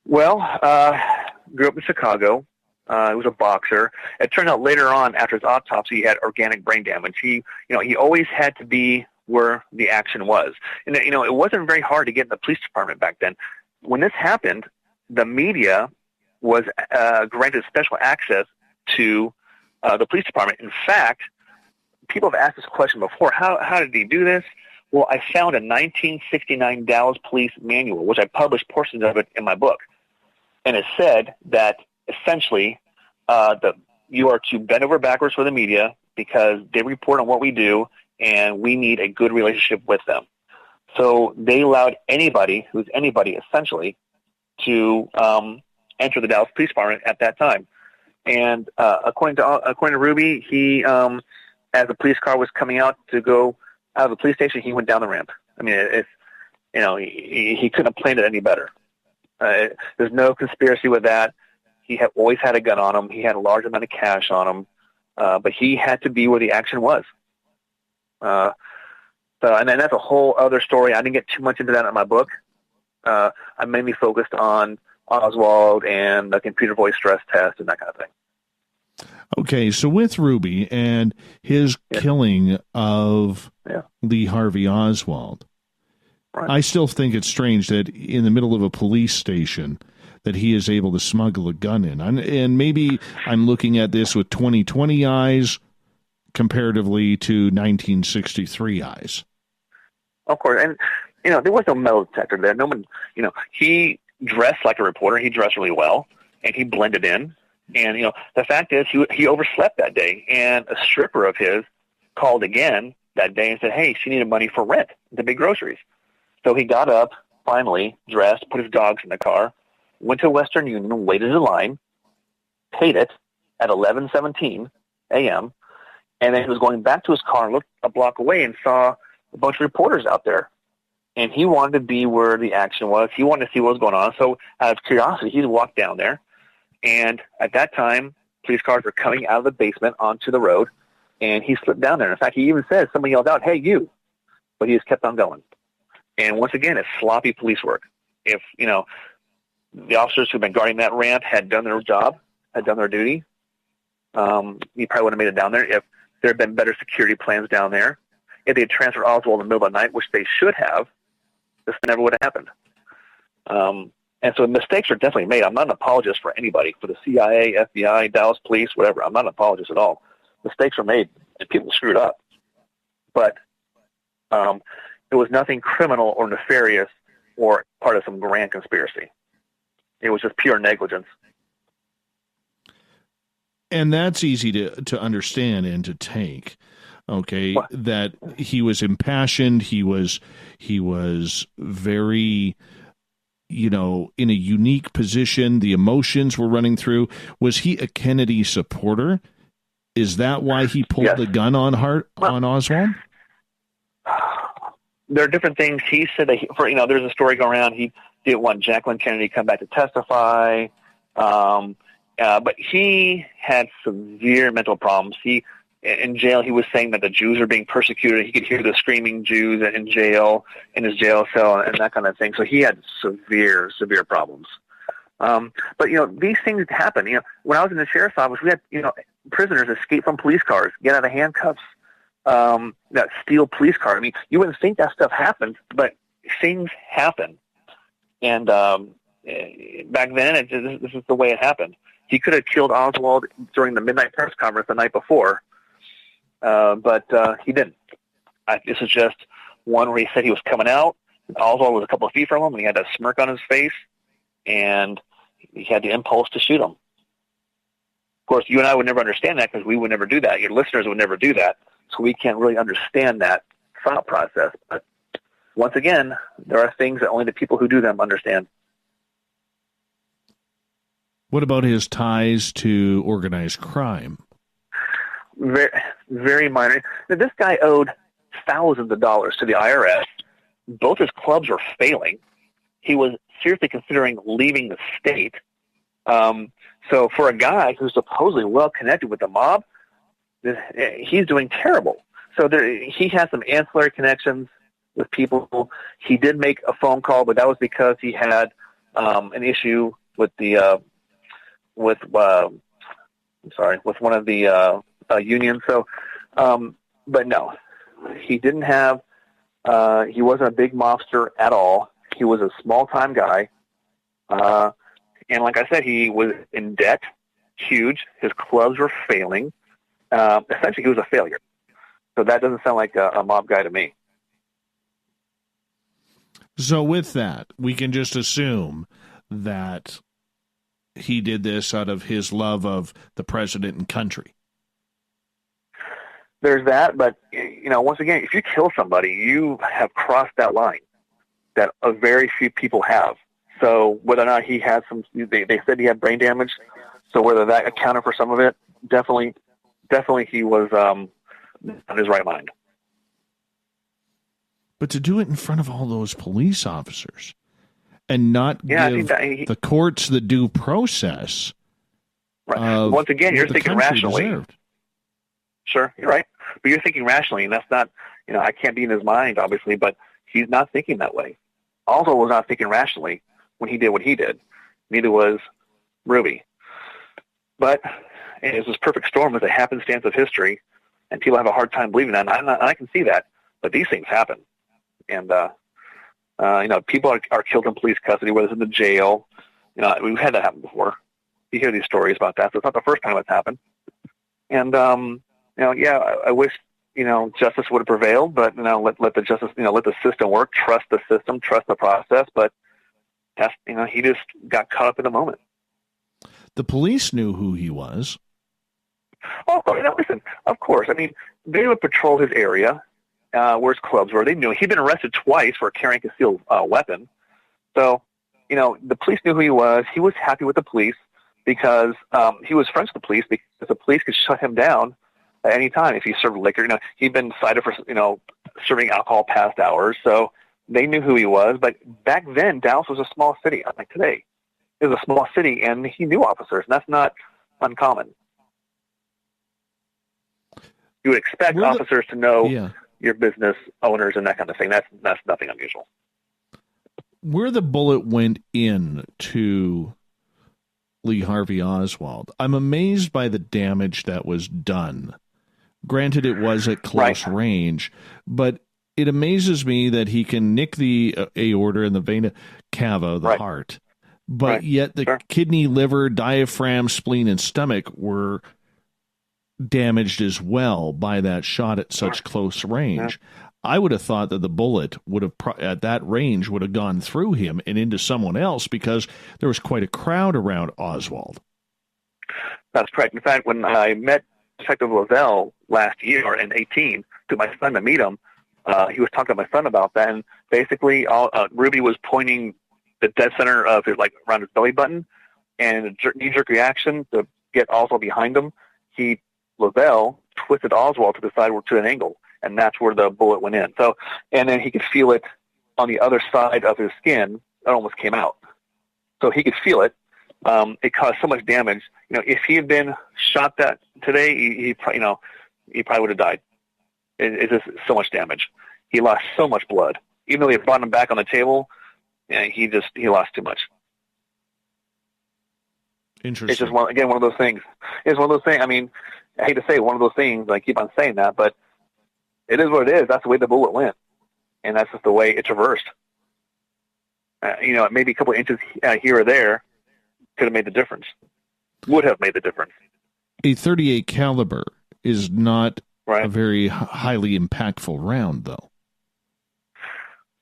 Well, grew up in Chicago. He was a boxer. It turned out later on, after his autopsy, he had organic brain damage. He always had to be where the action was. And, it wasn't very hard to get in the police department back then. When this happened, the media was granted special access to the police department. In fact, people have asked this question before. How did he do this? Well, I found a 1969 Dallas Police manual, which I published portions of it in my book. And it said that essentially you are to bend over backwards for the media because they report on what we do, and we need a good relationship with them. So they allowed anybody, who's anybody essentially, to enter the Dallas Police Department at that time. And according to Ruby, he, as the police car was coming out to go out of the police station, he went down the ramp. I mean, he couldn't have planned it any better. There's no conspiracy with that. He had always had a gun on him. He had a large amount of cash on him, but he had to be where the action was. And then that's a whole other story. I didn't get too much into that in my book. I mainly focused on Oswald and the computer voice stress test and that kind of thing. Okay, so with Ruby and his killing of Lee Harvey Oswald, I still think it's strange that in the middle of a police station that he is able to smuggle a gun in. And maybe I'm looking at this with 2020 eyes comparatively to 1963 eyes. Of course. And, there was no metal detector there. No one, he dressed like a reporter. He dressed really well, and he blended in. And, the fact is he overslept that day, and a stripper of his called again that day and said, hey, she needed money for rent, the big groceries. So he got up, finally, dressed, put his dogs in the car, went to Western Union, waited in line, paid it at 11:17 a.m., and then he was going back to his car and looked a block away and saw a bunch of reporters out there. And he wanted to be where the action was. He wanted to see what was going on. So out of curiosity, he walked down there. And at that time, police cars were coming out of the basement onto the road, and he slipped down there. In fact, he even said, somebody yelled out, hey, you. But he just kept on going. And once again, it's sloppy police work. If, the officers who've been guarding that ramp had done their job, had done their duty, he probably would have made it down there. If there had been better security plans down there, if they had transferred Oswald in the middle of the night, which they should have, this never would have happened. And so mistakes are definitely made. I'm not an apologist for anybody, for the CIA, FBI, Dallas Police, whatever. I'm not an apologist at all. Mistakes are made, and people screwed up. But it was nothing criminal or nefarious or part of some grand conspiracy. It was just pure negligence. And that's easy to understand and to take. Okay, what? That he was impassioned. He was very, in a unique position. The emotions were running through. Was he a Kennedy supporter? Is that why he pulled the gun on Oswald? There are different things. He said that there's a story going around. He didn't want Jacqueline Kennedy to come back to testify. But he had severe mental problems. In jail, he was saying that the Jews are being persecuted. He could hear the screaming Jews in jail, in his jail cell, and that kind of thing. So he had severe problems. But these things happen. When I was in the sheriff's office, we had prisoners escape from police cars, get out of handcuffs, that steal police cars. I mean, you wouldn't think that stuff happened, but things happen. And back then, this is the way it happened. He could have killed Oswald during the midnight press conference the night before, but he didn't. This is just one where he said he was coming out. Oswald was a couple of feet from him, and he had a smirk on his face, and he had the impulse to shoot him. Of course, you and I would never understand that because we would never do that. Your listeners would never do that, so we can't really understand that thought process. But once again, there are things that only the people who do them understand. What about his ties to organized crime? Very, very minor. Now, this guy owed thousands of dollars to the IRS. Both his clubs were failing. He was seriously considering leaving the state. So for a guy who's supposedly well connected with the mob, he's doing terrible. So he has some ancillary connections with people. He did make a phone call, but that was because he had an issue with with one of the unions. So, but no, he didn't have. He wasn't a big mobster at all. He was a small-time guy, and like I said, he was in debt, huge. His clubs were failing. Essentially, he was a failure. So that doesn't sound like a mob guy to me. So with that, we can just assume that he did this out of his love of the president and country. There's that, but once again, if you kill somebody, you have crossed that line that a very few people have. So whether or not he had they said he had brain damage. So whether that accounted for some of it, definitely he was on his right mind. But to do it in front of all those police officers and not give the courts the due process. Right. Once again, you're thinking rationally. Deserved. Sure, you're right. But you're thinking rationally, and that's not, I can't be in his mind, obviously, but he's not thinking that way. Also was not thinking rationally when he did what he did. Neither was Ruby. But it was this perfect storm with a happenstance of history, and people have a hard time believing that, and I can see that. But these things happen. And, people are killed in police custody, whether it's in the jail. We've had that happen before. You hear these stories about that, so it's not the first time it's happened. And, I wish, justice would have prevailed, but, let the justice, let the system work, trust the system, trust the process. But that's, he just got caught up in the moment. The police knew who he was. Oh, listen, of course. I mean, they would patrol his area, where his clubs were. They knew he'd been arrested twice for carrying a concealed weapon. So, the police knew who he was. He was happy with the police because he was friends with the police because the police could shut him down at any time if he served liquor. He'd been cited for, serving alcohol past hours. So they knew who he was. But back then, Dallas was a small city. Unlike today, it was a small city, and he knew officers, and that's not uncommon. You would expect officers to know your business owners and that kind of thing. That's nothing unusual. Where the bullet went in to Lee Harvey Oswald, I'm amazed by the damage that was done. Granted, it was at close range, but it amazes me that he can nick the aorta and the vena cava, the heart, but yet the kidney, liver, diaphragm, spleen, and stomach were damaged as well by that shot at such close range. I would have thought that the bullet would have, at that range, would have gone through him and into someone else, because there was quite a crowd around Oswald. That's correct. In fact, when I met Detective Lavelle last year in 2018, took my son to meet him, he was talking to my son about that, and basically Ruby was pointing the dead center of his, like, around his belly button, and a knee-jerk reaction to get Oswald behind him, Lavelle twisted Oswald to the side to an angle, and that's where the bullet went in. So, and then he could feel it on the other side of his skin. It almost came out. So he could feel it. It caused so much damage. You know, if he had been shot that today, he probably would have died. It's just so much damage. He lost so much blood. Even though they brought him back on the table, he lost too much. Interesting. It's just one of those things. It's one of those things. I mean, I hate to say one of those things. I keep on saying that, but it is what it is. That's the way the bullet went, and that's just the way it traversed. Maybe a couple of inches here or there could have made the difference. Would have made the difference. A .38 caliber is not a very highly impactful round, though.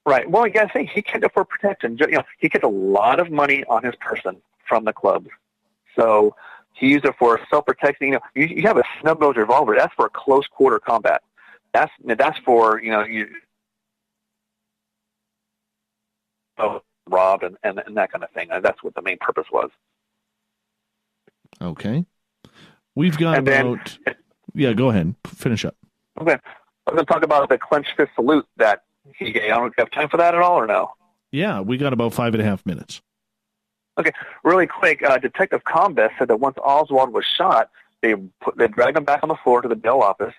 Right. Well, you got to think he kept it for protection. He kept a lot of money on his person from the clubs, so he used it for self-protection. You have a snub-nosed revolver. That's for close quarter combat. That's for robbed and that kind of thing. That's what the main purpose was. Okay, we've got go ahead, finish up. Okay, I'm going to talk about the clenched fist salute that he gave. I don't know if you have time for that at all or no. Yeah, we got about 5.5 minutes. Okay, really quick. Detective Combest said that once Oswald was shot, they dragged him back on the floor to the bail office,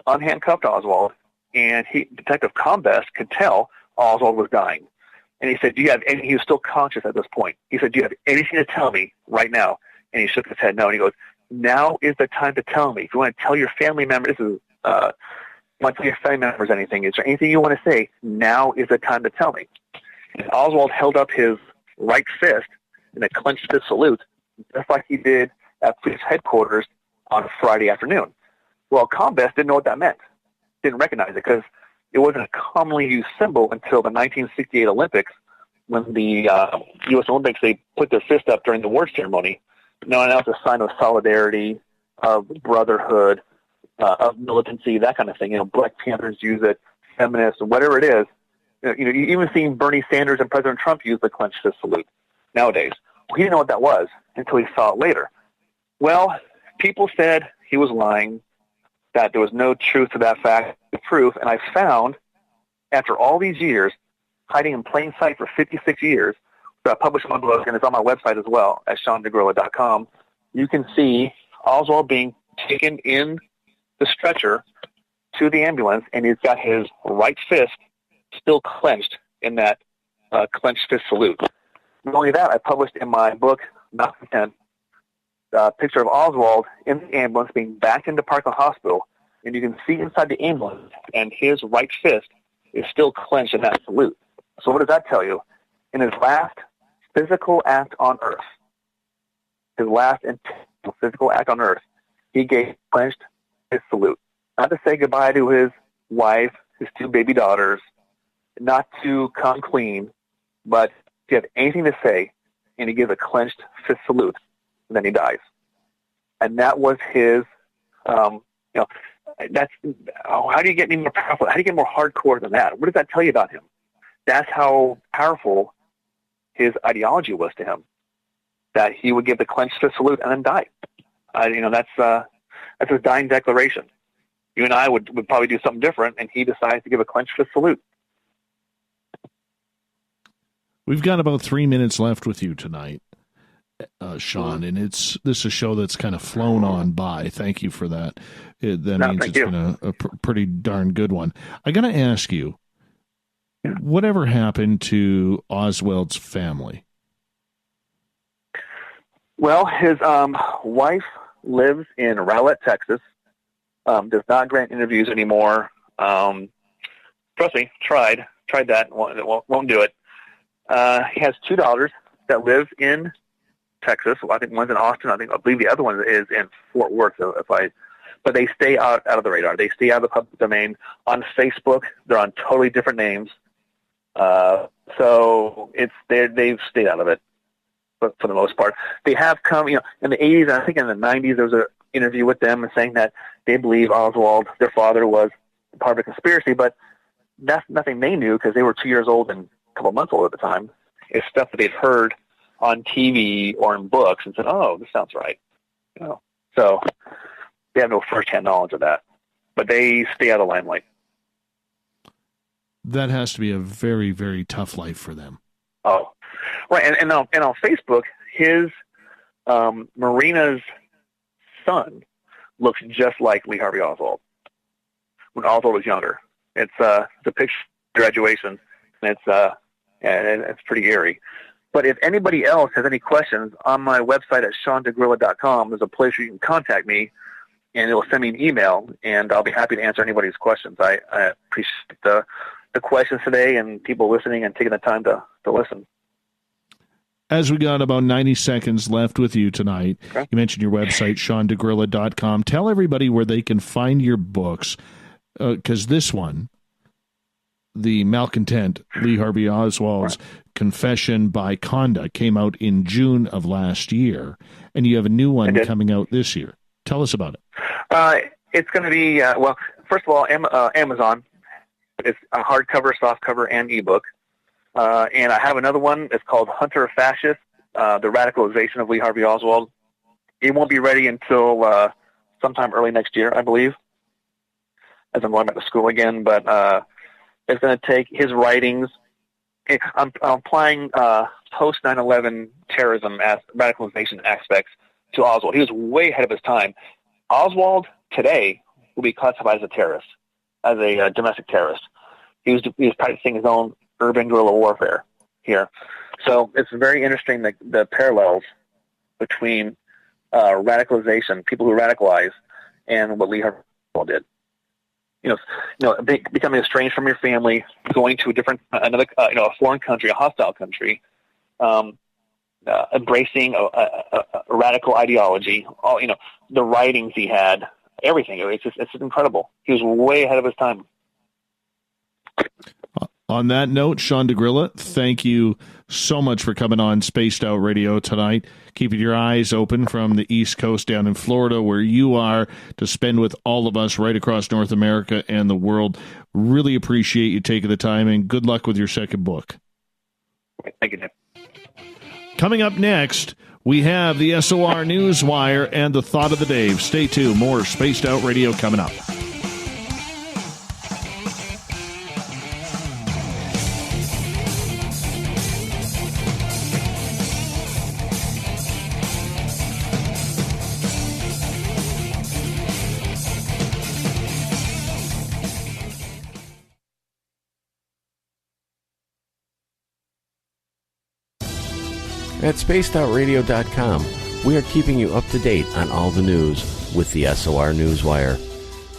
unhandcuffed Oswald, and Detective Combest could tell Oswald was dying. And he said, "Do you have any?" He was still conscious at this point. He said, "Do you have anything to tell me right now?" And he shook his head no. And he goes, "Now is the time to tell me. If you want to tell your family members, want to tell your family members anything? Is there anything you want to say? Now is the time to tell me." And Oswald held up his right fist in a clenched fist salute, just like he did at police headquarters on Friday afternoon. Well, Combest didn't know what that meant. Didn't recognize it because it wasn't a commonly used symbol until the 1968 Olympics, when the U.S. Olympics, they put their fist up during the award ceremony. Now it's a sign of solidarity, of brotherhood, of militancy, that kind of thing. Black Panthers use it, feminists, whatever it is. You even seen Bernie Sanders and President Trump use the clenched fist salute nowadays. He didn't know what that was until he saw it later. Well, people said he was lying, that there was no truth to that fact, the proof, and I found, after all these years, hiding in plain sight for 56 years, so I published my book, and it's on my website as well, at SeanDeGrilla.com. You can see Oswald being taken in the stretcher to the ambulance, and he's got his right fist still clenched in that clenched fist salute. Not only that, I published in my book, Not Content, a picture of Oswald in the ambulance being backed into Parkland Hospital, and you can see inside the ambulance, and his right fist is still clenched in that salute. So what does that tell you? In his last physical act on Earth, his last intentional physical act on Earth, he gave clenched his salute. Not to say goodbye to his wife, his 2 baby daughters, not to come clean, but if you have anything to say, and he gives a clenched fist salute, and then he dies. And that was his, how do you get any more powerful? How do you get more hardcore than that? What does that tell you about him? That's how powerful his ideology was to him, that he would give the clenched fist salute and then die. That's his dying declaration. You and I would probably do something different, and he decides to give a clenched fist salute. We've got about 3 minutes left with you tonight, Sean, and this is a show that's kind of flown on by. Thank you for that. Means it's been a pretty darn good one. I got to ask you, whatever happened to Oswald's family? Well, his wife lives in Rowlett, Texas, does not grant interviews anymore. trust me, tried that. Won't do it. He has 2 daughters that live in Texas. Well, I think one's in Austin. I believe the other one is in Fort Worth. But they stay out of the radar. They stay out of the public domain. On Facebook, they're on totally different names. So they've stayed out of it, but for the most part. They have come, in the 80s, and I think in the 90s, there was an interview with them and saying that they believe Oswald, their father, was part of a conspiracy, but that's nothing they knew because they were 2 years old and a couple months old at the time. It's stuff that they've heard on TV or in books and said, oh, this sounds right. So they have no first-hand knowledge of that, but they stay out of the limelight. That has to be a very, very tough life for them. Oh, right. And on Facebook, his Marina's son looks just like Lee Harvey Oswald when Oswald was younger. It's a picture of graduation, and it's pretty eerie. But if anybody else has any questions, on my website at DeGrilla.com, there's a place where you can contact me, and it will send me an email, and I'll be happy to answer anybody's questions. I appreciate the questions today and people listening and taking the time to listen. As we got about 90 seconds left with you tonight, okay. You mentioned your website, DeGrilla.com. Tell everybody where they can find your books, because this one, The Malcontent, Lee Harvey Oswald's Confession by Conduct, came out in June of last year, and you have a new one coming out this year. Tell us about it. It's going to be, first of all, Amazon. It's a hardcover, softcover, and ebook. And I have another one. It's called Hunter Fascist, The Radicalization of Lee Harvey Oswald. It won't be ready until sometime early next year, I believe, as I'm going back to school again. But it's going to take his writings. I'm applying post 9/11 terrorism as radicalization aspects to Oswald. He was way ahead of his time. Oswald today will be classified as a terrorist, as a domestic terrorist. He was practicing his own urban guerrilla warfare here. So it's very interesting, the parallels between radicalization, people who radicalize, and what Lee Harvey Oswald did. Becoming estranged from your family, going to a foreign country, a hostile country, embracing a radical ideology. All the writings he had, everything. It's incredible. He was way ahead of his time. On that note, Sean DeGrilla, thank you so much for coming on Spaced Out Radio tonight, keeping your eyes open from the East Coast down in Florida, where you are, to spend with all of us right across North America and the world. Really appreciate you taking the time, and good luck with your second book. Thank you, Nick. Coming up next, we have the SOR Newswire and the Thought of the Day. Stay tuned. More Spaced Out Radio coming up. At spacedoutradio.com, we are keeping you up to date on all the news with the SOR Newswire.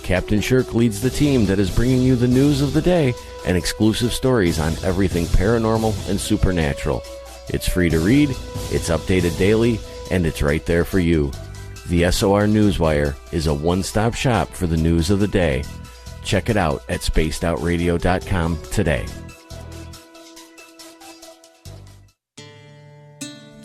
Captain Shirk leads the team that is bringing you the news of the day and exclusive stories on everything paranormal and supernatural. It's free to read, it's updated daily, and it's right there for you. The SOR Newswire is a one-stop shop for the news of the day. Check it out at spacedoutradio.com today.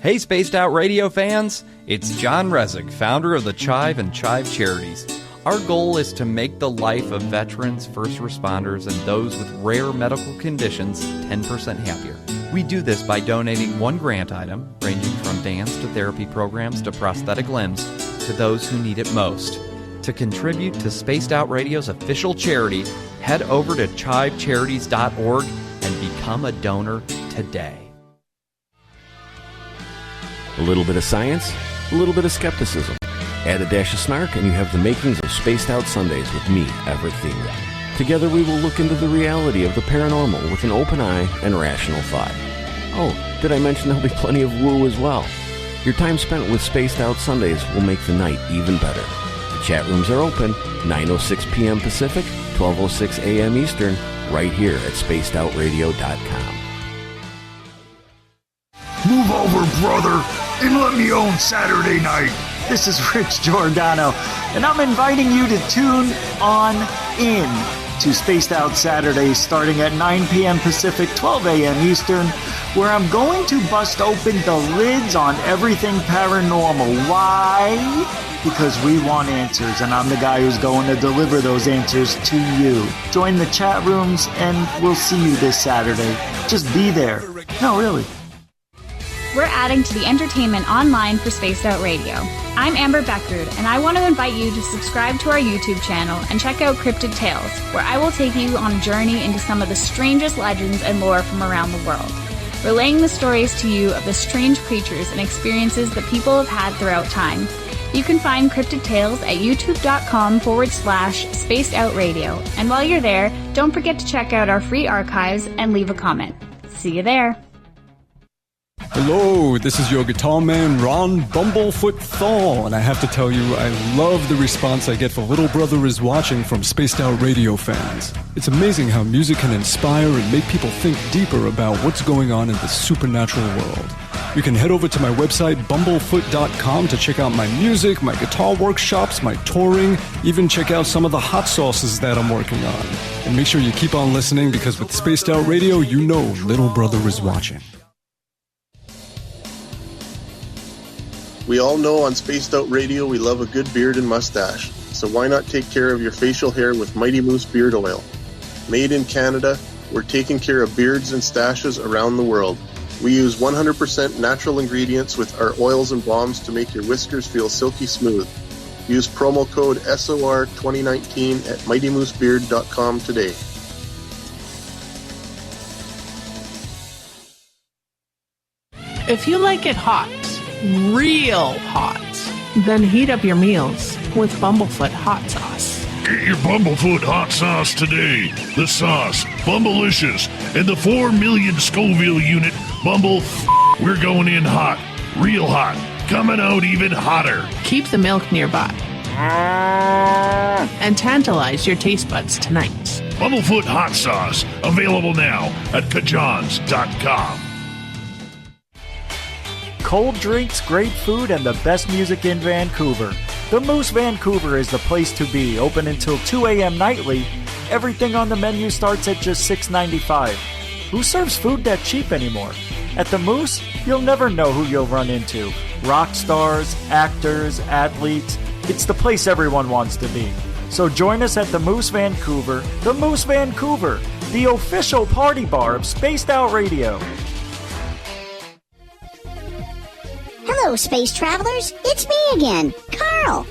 Hey, Spaced Out Radio fans! It's John Resig, founder of the Chive and Chive Charities. Our goal is to make the life of veterans, first responders, and those with rare medical conditions 10% happier. We do this by donating one grant item, ranging from dance to therapy programs to prosthetic limbs, to those who need it most. To contribute to Spaced Out Radio's official charity, head over to chivecharities.org and become a donor today. A little bit of science, a little bit of skepticism. Add a dash of snark and you have the makings of Spaced Out Sundays with me, Everett Thieme. Together we will look into the reality of the paranormal with an open eye and rational thought. Oh, did I mention there'll be plenty of woo as well? Your time spent with Spaced Out Sundays will make the night even better. The chat rooms are open, 9:06 p.m. Pacific, 12:06 a.m. Eastern, right here at spacedoutradio.com. Move over, brother, and let me own Saturday night. This is Rich Giordano, and I'm inviting you to tune on in to Spaced Out Saturdays starting at 9 p.m. Pacific, 12 a.m. Eastern, where I'm going to bust open the lids on everything paranormal. Why? Because we want answers, and I'm the guy who's going to deliver those answers to you. Join the chat rooms, and we'll see you this Saturday. Just be there. No, really. We're adding to the entertainment online for Spaced Out Radio. I'm Amber Beckrud, and I want to invite you to subscribe to our YouTube channel and check out Cryptid Tales, where I will take you on a journey into some of the strangest legends and lore from around the world, relaying the stories to you of the strange creatures and experiences that people have had throughout time. You can find Cryptid Tales at youtube.com/Spaced Out Radio, and while you're there, don't forget to check out our free archives and leave a comment. See you there. Hello, this is your guitar man, Ron Bumblefoot Thal, and I have to tell you, I love the response I get for Little Brother is Watching from Spaced Out Radio fans. It's amazing how music can inspire and make people think deeper about what's going on in the supernatural world. You can head over to my website, bumblefoot.com, to check out my music, my guitar workshops, my touring, even check out some of the hot sauces that I'm working on. And make sure you keep on listening, because with Spaced Out Radio, you know Little Brother is watching. We all know on Spaced Out Radio we love a good beard and mustache, so why not take care of your facial hair with Mighty Moose Beard Oil? Made in Canada, we're taking care of beards and stashes around the world. We use 100% natural ingredients with our oils and balms to make your whiskers feel silky smooth. Use promo code SOR2019 at MightyMooseBeard.com today. If you like it hot, real hot, then heat up your meals with Bumblefoot hot sauce. Get your Bumblefoot hot sauce today. The sauce, Bumblicious, and the 4 million Scoville unit Bumble. We're going in hot, real hot, coming out even hotter. Keep the milk nearby and tantalize your taste buds tonight. Bumblefoot hot sauce, available now at kajans.com. Cold drinks, great food, and the best music in Vancouver. The Moose Vancouver is the place to be, open until 2 a.m. nightly. Everything on the menu starts at just $6.95. Who serves food that cheap anymore? At the Moose, you'll never know who you'll run into. Rock stars, actors, athletes. It's the place everyone wants to be. So join us at the Moose Vancouver, the official party bar of Spaced Out Radio. Hello, Space Travelers. It's me again, Carl.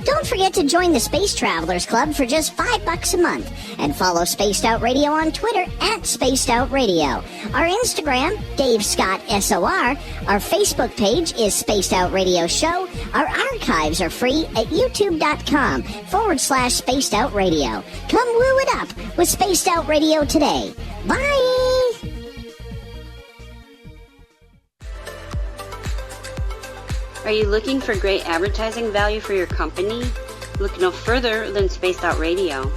Don't forget to join the Space Travelers Club for just $5 a month, and follow Spaced Out Radio on Twitter at Spaced Out Radio. Our Instagram, Dave Scott SOR. Our Facebook page is Spaced Out Radio Show. Our archives are free at youtube.com/Spaced Out Radio. Come woo it up with Spaced Out Radio today. Bye! Are you looking for great advertising value for your company? Look no further than Spaced Out Radio.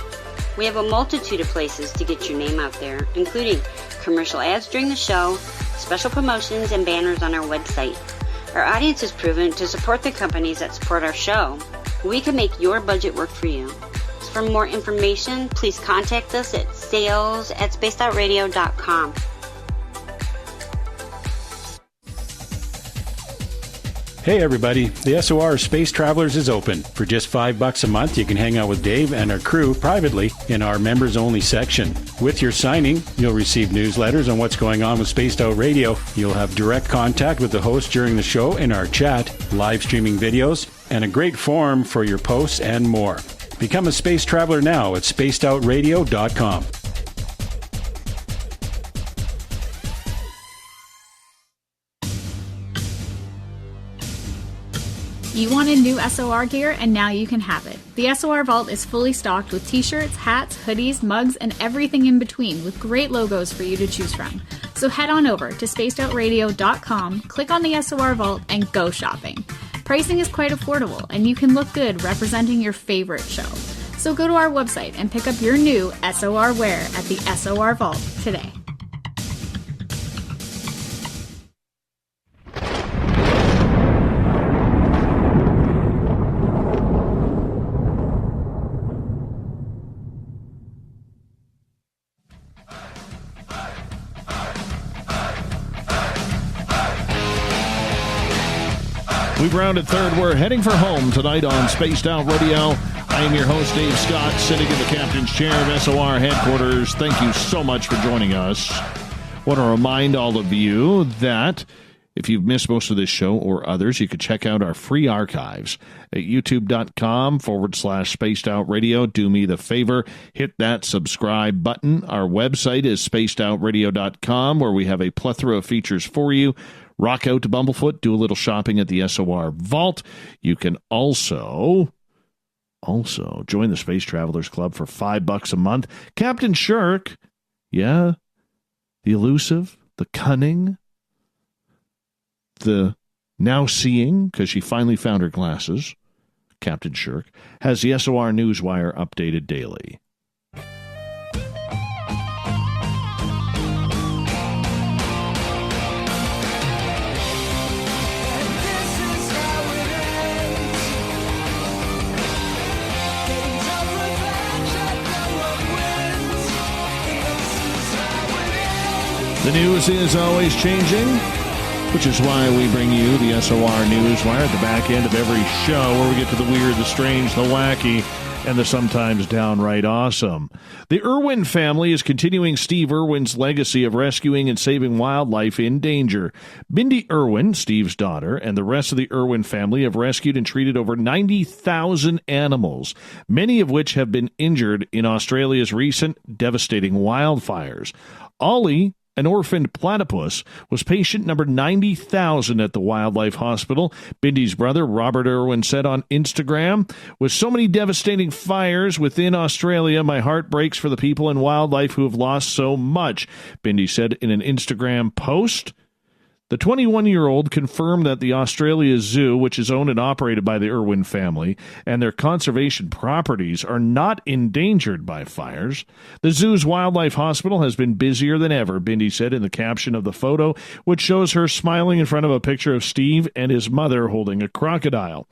We have a multitude of places to get your name out there, including commercial ads during the show, special promotions, and banners on our website. Our audience is proven to support the companies that support our show. We can make your budget work for you. So for more information, please contact us at sales@spacedoutradio.com. Hey everybody, the SOR Space Travelers is open. For just $5 a month, you can hang out with Dave and our crew privately in our members-only section. With your signing, you'll receive newsletters on what's going on with Spaced Out Radio. You'll have direct contact with the host during the show in our chat, live streaming videos, and a great forum for your posts and more. Become a Space Traveler now at spacedoutradio.com. You wanted new SOR gear, and now you can have it. The SOR Vault is fully stocked with t-shirts, hats, hoodies, mugs, and everything in between, with great logos for you to choose from. So head on over to spacedoutradio.com, click on the SOR Vault, and go shopping. Pricing is quite affordable, and you can look good representing your favorite show. So go to our website and pick up your new SOR wear at the SOR Vault today. We've rounded third. We're heading for home tonight on Spaced Out Radio. I am your host, Dave Scott, sitting in the captain's chair of SOR headquarters. Thank you so much for joining us. Want to remind all of you that if you've missed most of this show or others, you could check out our free archives at youtube.com/Spaced Out Radio. Do me the favor, hit that subscribe button. Our website is spacedoutradio.com, where we have a plethora of features for you. Rock out to Bumblefoot, do a little shopping at the SOR Vault. You can also join the Space Travelers Club for $5 a month. Captain Shirk, yeah, the elusive, the cunning, the now seeing, because she finally found her glasses, Captain Shirk, has the SOR Newswire updated daily. The news is always changing, which is why we bring you the SOR Newswire at the back end of every show, where we get to the weird, the strange, the wacky, and the sometimes downright awesome. The Irwin family is continuing Steve Irwin's legacy of rescuing and saving wildlife in danger. Bindi Irwin, Steve's daughter, and the rest of the Irwin family have rescued and treated over 90,000 animals, many of which have been injured in Australia's recent devastating wildfires. Ollie, an orphaned platypus, was patient number 90,000 at the Wildlife Hospital. Bindi's brother, Robert Irwin, said on Instagram, "With so many devastating fires within Australia, my heart breaks for the people and wildlife who have lost so much," Bindi said in an Instagram post. The 21-year-old confirmed that the Australia Zoo, which is owned and operated by the Irwin family, and their conservation properties are not endangered by fires. The zoo's wildlife hospital has been busier than ever, Bindi said in the caption of the photo, which shows her smiling in front of a picture of Steve and his mother holding a crocodile.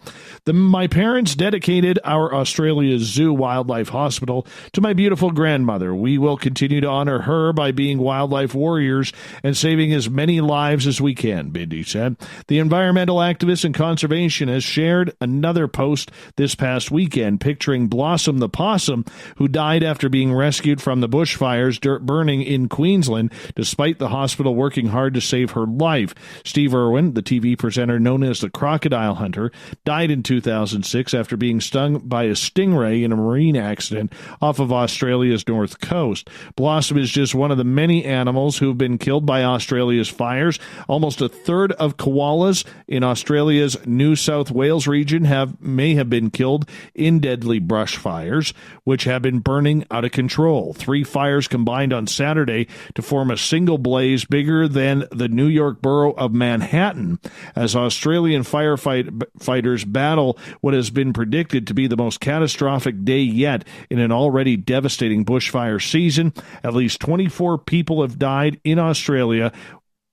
My parents dedicated our Australia Zoo Wildlife Hospital to my beautiful grandmother. We will continue to honor her by being wildlife warriors and saving as many lives as we can, Bindi said. The environmental activist and conservation has shared another post this past weekend picturing Blossom the possum, who died after being rescued from the bushfires burning in Queensland, despite the hospital working hard to save her life. Steve Irwin, the TV presenter known as the Crocodile Hunter, died in 2006 after being stung by a stingray in a marine accident off of Australia's north coast. Blossom is just one of the many animals who have been killed by Australia's fires. Almost a third of koalas in Australia's New South Wales region may have been killed in deadly brush fires, which have been burning out of control. 3 fires combined on Saturday to form a single blaze bigger than the New York borough of Manhattan, as Australian firefighters battle what has been predicted to be the most catastrophic day yet in an already devastating bushfire season. At least 24 people have died in Australia,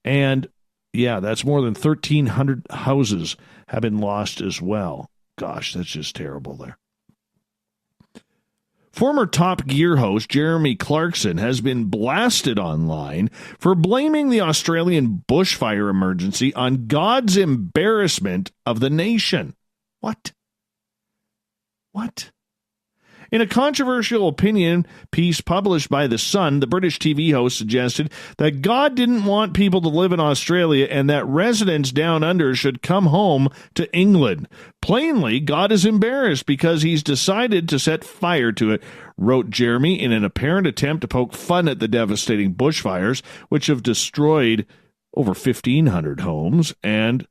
and yeah, that's more than 1,300 houses have been lost as well. Gosh, that's just terrible there. Former Top Gear host Jeremy Clarkson has been blasted online for blaming the Australian bushfire emergency on God's embarrassment of the nation. What? In a controversial opinion piece published by The Sun, the British TV host suggested that God didn't want people to live in Australia and that residents down under should come home to England. Plainly, God is embarrassed because he's decided to set fire to it, wrote Jeremy in an apparent attempt to poke fun at the devastating bushfires, which have destroyed over 1,500 homes and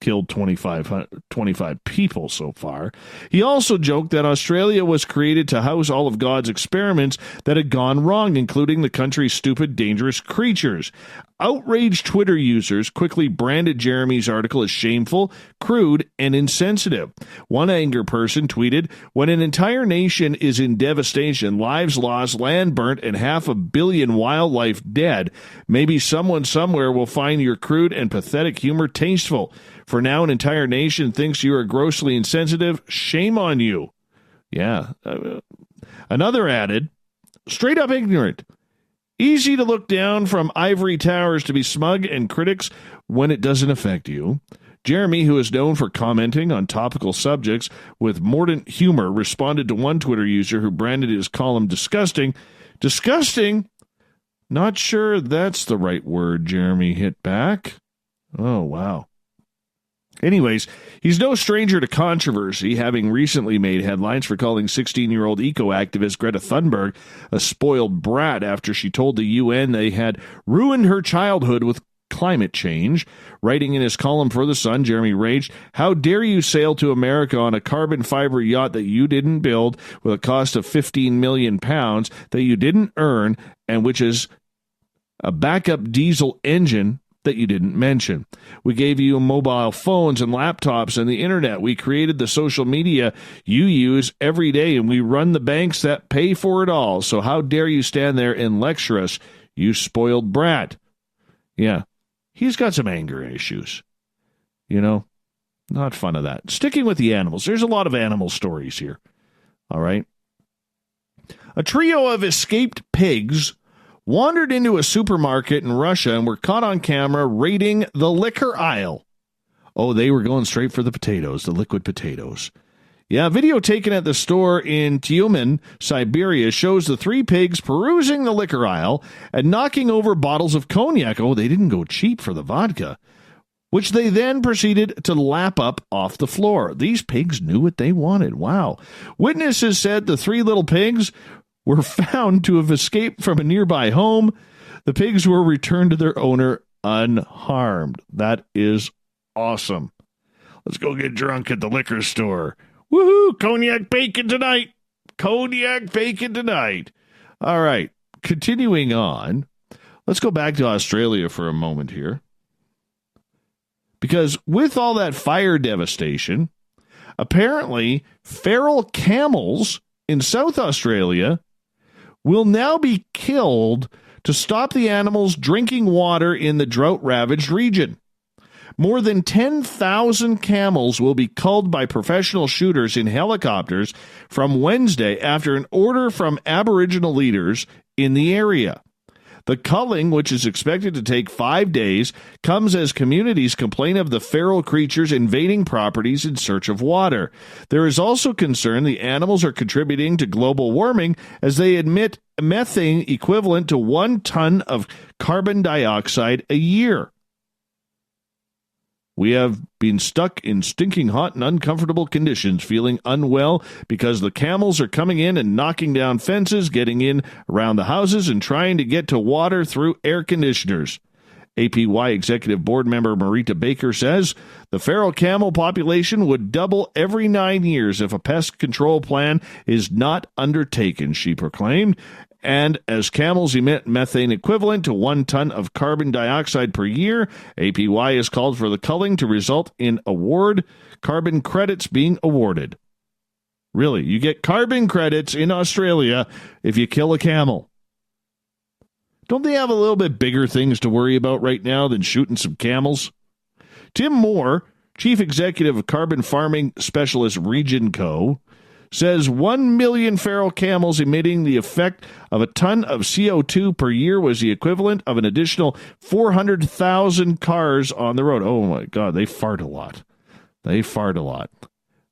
killed 25 people so far. He also joked that Australia was created to house all of God's experiments that had gone wrong, including the country's stupid, dangerous creatures. Outraged Twitter users quickly branded Jeremy's article as shameful, crude, and insensitive. One angry person tweeted, "When an entire nation is in devastation, lives lost, land burnt, and 500 million wildlife dead, maybe someone somewhere will find your crude and pathetic humor tasteful. For now, an entire nation thinks you are grossly insensitive. Shame on you." Yeah. Another added, "Straight up ignorant. Easy to look down from ivory towers to be smug and critics when it doesn't affect you." Jeremy, who is known for commenting on topical subjects with mordant humor, responded to one Twitter user who branded his column disgusting. Disgusting? Not sure that's the right word, Jeremy hit back. Oh, wow. Anyways, he's no stranger to controversy, having recently made headlines for calling 16-year-old eco-activist Greta Thunberg a spoiled brat after she told the UN they had ruined her childhood with climate change. Writing in his column for The Sun, Jeremy raged, "How dare you sail to America on a carbon fiber yacht that you didn't build with a cost of £15 million that you didn't earn and which is a backup diesel engine that you didn't mention. We gave you mobile phones and laptops and the internet. We created the social media you use every day, and we run the banks that pay for it all. So how dare you stand there and lecture us, you spoiled brat." Yeah, he's got some anger issues. You know, not fun of that. Sticking with the animals, there's a lot of animal stories here. All right. A trio of escaped pigs wandered into a supermarket in Russia and were caught on camera raiding the liquor aisle. Oh, they were going straight for the potatoes, the liquid potatoes. Yeah, video taken at the store in Tyumen, Siberia, shows the three pigs perusing the liquor aisle and knocking over bottles of cognac. Oh, they didn't go cheap for the vodka, which they then proceeded to lap up off the floor. These pigs knew what they wanted. Wow. Witnesses said the three little pigs were found to have escaped from a nearby home. The pigs were returned to their owner unharmed. That is awesome. Let's go get drunk at the liquor store. Woohoo! Cognac bacon tonight. Cognac bacon tonight. All right. Continuing on. Let's go back to Australia for a moment here. Because with all that fire devastation, apparently feral camels in South Australia will now be killed to stop the animals drinking water in the drought-ravaged region. More than 10,000 camels will be culled by professional shooters in helicopters from Wednesday after an order from Aboriginal leaders in the area. The culling, which is expected to take 5 days, comes as communities complain of the feral creatures invading properties in search of water. There is also concern the animals are contributing to global warming as they emit methane equivalent to 1 ton of carbon dioxide a year. We have been stuck in stinking hot and uncomfortable conditions, feeling unwell because the camels are coming in and knocking down fences, getting in around the houses, and trying to get to water through air conditioners. APY Executive Board member Marita Baker says the feral camel population would double every 9 years if a pest control plan is not undertaken, she proclaimed. And as camels emit methane equivalent to 1 ton of carbon dioxide per year, APY has called for the culling to result in carbon credits being awarded. Really, you get carbon credits in Australia if you kill a camel. Don't they have a little bit bigger things to worry about right now than shooting some camels? Tim Moore, Chief Executive of Carbon Farming Specialist Region Co., says 1 million feral camels emitting the effect of a ton of CO2 per year was the equivalent of an additional 400,000 cars on the road. Oh, my God, they fart a lot. They fart a lot.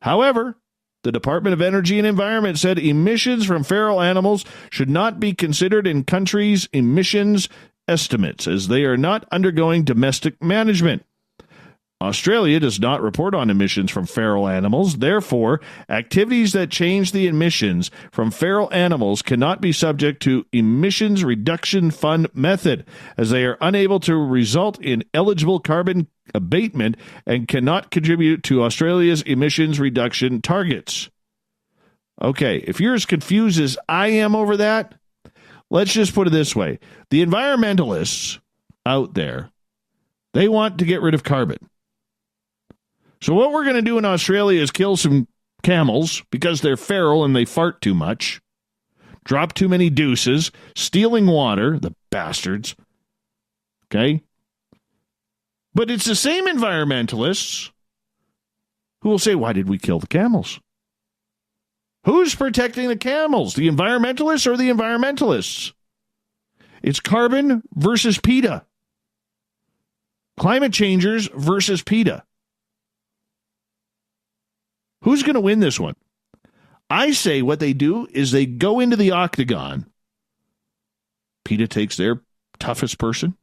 However, the Department of Energy and Environment said emissions from feral animals should not be considered in countries' emissions estimates as they are not undergoing domestic management. Australia does not report on emissions from feral animals. Therefore, activities that change the emissions from feral animals cannot be subject to emissions reduction fund method, as they are unable to result in eligible carbon abatement and cannot contribute to Australia's emissions reduction targets. Okay, if you're as confused as I am over that, let's just put it this way. The environmentalists out there, they want to get rid of carbon. So what we're going to do in Australia is kill some camels because they're feral and they fart too much, drop too many deuces, stealing water, the bastards. Okay? But it's the same environmentalists who will say, why did we kill the camels? Who's protecting the camels? The environmentalists or the environmentalists? It's carbon versus PETA. Climate changers versus PETA. Who's going to win this one? I say what they do is they go into the octagon. PETA takes their toughest person.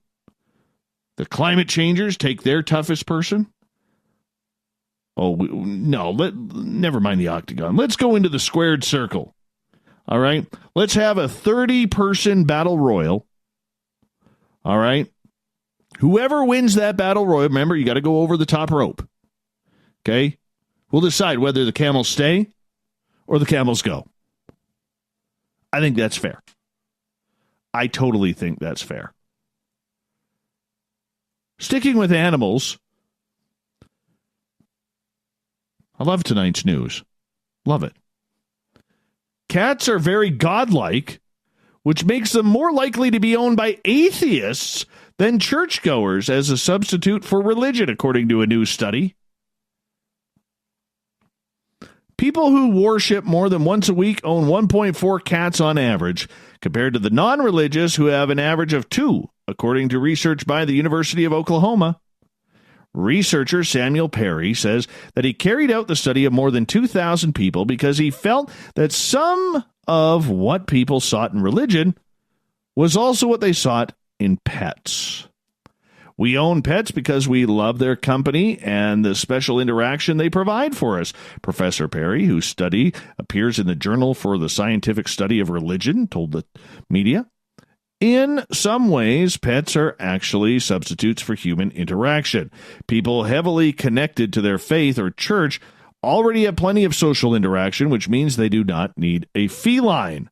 The climate changers take their toughest person. Never mind the octagon. Let's go into the squared circle. All right? Let's have a 30-person battle royal. All right? Whoever wins that battle royal, remember, you got to go over the top rope. Okay? We'll decide whether the camels stay or the camels go. I think that's fair. I totally think that's fair. Sticking with animals, I love tonight's news. Love it. Cats are very godlike, which makes them more likely to be owned by atheists than churchgoers as a substitute for religion, according to a new study. People who worship more than once a week own 1.4 cats on average, compared to the non-religious who have an average of 2, according to research by the University of Oklahoma. Researcher Samuel Perry says that he carried out the study of more than 2,000 people because he felt that some of what people sought in religion was also what they sought in pets. We own pets because we love their company and the special interaction they provide for us. Professor Perry, whose study appears in the Journal for the Scientific Study of Religion, told the media, in some ways, pets are actually substitutes for human interaction. People heavily connected to their faith or church already have plenty of social interaction, which means they do not need a feline.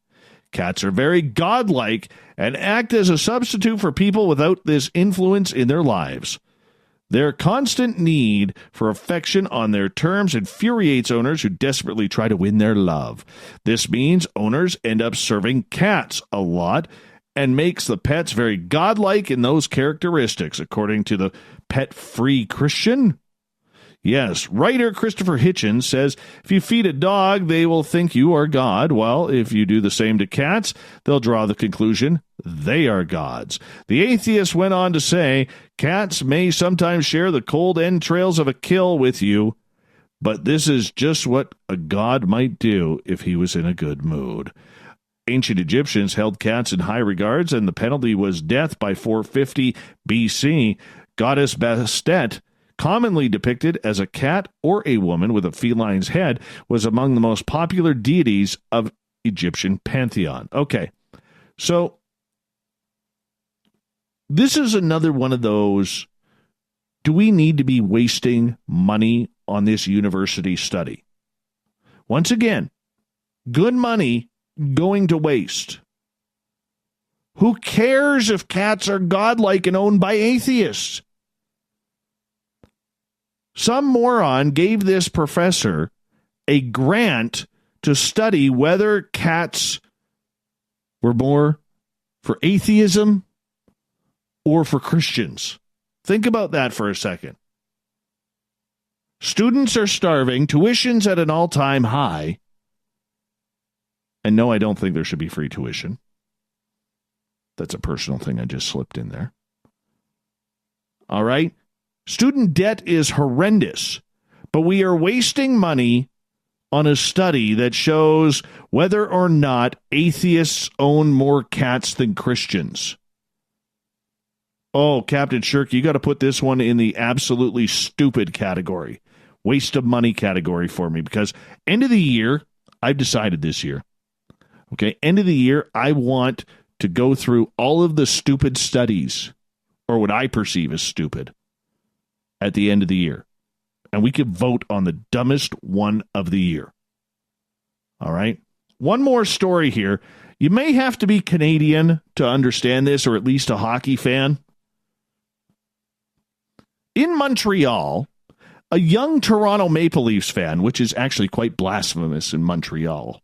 Cats are very godlike and act as a substitute for people without this influence in their lives. Their constant need for affection on their terms infuriates owners who desperately try to win their love. This means owners end up serving cats a lot and makes the pets very godlike in those characteristics, according to the Pet-Free Christian. Yes, writer Christopher Hitchens says, if you feed a dog, they will think you are God. Well, if you do the same to cats, they'll draw the conclusion they are gods. The atheist went on to say, cats may sometimes share the cold entrails of a kill with you, but this is just what a god might do if he was in a good mood. Ancient Egyptians held cats in high regards, and the penalty was death by 450 BC. Goddess Bastet, commonly depicted as a cat or a woman with a feline's head, was among the most popular deities of Egyptian pantheon. Okay, so this is another one of those, do we need to be wasting money on this university study? Once again, good money going to waste. Who cares if cats are godlike and owned by atheists? Some moron gave this professor a grant to study whether cats were more for atheism or for Christians. Think about that for a second. Students are starving, tuition's at an all-time high. And no, I don't think there should be free tuition. That's a personal thing I just slipped in there. All right? Student debt is horrendous, but we are wasting money on a study that shows whether or not atheists own more cats than Christians. Oh, Captain Shirk, you got to put this one in the absolutely stupid category, waste of money category for me, because end of the year, I've decided this year, okay, end of the year, I want to go through all of the stupid studies, or what I perceive as stupid, at the end of the year. And we could vote on the dumbest one of the year. All right? One more story here. You may have to be Canadian to understand this, or at least a hockey fan. In Montreal, a young Toronto Maple Leafs fan, which is actually quite blasphemous in Montreal,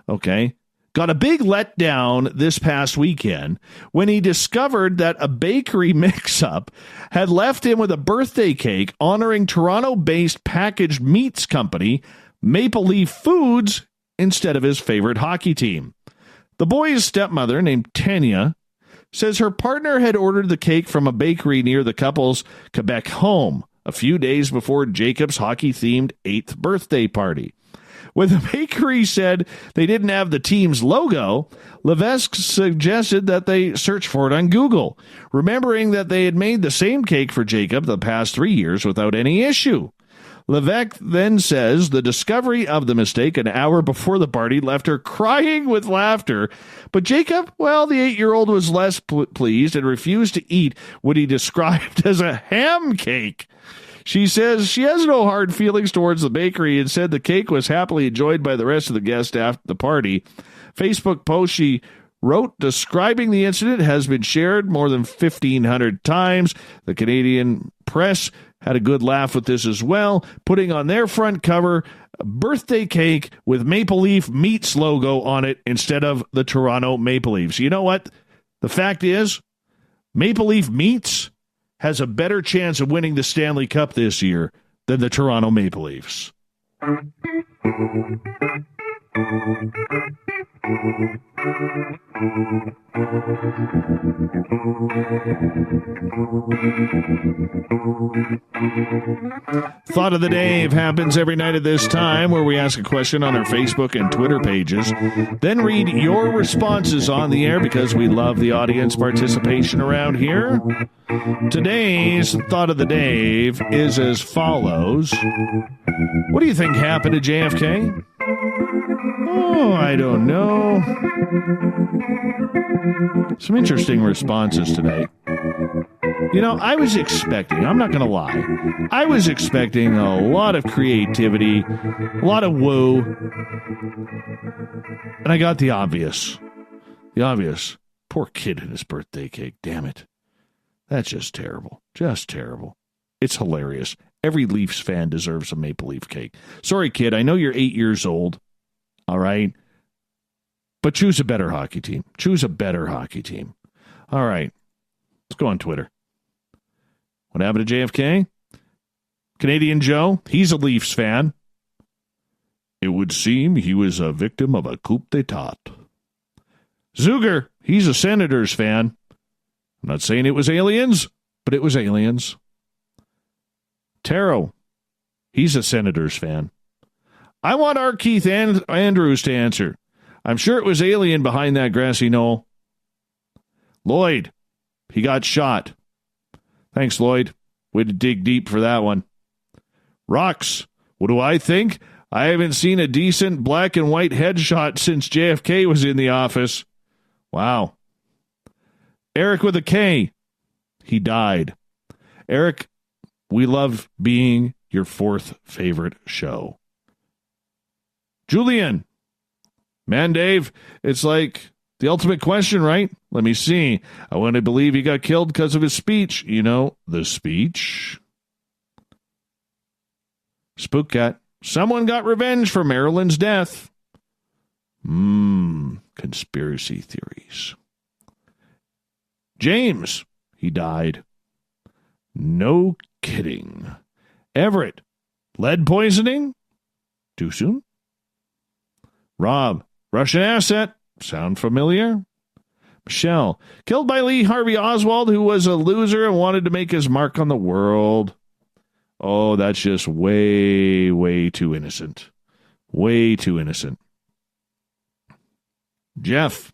okay, got a big letdown this past weekend when he discovered that a bakery mix-up had left him with a birthday cake honoring Toronto-based packaged meats company Maple Leaf Foods instead of his favorite hockey team. The boy's stepmother, named Tanya, says her partner had ordered the cake from a bakery near the couple's Quebec home a few days before Jacob's hockey-themed 8th birthday party. When the bakery said they didn't have the team's logo, Levesque suggested that they search for it on Google, remembering that they had made the same cake for Jacob the past 3 years without any issue. Levesque then says the discovery of the mistake an hour before the party left her crying with laughter. But Jacob, well, the 8-year-old was less pleased and refused to eat what he described as a ham cake. She says she has no hard feelings towards the bakery and said the cake was happily enjoyed by the rest of the guests after the party. Facebook post she wrote describing the incident has been shared more than 1,500 times. The Canadian press had a good laugh with this as well, putting on their front cover a birthday cake with Maple Leaf Meats logo on it instead of the Toronto Maple Leafs. You know what? The fact is, Maple Leaf Meats has a better chance of winning the Stanley Cup this year than the Toronto Maple Leafs. Thought of the Day happens every night at this time, where we ask a question on our Facebook and Twitter pages, then read your responses on the air because we love the audience participation around here. Today's Thought of the Day is as follows. What do you think happened to JFK? Oh, I don't know. Some interesting responses today. You know, I was expecting, I'm not going to lie, I was expecting a lot of creativity, a lot of woo, and I got the obvious. The obvious. Poor kid and his birthday cake, damn it. That's just terrible. Just terrible. It's hilarious. Every Leafs fan deserves a Maple Leaf cake. Sorry, kid, I know you're 8 years old. All right. But choose a better hockey team. Choose a better hockey team. All right. Let's go on Twitter. What happened to JFK? Canadian Joe, he's a Leafs fan. It would seem he was a victim of a coup d'etat. Zuger, he's a Senators fan. I'm not saying it was aliens, but it was aliens. Taro, he's a Senators fan. I want our Keith Andrews to answer. I'm sure it was alien behind that grassy knoll. Lloyd, he got shot. Thanks, Lloyd. Way to dig deep for that one. Rocks, what do I think? I haven't seen a decent black and white headshot since JFK was in the office. Wow. Eric with a K, he died. Eric, we love being your fourth favorite show. Julian, man, Dave, it's like the ultimate question, right? Let me see. I want to believe he got killed because of his speech. You know, the speech. Spookcat, someone got revenge for Marilyn's death. Conspiracy theories. James, he died. No kidding. Everett, lead poisoning? Too soon? Rob, Russian asset. Sound familiar? Michelle, killed by Lee Harvey Oswald, who was a loser and wanted to make his mark on the world. Oh, that's just way, way too innocent. Way too innocent. Jeff,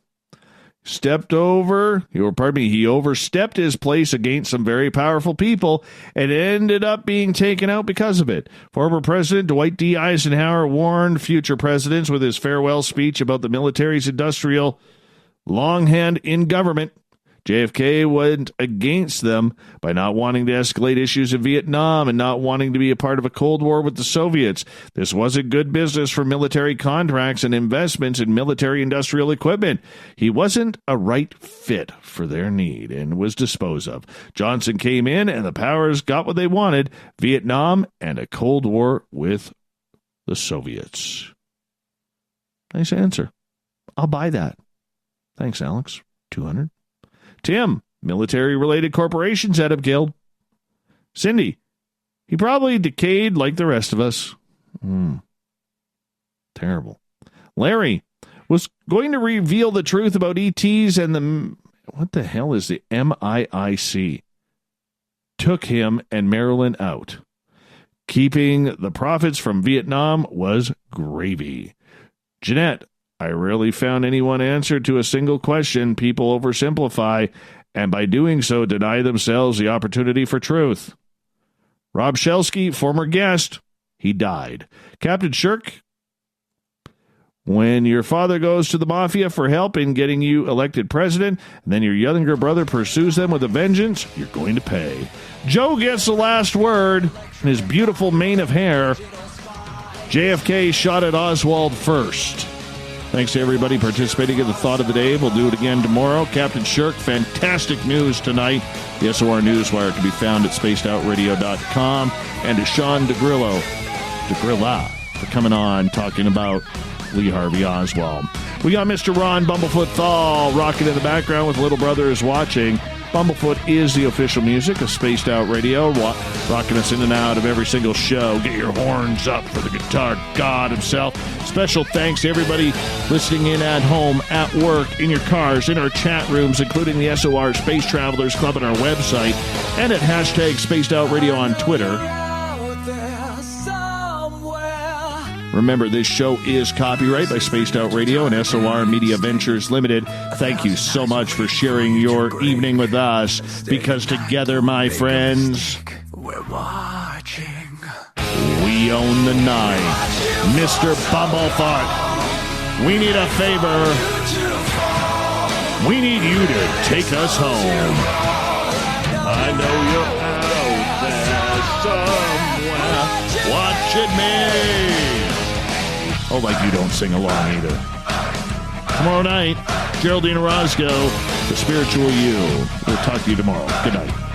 he overstepped his place against some very powerful people and ended up being taken out because of it. Former President Dwight D. Eisenhower warned future presidents with his farewell speech about the military's industrial longhand in government JFK went against them by not wanting to escalate issues in Vietnam and not wanting to be a part of a Cold War with the Soviets. This wasn't good business for military contracts and investments in military industrial equipment. He wasn't a right fit for their need and was disposed of. Johnson came in and the powers got what they wanted, Vietnam and a Cold War with the Soviets. Nice answer. I'll buy that. Thanks, Alex. 200. Tim, military-related corporations had him killed. Cindy, he probably decayed like the rest of us. Terrible. Larry was going to reveal the truth about ETs and the... What the hell is the MIIC? Took him and Marilyn out. Keeping the profits from Vietnam was gravy. Jeanette, I rarely found anyone answer to a single question. People oversimplify, and by doing so, deny themselves the opportunity for truth. Rob Shelsky, former guest, he died. Captain Shirk, when your father goes to the mafia for help in getting you elected president, and then your younger brother pursues them with a vengeance, you're going to pay. Joe gets the last word in his beautiful mane of hair. JFK shot at Oswald first. Thanks to everybody participating in the Thought of the Day. We'll do it again tomorrow. Captain Shirk, fantastic news tonight. The SOR Newswire can be found at spacedoutradio.com. And to Sean DeGrilla for coming on, talking about Lee Harvey Oswald. We got Mr. Ron Bumblefoot Thal rocking in the background with Little Brother is Watching. Bumblefoot is the official music of Spaced Out Radio, rocking us in and out of every single show. Get your horns up for the guitar god himself. Special thanks to everybody listening in at home, at work, in your cars, in our chat rooms, including the SOR Space Travelers Club on our website, and at hashtag Spaced Out Radio on Twitter. Remember, this show is copyright by Spaced Out Radio and SOR Media Ventures Limited. Thank you so much for sharing your evening with us, because together, my friends, we're watching. We own the night. Mr. Bumblefoot, we need a favor. We need you to take us home. I know you're out there somewhere watching me. Oh, like you don't sing along either. Tomorrow night, Geraldine Orozco, The Spiritual You. We'll talk to you tomorrow. Good night.